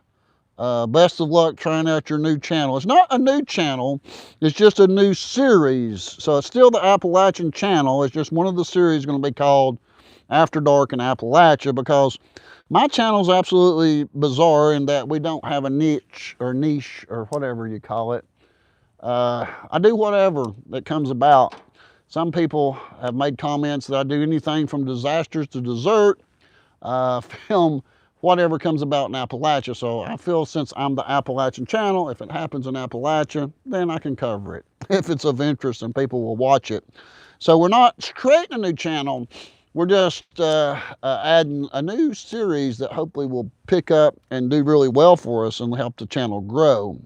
Best of luck trying out your new channel. It's not a new channel, it's just a new series. So it's still the Appalachian channel. It's just one of the series going to be called After Dark in Appalachia, because my channel is absolutely bizarre in that we don't have a niche or whatever you call it. I do whatever that comes about. Some people have made comments that I do anything from disasters to dessert, film whatever comes about in Appalachia. So I feel since I'm the Appalachian channel, if it happens in Appalachia, then I can cover it if it's of interest and people will watch it. So we're not creating a new channel. We're just adding a new series that hopefully will pick up and do really well for us and help the channel grow.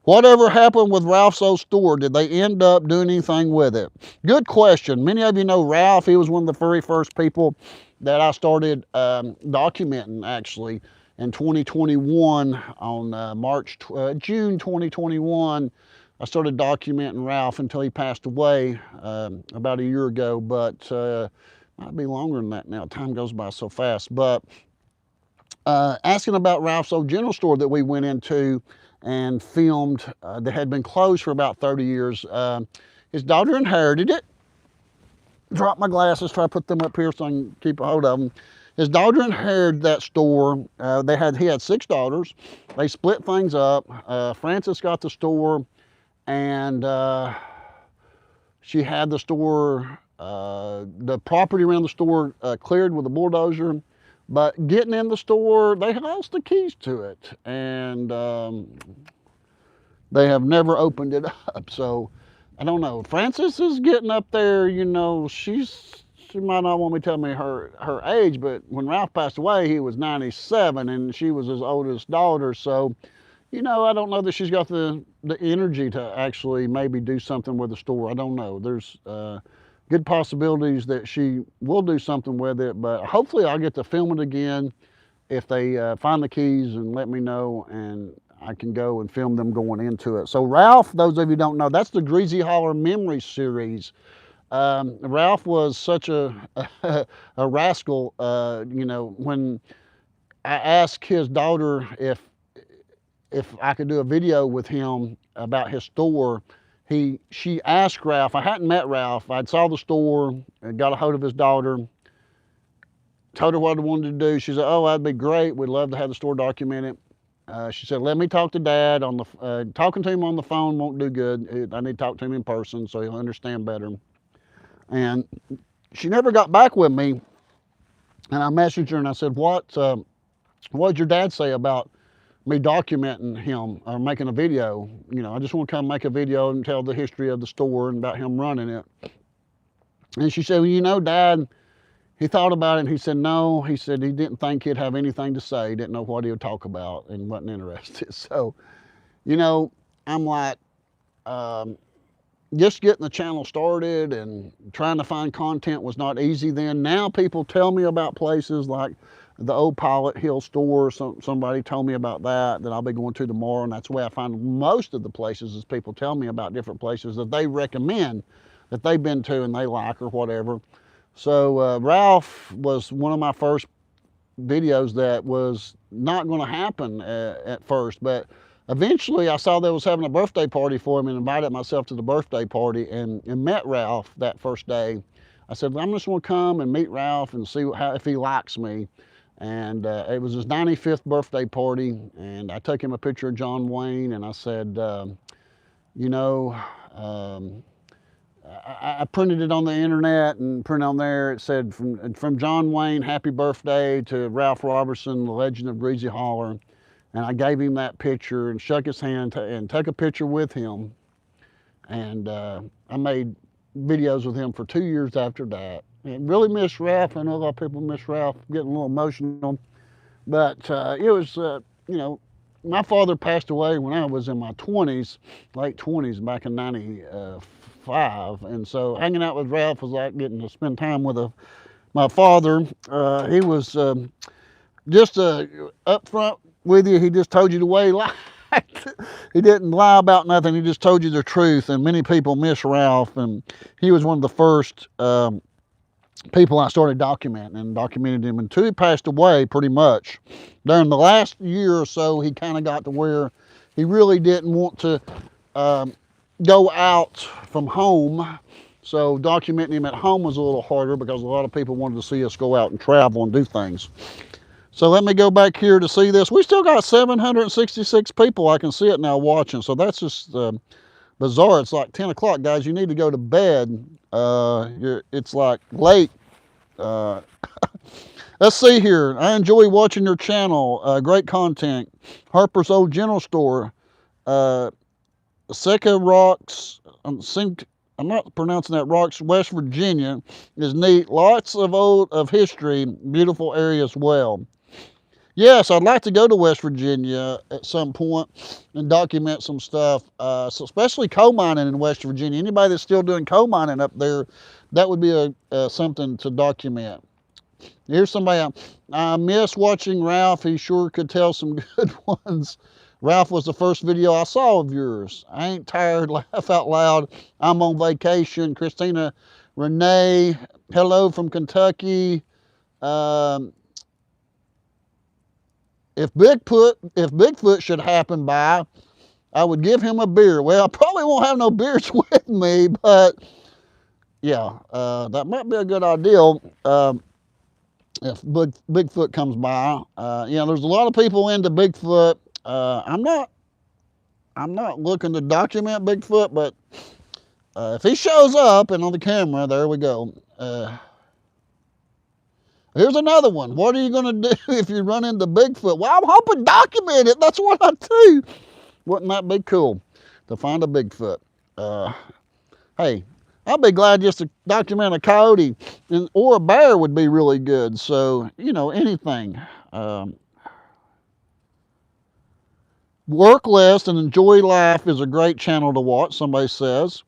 Whatever happened with Ralph's old store? Did they end up doing anything with it? Good question. Many of you know Ralph. He was one of the very first people that I started documenting actually in 2021 on June 2021. I started documenting Ralph until he passed away about a year ago, but might be longer than that now. Time goes by so fast. But asking about Ralph's old general store that we went into and filmed that had been closed for about 30 years. His daughter inherited it. Drop my glasses, try to put them up here so I can keep a hold of them. His daughter inherited that store. He had 6 daughters. They split things up. Frances got the store, and she had the store, the property around the store cleared with a bulldozer. But getting in the store, they lost the keys to it, and they have never opened it up. So I don't know. Frances is getting up there, you know, she might not want me to tell me her age, but when Ralph passed away, he was 97, and she was his oldest daughter. So, you know, I don't know that she's got the energy to actually maybe do something with the store. I don't know. There's good possibilities that she will do something with it, but hopefully I'll get to film it again if they find the keys and let me know, and I can go and film them going into it. So Ralph, those of you who don't know, that's the Greasy Holler Memory Series. Ralph was such a rascal. You know, when I asked his daughter if I could do a video with him about his store, she asked Ralph. I hadn't met Ralph. I'd saw the store and got a hold of his daughter. Told her what I wanted to do. She said, "Oh, that'd be great. We'd love to have the store documented." She said, "Let me talk to Dad on the talking to him on the phone won't do good. I need to talk to him in person so he'll understand better." And she never got back with me. And I messaged her and I said, "What did your dad say about me documenting him or making a video? You know, I just want to come make a video and tell the history of the store and about him running it." And she said, "Well, you know, Dad, he thought about it and he said no." He said he didn't think he'd have anything to say, didn't know what he would talk about, and wasn't interested." So, you know, I'm like, just getting the channel started and trying to find content was not easy then. Now people tell me about places like the old Pilot Hill store. Somebody told me about that I'll be going to tomorrow, and that's the way I find most of the places is people tell me about different places that they recommend that they've been to and they like or whatever. So Ralph was one of my first videos that was not going to happen at first, but eventually I saw they was having a birthday party for him and invited myself to the birthday party and met Ralph that first day. I said, "I'm just going to come and meet Ralph and see if he likes me." And it was his 95th birthday party, and I took him a picture of John Wayne, and I said, you know, I printed it on the internet and printed on there. It said, from John Wayne, happy birthday to Ralph Robertson, the legend of Greasy Holler. And I gave him that picture and shook his hand and took a picture with him. And I made videos with him for 2 years after that. And really miss Ralph. I know a lot of people miss Ralph, getting a little emotional. But it was, you know, my father passed away when I was in my 20s, late 20s, back in 95. And so hanging out with Ralph was like getting to spend time with my father. He was just up front with you. He just told you the way he liked. He didn't lie about nothing. He just told you the truth. And many people miss Ralph. And he was one of the first people I started documenting and documented him until he passed away pretty much. During the last year or so, he kind of got to where he really didn't want to go out from home. So documenting him at home was a little harder because a lot of people wanted to see us go out and travel and do things. So let me go back here to see this. We still got 766 people. I can see it now watching. So that's just bizarre. It's like 10 o'clock, guys. You need to go to bed. It's like late. Let's see here. I enjoy watching your channel. Great content. Harper's Old General Store. Seca Rocks. I'm not pronouncing that. Rocks, West Virginia is neat. Lots of history. Beautiful area as well. Yes, I'd like to go to West Virginia at some point and document some stuff, so especially coal mining in West Virginia. Anybody that's still doing coal mining up there, that would be something to document. Here's somebody, I miss watching Ralph. He sure could tell some good ones. Ralph was the first video I saw of yours. I ain't tired, laugh out loud. I'm on vacation. Christina Renee, hello from Kentucky. If Bigfoot should happen by, I would give him a beer. Well, I probably won't have no beers with me, but yeah, that might be a good idea if Bigfoot comes by. You know, there's a lot of people into Bigfoot. I'm not looking to document Bigfoot, but if he shows up and on the camera, there we go. Here's another one. What are you going to do if you run into Bigfoot? Well, I'm hoping to document it. That's what I do. Wouldn't that be cool to find a Bigfoot? Hey, I'll be glad just to document a coyote or a bear would be really good. So, you know, anything. Work less and enjoy life is a great channel to watch, somebody says.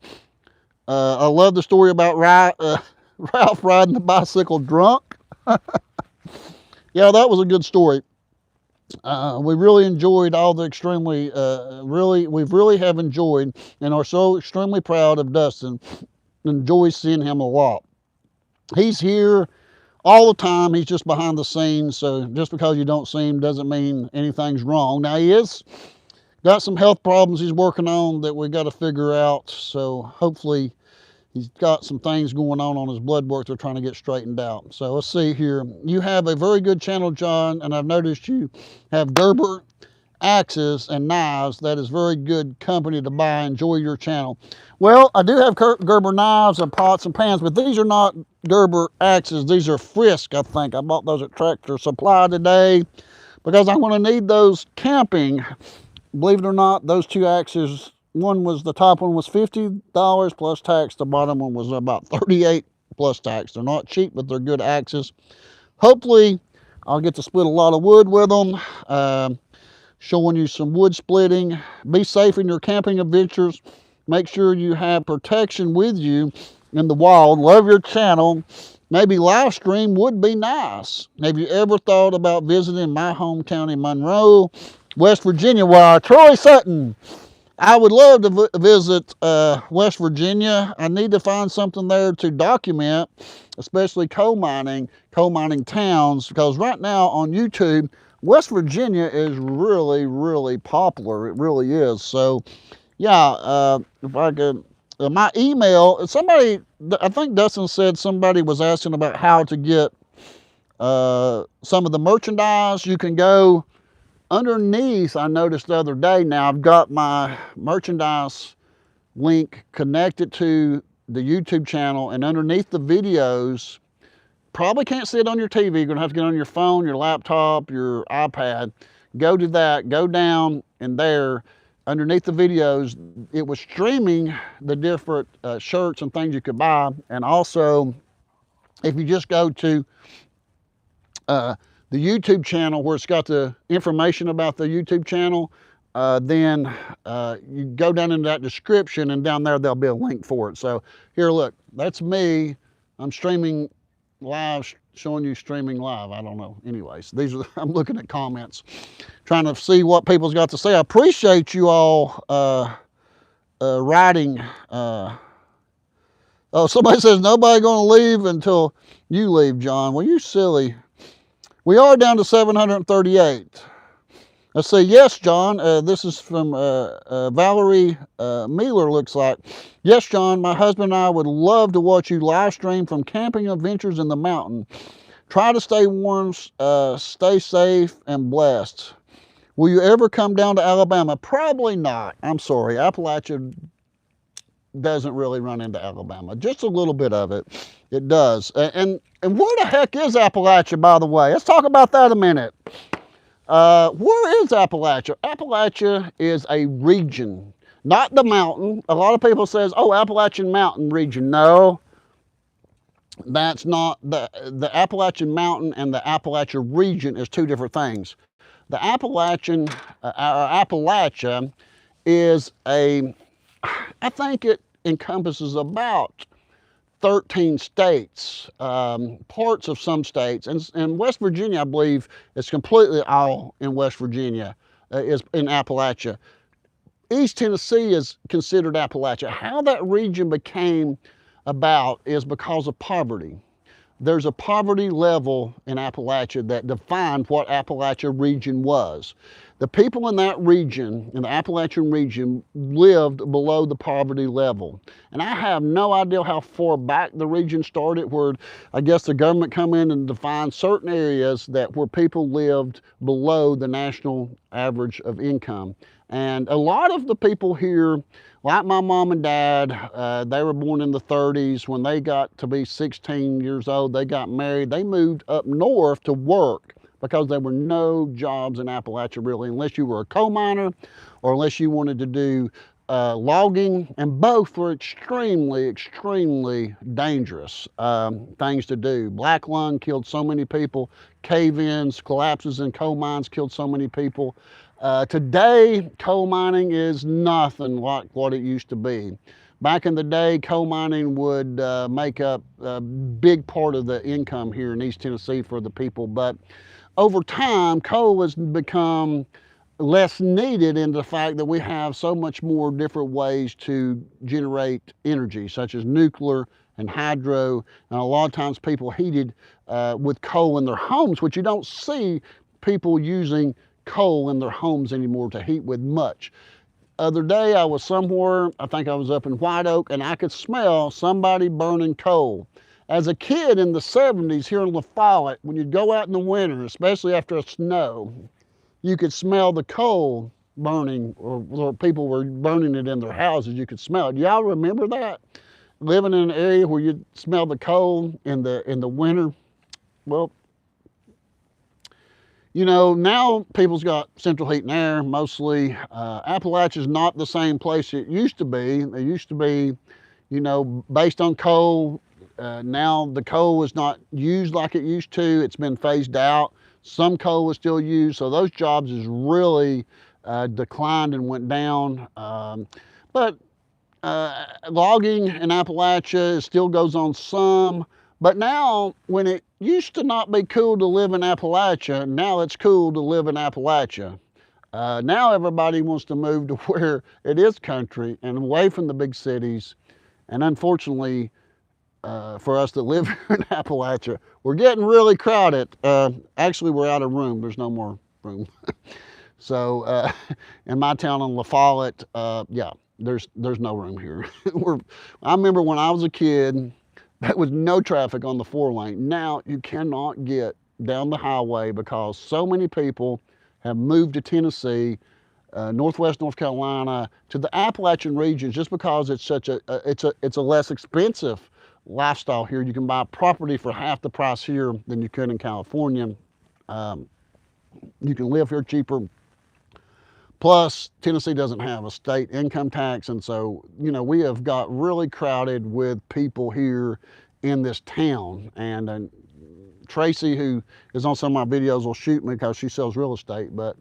I love the story about Ralph riding the bicycle drunk. Yeah, that was a good story. We really enjoyed all the we really have enjoyed and are so extremely proud of Dustin. Enjoy seeing him a lot. He's here all the time. He's just behind the scenes. So just because you don't see him doesn't mean anything's wrong. Now he is got some health problems he's working on that we got to figure out. So hopefully he's got some things going on his blood work they're trying to get straightened out. So let's see here. You have a very good channel, John, and I've noticed you have Gerber axes and knives. That is very good company to buy. Enjoy your channel. Well, I do have Gerber knives and pots and pans, but these are not Gerber axes. These are Frisk, I think. I bought those at Tractor Supply today because I'm going to need those camping. Believe it or not, those two axes, the top one was $50 plus tax. The bottom one was about $38 plus tax. They're not cheap, but they're good axes. Hopefully, I'll get to split a lot of wood with them. Showing you some wood splitting. Be safe in your camping adventures. Make sure you have protection with you in the wild. Love your channel. Maybe live stream would be nice. Have you ever thought about visiting my hometown in Monroe, West Virginia? Why, Troy Sutton, I would love to visit West Virginia. I need to find something there to document, especially coal mining towns, because right now on YouTube, West Virginia is really, really popular. It really is. So, yeah, if I could, my email, somebody, I think Dustin said somebody was asking about how to get some of the merchandise. You can go underneath, I noticed the other day, now I've got my merchandise link connected to the YouTube channel, and underneath the videos, probably can't see it on your TV, you're gonna have to get on your phone, your laptop, your iPad, go to that, go down, and there, underneath the videos, it was streaming the different shirts and things you could buy. And also, if you just go to the YouTube channel where it's got the information about the YouTube channel, then you go down into that description, and down there there'll be a link for it. So here, look, that's me. I'm streaming live, showing you streaming live. I don't know. Anyways, these are, I'm looking at comments, trying to see what people's got to say. I appreciate you all writing. Oh, somebody says nobody going to leave until you leave, John. Well, you silly. We are down to 738. Let's see. Yes, John. This is from Valerie Mealer, looks like. Yes, John. My husband and I would love to watch you live stream from camping adventures in the mountain. Try to stay warm, stay safe, and blessed. Will you ever come down to Alabama? Probably not. I'm sorry. Appalachia doesn't really run into Alabama. Just a little bit of it. It does. And where the heck is Appalachia, by the way? Let's talk about that a minute. Where is Appalachia? Appalachia is a region, not the mountain. A lot of people says, oh, Appalachian Mountain region. No, that's not. The Appalachian Mountain and the Appalachia region is two different things. The Appalachian, Appalachia is I think it encompasses about 13 states, parts of some states, and West Virginia, I believe, is completely all in West Virginia, is in Appalachia. East Tennessee is considered Appalachia. How that region became about is because of poverty. There's a poverty level in Appalachia that defined what Appalachia region was. The people in that region, in the Appalachian region, lived below the poverty level. And I have no idea how far back the region started, where I guess the government come in and defined certain areas where people lived below the national average of income. And a lot of the people here, like my mom and dad, they were born in the 30s. When they got to be 16 years old, they got married. They moved up north to work because there were no jobs in Appalachia really, unless you were a coal miner or unless you wanted to do logging, and both were extremely, extremely dangerous things to do. Black lung killed so many people. Cave-ins, collapses in coal mines killed so many people. Today, coal mining is nothing like what it used to be. Back in the day, coal mining would make up a big part of the income here in East Tennessee for the people, but over time, coal has become less needed in the fact that we have so much more different ways to generate energy, such as nuclear and hydro, and a lot of times people heated with coal in their homes, which you don't see people using coal in their homes anymore to heat with much. Other day I was somewhere, I think I was up in White Oak, and I could smell somebody burning coal. As a kid in the 70s here in La Follette, when you'd go out in the winter, especially after a snow, you could smell the coal burning, or people were burning it in their houses. You could smell it. Y'all remember that? Living in an area where you smell the coal in the winter? Well, you know, now people's got central heat and air mostly. Appalachia is not the same place it used to be. It used to be, you know, based on coal. Now the coal is not used like it used to. It's been phased out. Some coal is still used, so those jobs has really declined and went down. But logging in Appalachia still goes on some. But now, when it used to not be cool to live in Appalachia, now it's cool to live in Appalachia. Now everybody wants to move to where it is country and away from the big cities. And unfortunately, for us that live here in Appalachia, we're getting really crowded. Actually, we're out of room. There's no more room. So in my town in La Follette, yeah, there's no room here. I remember when I was a kid, there was no traffic on the 4-lane. Now you cannot get down the highway because so many people have moved to Tennessee, Northwest North Carolina, to the Appalachian region just because it's such it's a less expensive lifestyle here. You can buy property for half the price here than you could in California. You can live here cheaper. Plus, Tennessee doesn't have a state income tax, and so, you know, we have got really crowded with people here in this town. And Tracy, who is on some of my videos, will shoot me because she sells real estate. But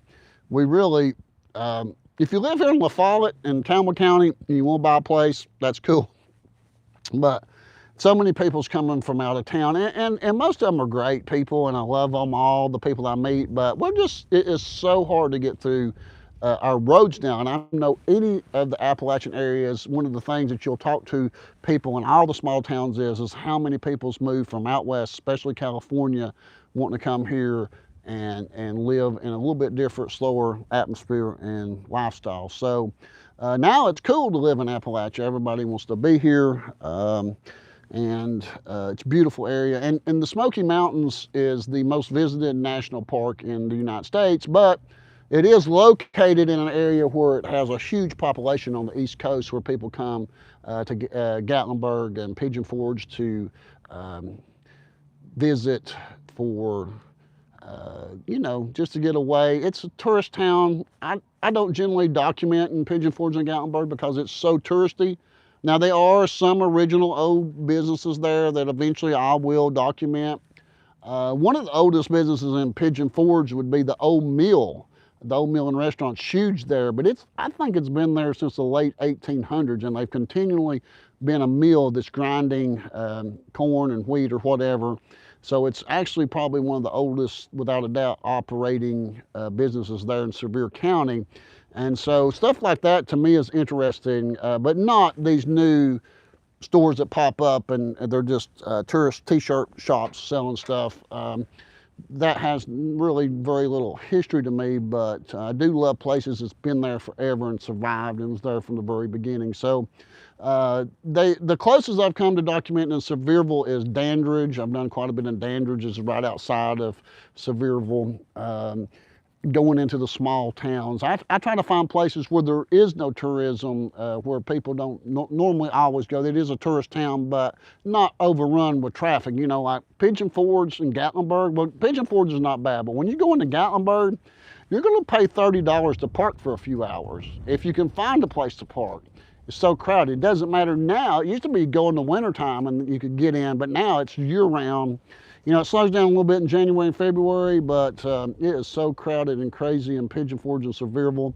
we really, if you live here in La Follette in Campbell County and you want to buy a place, that's cool. But so many people's coming from out of town, and most of them are great people, and I love them all, the people I meet. But it is so hard to get through our roads now. And I know any of the Appalachian areas, one of the things that you'll talk to people in all the small towns is how many people's moved from out west, especially California, wanting to come here and live in a little bit different, slower atmosphere and lifestyle. So now it's cool to live in Appalachia. Everybody wants to be here. And it's a beautiful area. And the Smoky Mountains is the most visited national park in the United States, but it is located in an area where it has a huge population on the East Coast, where people come to Gatlinburg and Pigeon Forge to visit for, you know, just to get away. It's a tourist town. I don't generally document in Pigeon Forge and Gatlinburg because it's so touristy. Now, there are some original old businesses there that eventually I will document. One of the oldest businesses in Pigeon Forge would be the Old Mill. The Old Mill and Restaurant's huge there, but I think it's been there since the late 1800s, and they've continually been a mill that's grinding corn and wheat or whatever. So it's actually probably one of the oldest, without a doubt, operating businesses there in Sevier County. And so stuff like that to me is interesting, but not these new stores that pop up and they're just tourist t-shirt shops selling stuff. That has really very little history to me, but I do love places that's been there forever and survived and was there from the very beginning. So the closest I've come to documenting in Sevierville is Dandridge. I've done quite a bit in Dandridge. It's right outside of Sevierville. Going into the small towns. I try to find places where there is no tourism, where people don't normally always go. It is a tourist town, but not overrun with traffic. You know, like Pigeon Forge and Gatlinburg. Well, Pigeon Forge is not bad, but when you go into Gatlinburg, you're going to pay $30 to park for a few hours if you can find a place to park. It's so crowded. It doesn't matter now. It used to be go in the wintertime and you could get in, but now it's year-round. You know, it slows down a little bit in January and February, but it is so crowded and crazy in Pigeon Forge and Sevierville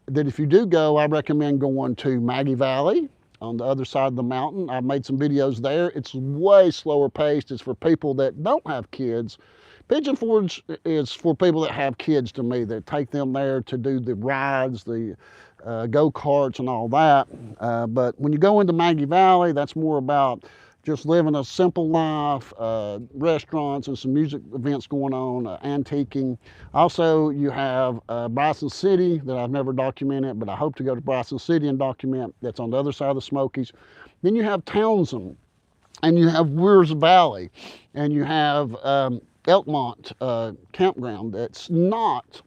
that if you do go, I recommend going to Maggie Valley on the other side of the mountain. I've made some videos there. It's way slower paced. It's for people that don't have kids. Pigeon Forge is for people that have kids, to me, that take them there to do the rides, the go-karts and all that. But when you go into Maggie Valley, that's more about just living a simple life, restaurants and some music events going on, antiquing. Also, you have Bryson City that I've never documented, but I hope to go to Bryson City and document. That's on the other side of the Smokies. Then you have Townsend, and you have Weirs Valley, and you have Elkmont campground that's not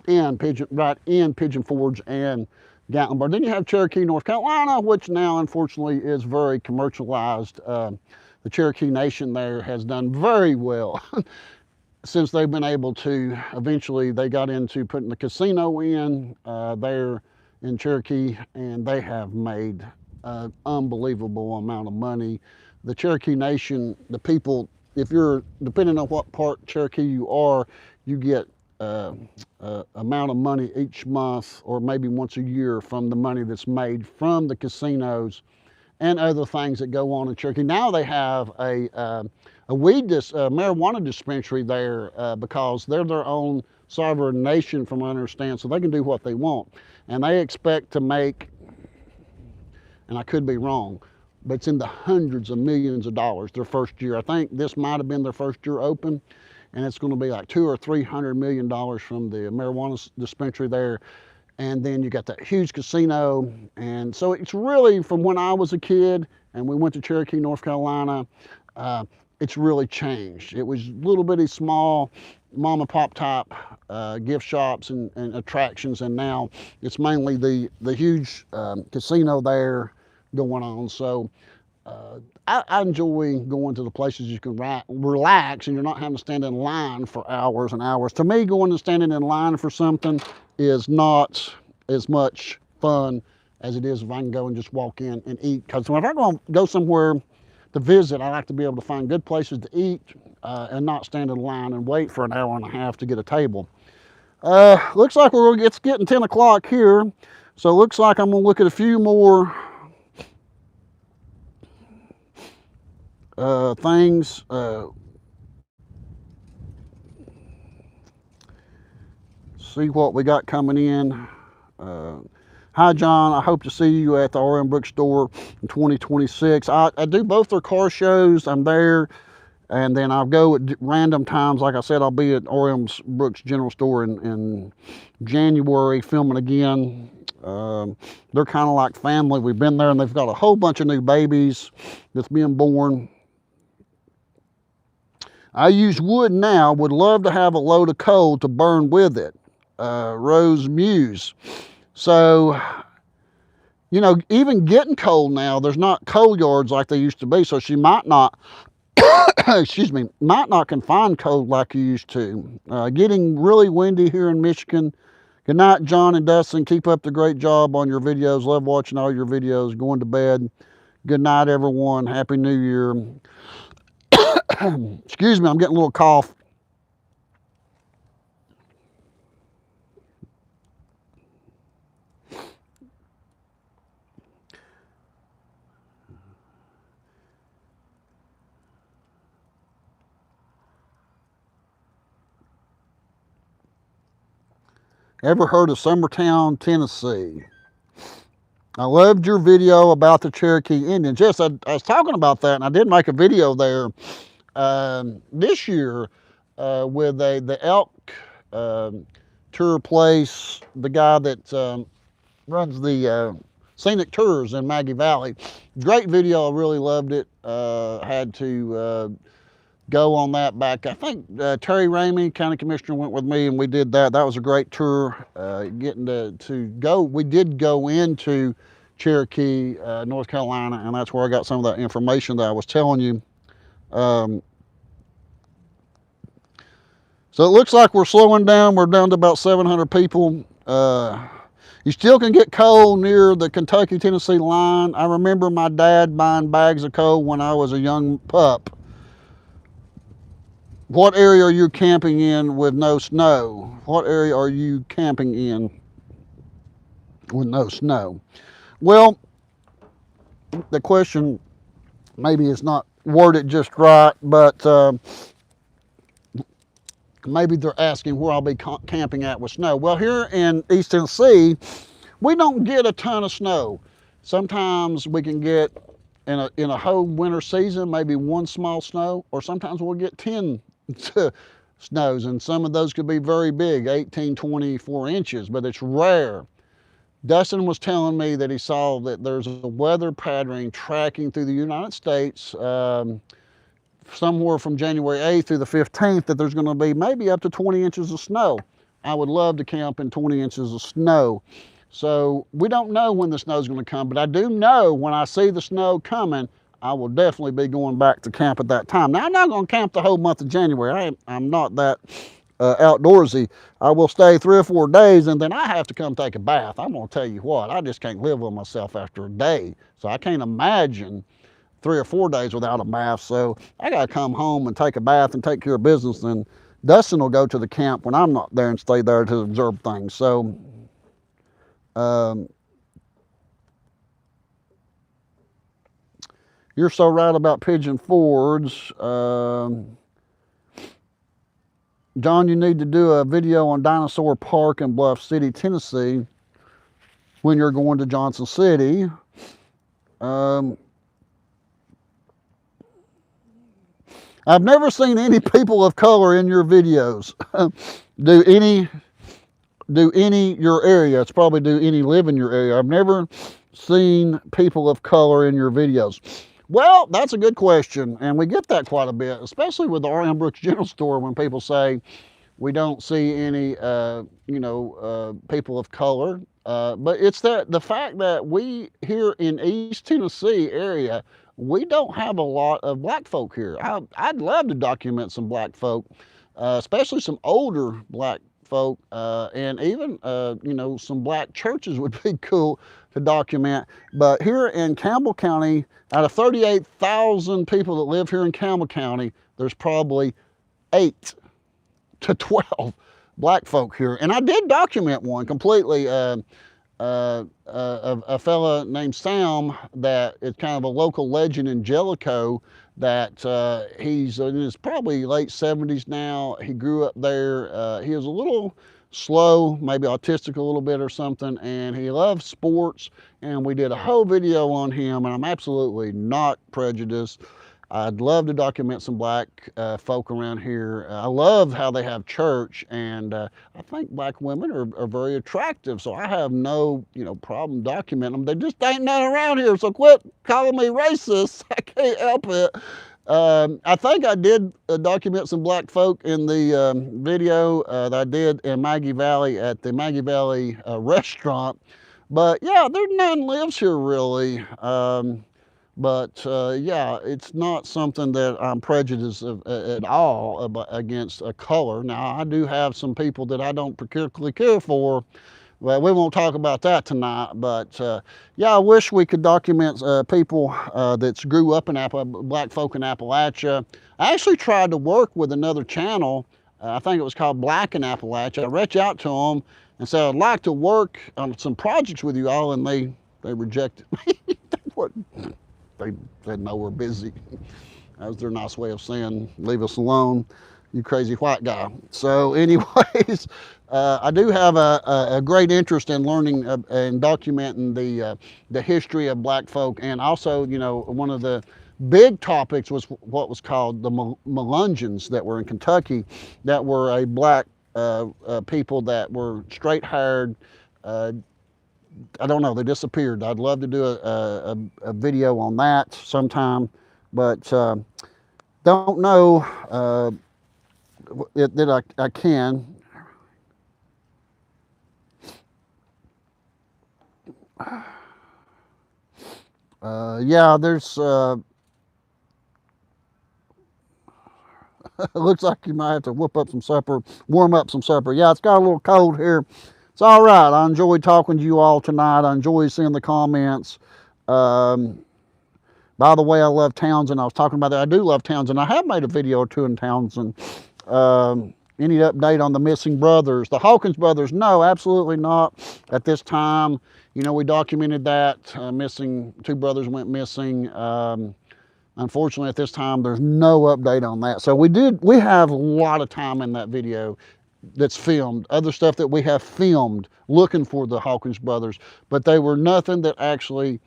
in right in Pigeon Forge and Gatlinburg. Then you have Cherokee, North Carolina, which now unfortunately is very commercialized. The Cherokee Nation there has done very well since they've been able to, eventually they got into putting the casino in there in Cherokee, and they have made an unbelievable amount of money. The Cherokee Nation, the people, if you're, depending on what part Cherokee you are, you get amount of money each month or maybe once a year from the money that's made from the casinos and other things that go on in Cherokee. Now they have a marijuana dispensary there because they're their own sovereign nation, from what I understand, so they can do what they want. And they expect to make, and I could be wrong, but it's in the hundreds of millions of dollars their first year. I think this might have been their first year open, and it's going to be like $200 or $300 million from the marijuana dispensary there. And then you got that huge casino. And so it's really, from when I was a kid and we went to Cherokee, North Carolina, it's really changed. It was little bitty small mom and pop type gift shops and attractions, and now it's mainly the huge casino there going on. So I enjoy going to the places you can relax and you're not having to stand in line for hours and hours. To me, going and standing in line for something is not as much fun as it is if I can go and just walk in and eat. Because if I'm going to go somewhere to visit, I like to be able to find good places to eat and not stand in line and wait for an hour and a half to get a table. Looks like it's getting 10 o'clock here. So it looks like I'm going to look at a few more things. See what we got coming in. Hi John, I hope to see you at the RM Brooks store in 2026. I do both their car shows. I'm there, and then I'll go at random times. Like I said, I'll be at RM Brooks General Store in January filming again. They're kind of like family. We've been there, and they've got a whole bunch of new babies that's being born. I use wood now, would love to have a load of coal to burn with it. Rose Muse. So, you know, even getting coal now, there's not coal yards like they used to be, so she might not, excuse me, might not can find coal like you used to. Getting really windy here in Michigan. Good night, John and Dustin. Keep up the great job on your videos. Love watching all your videos. Going to bed. Good night, everyone. Happy New Year. Excuse me, I'm getting a little cough. Ever heard of Summertown, Tennessee? I loved your video about the Cherokee Indians. Yes, I was talking about that, and I did make a video there this year with the elk tour place, the guy that runs the scenic tours in Maggie Valley. Great video, I really loved it. Had to go on that back. I think Terry Ramey, county commissioner, went with me and we did that. That was a great tour. Getting to go, we did go into Cherokee, North Carolina, and that's where I got some of that information that I was telling you. So it looks like we're slowing down. We're down to about 700 people. You still can get coal near the Kentucky-Tennessee line. I remember my dad buying bags of coal when I was a young pup. What area are you camping in with no snow? What area are you camping in with no snow? Well, the question maybe is not worded just right, but maybe they're asking where I'll be camping at with snow. Well, here in East Tennessee, we don't get a ton of snow. Sometimes we can get in a whole winter season, maybe one small snow, or sometimes we'll get 10 snows, and some of those could be very big, 18, 24 inches, but it's rare. Dustin was telling me that he saw that there's a weather pattern tracking through the United States somewhere from January 8th through the 15th that there's going to be maybe up to 20 inches of snow. I would love to camp in 20 inches of snow. So we don't know when the snow is going to come, but I do know when I see the snow coming, I will definitely be going back to camp at that time. Now, I'm not going to camp the whole month of January. I'm not that outdoorsy. I will stay 3 or 4 days, and then I have to come take a bath. I'm going to tell you what, I just can't live with myself after a day. So I can't imagine 3 or 4 days without a bath. So I got to come home and take a bath and take care of business. And Dustin will go to the camp when I'm not there and stay there to observe things. So you're so right about pigeon fords. John, you need to do a video on Dinosaur Park in Bluff City, Tennessee when you're going to Johnson City. I've never seen any people of color in your videos. do any your area? It's probably do any live in your area. I've never seen people of color in your videos. Well, that's a good question, and we get that quite a bit, especially with the R.M. Brooks General Store when people say we don't see any, people of color. But it's the fact that we here in East Tennessee area, we don't have a lot of black folk here. I'd love to document some black folk, especially some older black folk, and even some black churches would be cool to document. But here in Campbell County, out of 38,000 people that live here in Campbell County, there's probably 8 to 12 black folk here. And I did document one completely. A fella named Sam that is kind of a local legend in Jellicoe, that he's in his probably late 70s now. He grew up there. He was a little slow, maybe autistic a little bit or something, and he loves sports, and we did a whole video on him, and I'm absolutely not prejudiced. I'd love to document some black folk around here. I love how they have church, and I think black women are very attractive, so I have no problem documenting them. They just ain't none around here, so quit calling me racist. I can't help it. I think I did document some black folk in the video that I did in Maggie Valley at the Maggie Valley restaurant. But yeah, there's none lives here really. Yeah, it's not something that I'm prejudiced at all against a color. Now, I do have some people that I don't particularly care for. Well, we won't talk about that tonight, but yeah, I wish we could document people that grew up in black folk in Appalachia. I actually tried to work with another channel. I think it was called Black in Appalachia. I reached out to them and said, I'd like to work on some projects with you all, and they rejected me. They said, no, we're busy. That was their nice way of saying, leave us alone, you crazy white guy. So anyways, I do have a great interest in learning and documenting the history of black folk. And also, one of the big topics was what was called the Melungeons that were in Kentucky, that were a black people that were straight-haired. I don't know, they disappeared. I'd love to do a video on that sometime, but don't know that I can. Yeah, there's, it looks like you might have to warm up some supper. Yeah, it's got a little cold here. It's all right. I enjoyed talking to you all tonight. I enjoyed seeing the comments. By the way, I love Townsend. I was talking about that. I do love Townsend. I have made a video or two in Townsend. Any update on the missing brothers? The Hawkins brothers? No, absolutely not at this time. We documented that. Missing, 2 brothers went missing. Unfortunately, at this time, there's no update on that. So we have a lot of time in that video that's filmed, other stuff that we have filmed looking for the Hawkins brothers, but they were nothing that actually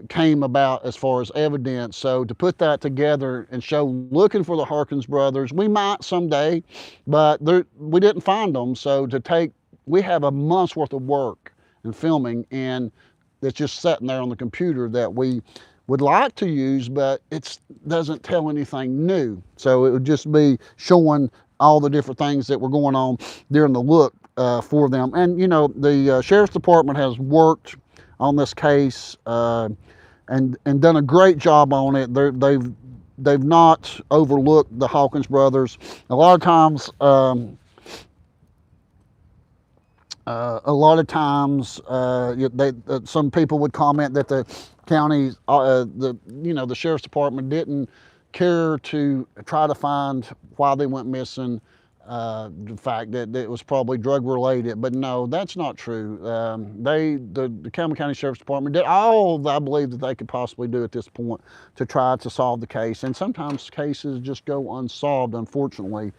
came about as far as evidence. So to put that together and show looking for the Harkins brothers, we might someday, but we didn't find them. So we have a month's worth of work and filming, and it's just sitting there on the computer that we would like to use, but it doesn't tell anything new. So it would just be showing all the different things that were going on during the look for them. And you know, the sheriff's department has worked on this case and done a great job on it. They've not overlooked the Hawkins brothers. A lot of times, some people would comment that the county, the sheriff's department didn't care to try to find why they went missing. The fact that it was probably drug related, but no, that's not true. The Campbell County Sheriff's Department did all I believe that they could possibly do at this point to try to solve the case, and sometimes cases just go unsolved, unfortunately.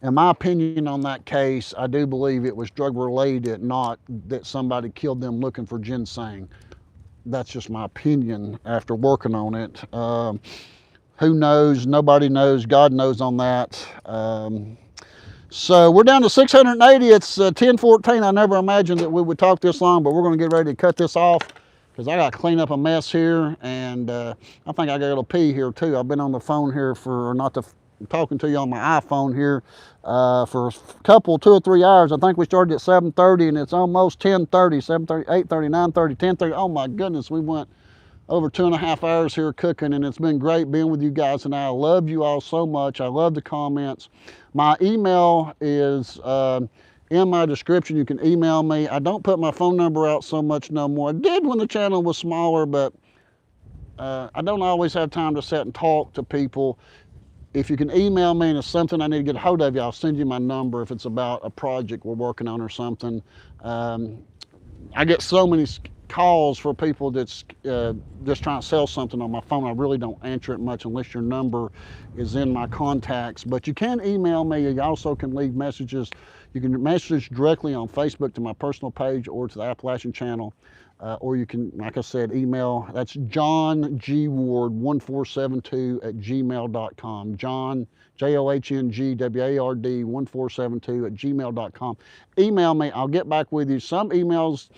In my opinion on that case, I do believe it was drug related, not that somebody killed them looking for ginseng. That's just my opinion after working on it. Who knows? Nobody knows. God knows on that. So we're down to 680. It's 10:14. I never imagined that we would talk this long, but we're going to get ready to cut this off because I got to clean up a mess here, and I think I got a little pee here too. I've been on the phone here talking to you on my iPhone here for a couple, 2 or 3 hours. I think we started at 7:30, and it's almost 10:30, 7:30, 8:30, 9:30, 10:30. Oh my goodness, we went over 2.5 hours here cooking, and it's been great being with you guys, and I love you all so much. I love the comments. My email is in my description. You can email me. I don't put my phone number out so much no more. I did when the channel was smaller, but I don't always have time to sit and talk to people. If you can email me and it's something I need to get a hold of you, I'll send you my number if it's about a project we're working on or something. I get so many calls for people that's just trying to sell something on my phone. I really don't answer it much unless your number is in my contacts. But you can email me. You also can leave messages. You can message directly on Facebook to my personal page or to the Appalachian channel. Or you can, like I said, email. That's johngward1472@gmail.com. John, JOHNGWARD 1472@gmail.com. Email me. I'll get back with you. Some emails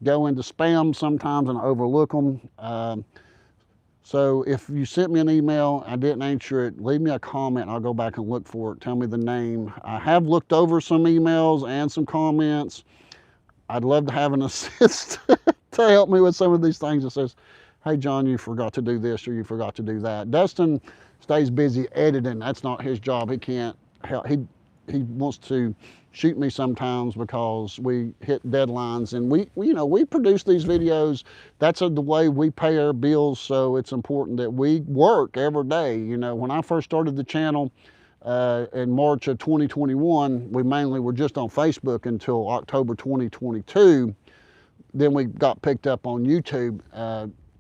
go into spam sometimes and I overlook them. So if you sent me an email, I didn't answer it, leave me a comment and I'll go back and look for it. Tell me the name. I have looked over some emails and some comments. I'd love to have an assistant to help me with some of these things that says, hey John, you forgot to do this or you forgot to do that. Dustin stays busy editing. That's not his job. He can't help. He wants to shoot me sometimes because we hit deadlines, and we produce these videos. That's the way we pay our bills. So it's important that we work every day. You know, when I first started the channel in March of 2021, we mainly were just on Facebook until October 2022. Then we got picked up on YouTube.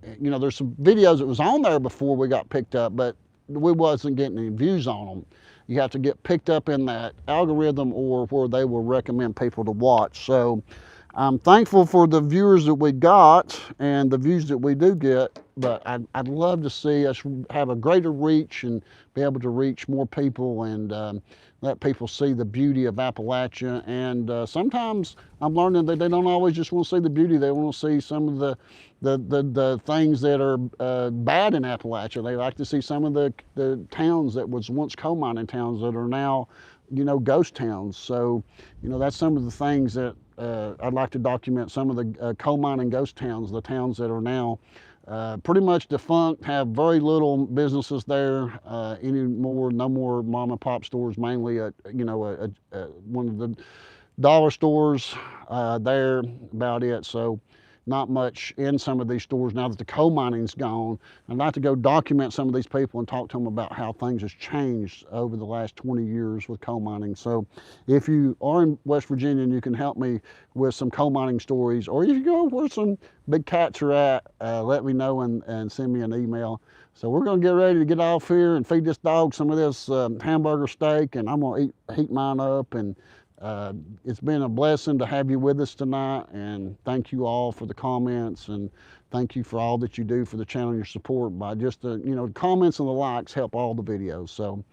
There's some videos that was on there before we got picked up, but we wasn't getting any views on them. You have to get picked up in that algorithm or where they will recommend people to watch. So I'm thankful for the viewers that we got and the views that we do get, but I'd love to see us have a greater reach and be able to reach more people and let people see the beauty of Appalachia. And sometimes I'm learning that they don't always just want to see the beauty. They want to see some of the things that are bad in Appalachia. They like to see some of the towns that was once coal mining towns that are now, ghost towns. So, that's some of the things that I'd like to document, some of the coal mining ghost towns, the towns that are now pretty much defunct, have very little businesses there anymore. No more mom and pop stores, mainly one of the dollar stores there, about it. So not much in some of these stores now that the coal mining's gone. I'd like to go document some of these people and talk to them about how things has changed over the last 20 years with coal mining. So if you are in West Virginia and you can help me with some coal mining stories, or if you go where some big cats are at, let me know and send me an email. So we're gonna get ready to get off here and feed this dog some of this hamburger steak, and I'm gonna heat mine up and It's been a blessing to have you with us tonight, and thank you all for the comments, and thank you for all that you do for the channel and your support. By just the comments and the likes help all the videos. So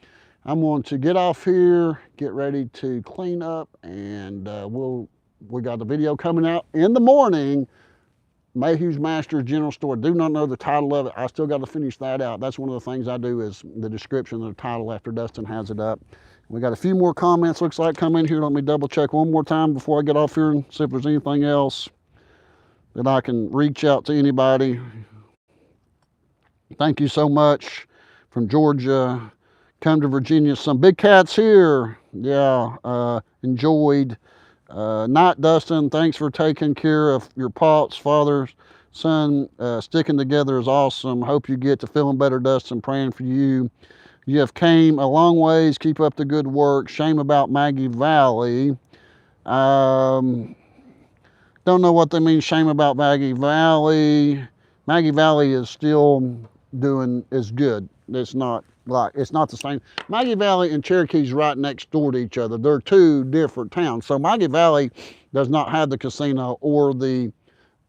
I'm going to get off here, get ready to clean up, and we got the video coming out in the morning. Mayhew's Masters General Store. Do not know the title of it. I still got to finish that out. That's one of the things I do, is the description of the title after Dustin has it up. We got a few more comments, looks like, come in here. Let me double check one more time before I get off here and see if there's anything else that I can reach out to anybody. Thank you so much from Georgia. Come to Virginia. Some big cats here. Yeah, enjoyed. Not Dustin, thanks for taking care of your pots, father, son. Sticking together is awesome. Hope you get to feeling better, Dustin. Praying for you. You have came a long ways. Keep up the good work. Shame about Maggie Valley. Don't know what they mean, shame about Maggie Valley. Maggie Valley is still doing as good. It's not the same. Maggie Valley and Cherokee's right next door to each other. They're two different towns. So Maggie Valley does not have the casino or the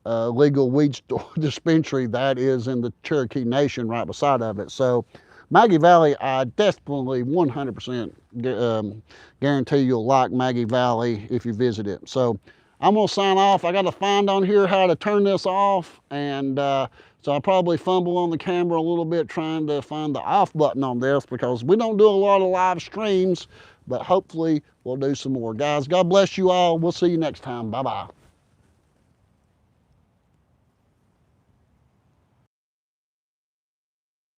legal weed store dispensary that is in the Cherokee Nation right beside of it. So Maggie Valley, I definitely 100% guarantee you'll like Maggie Valley if you visit it. So I'm gonna sign off. I gotta find on here how to turn this off, and so I'll probably fumble on the camera a little bit trying to find the off button on this, because we don't do a lot of live streams, but hopefully we'll do some more. Guys, God bless you all. We'll see you next time. Bye-bye.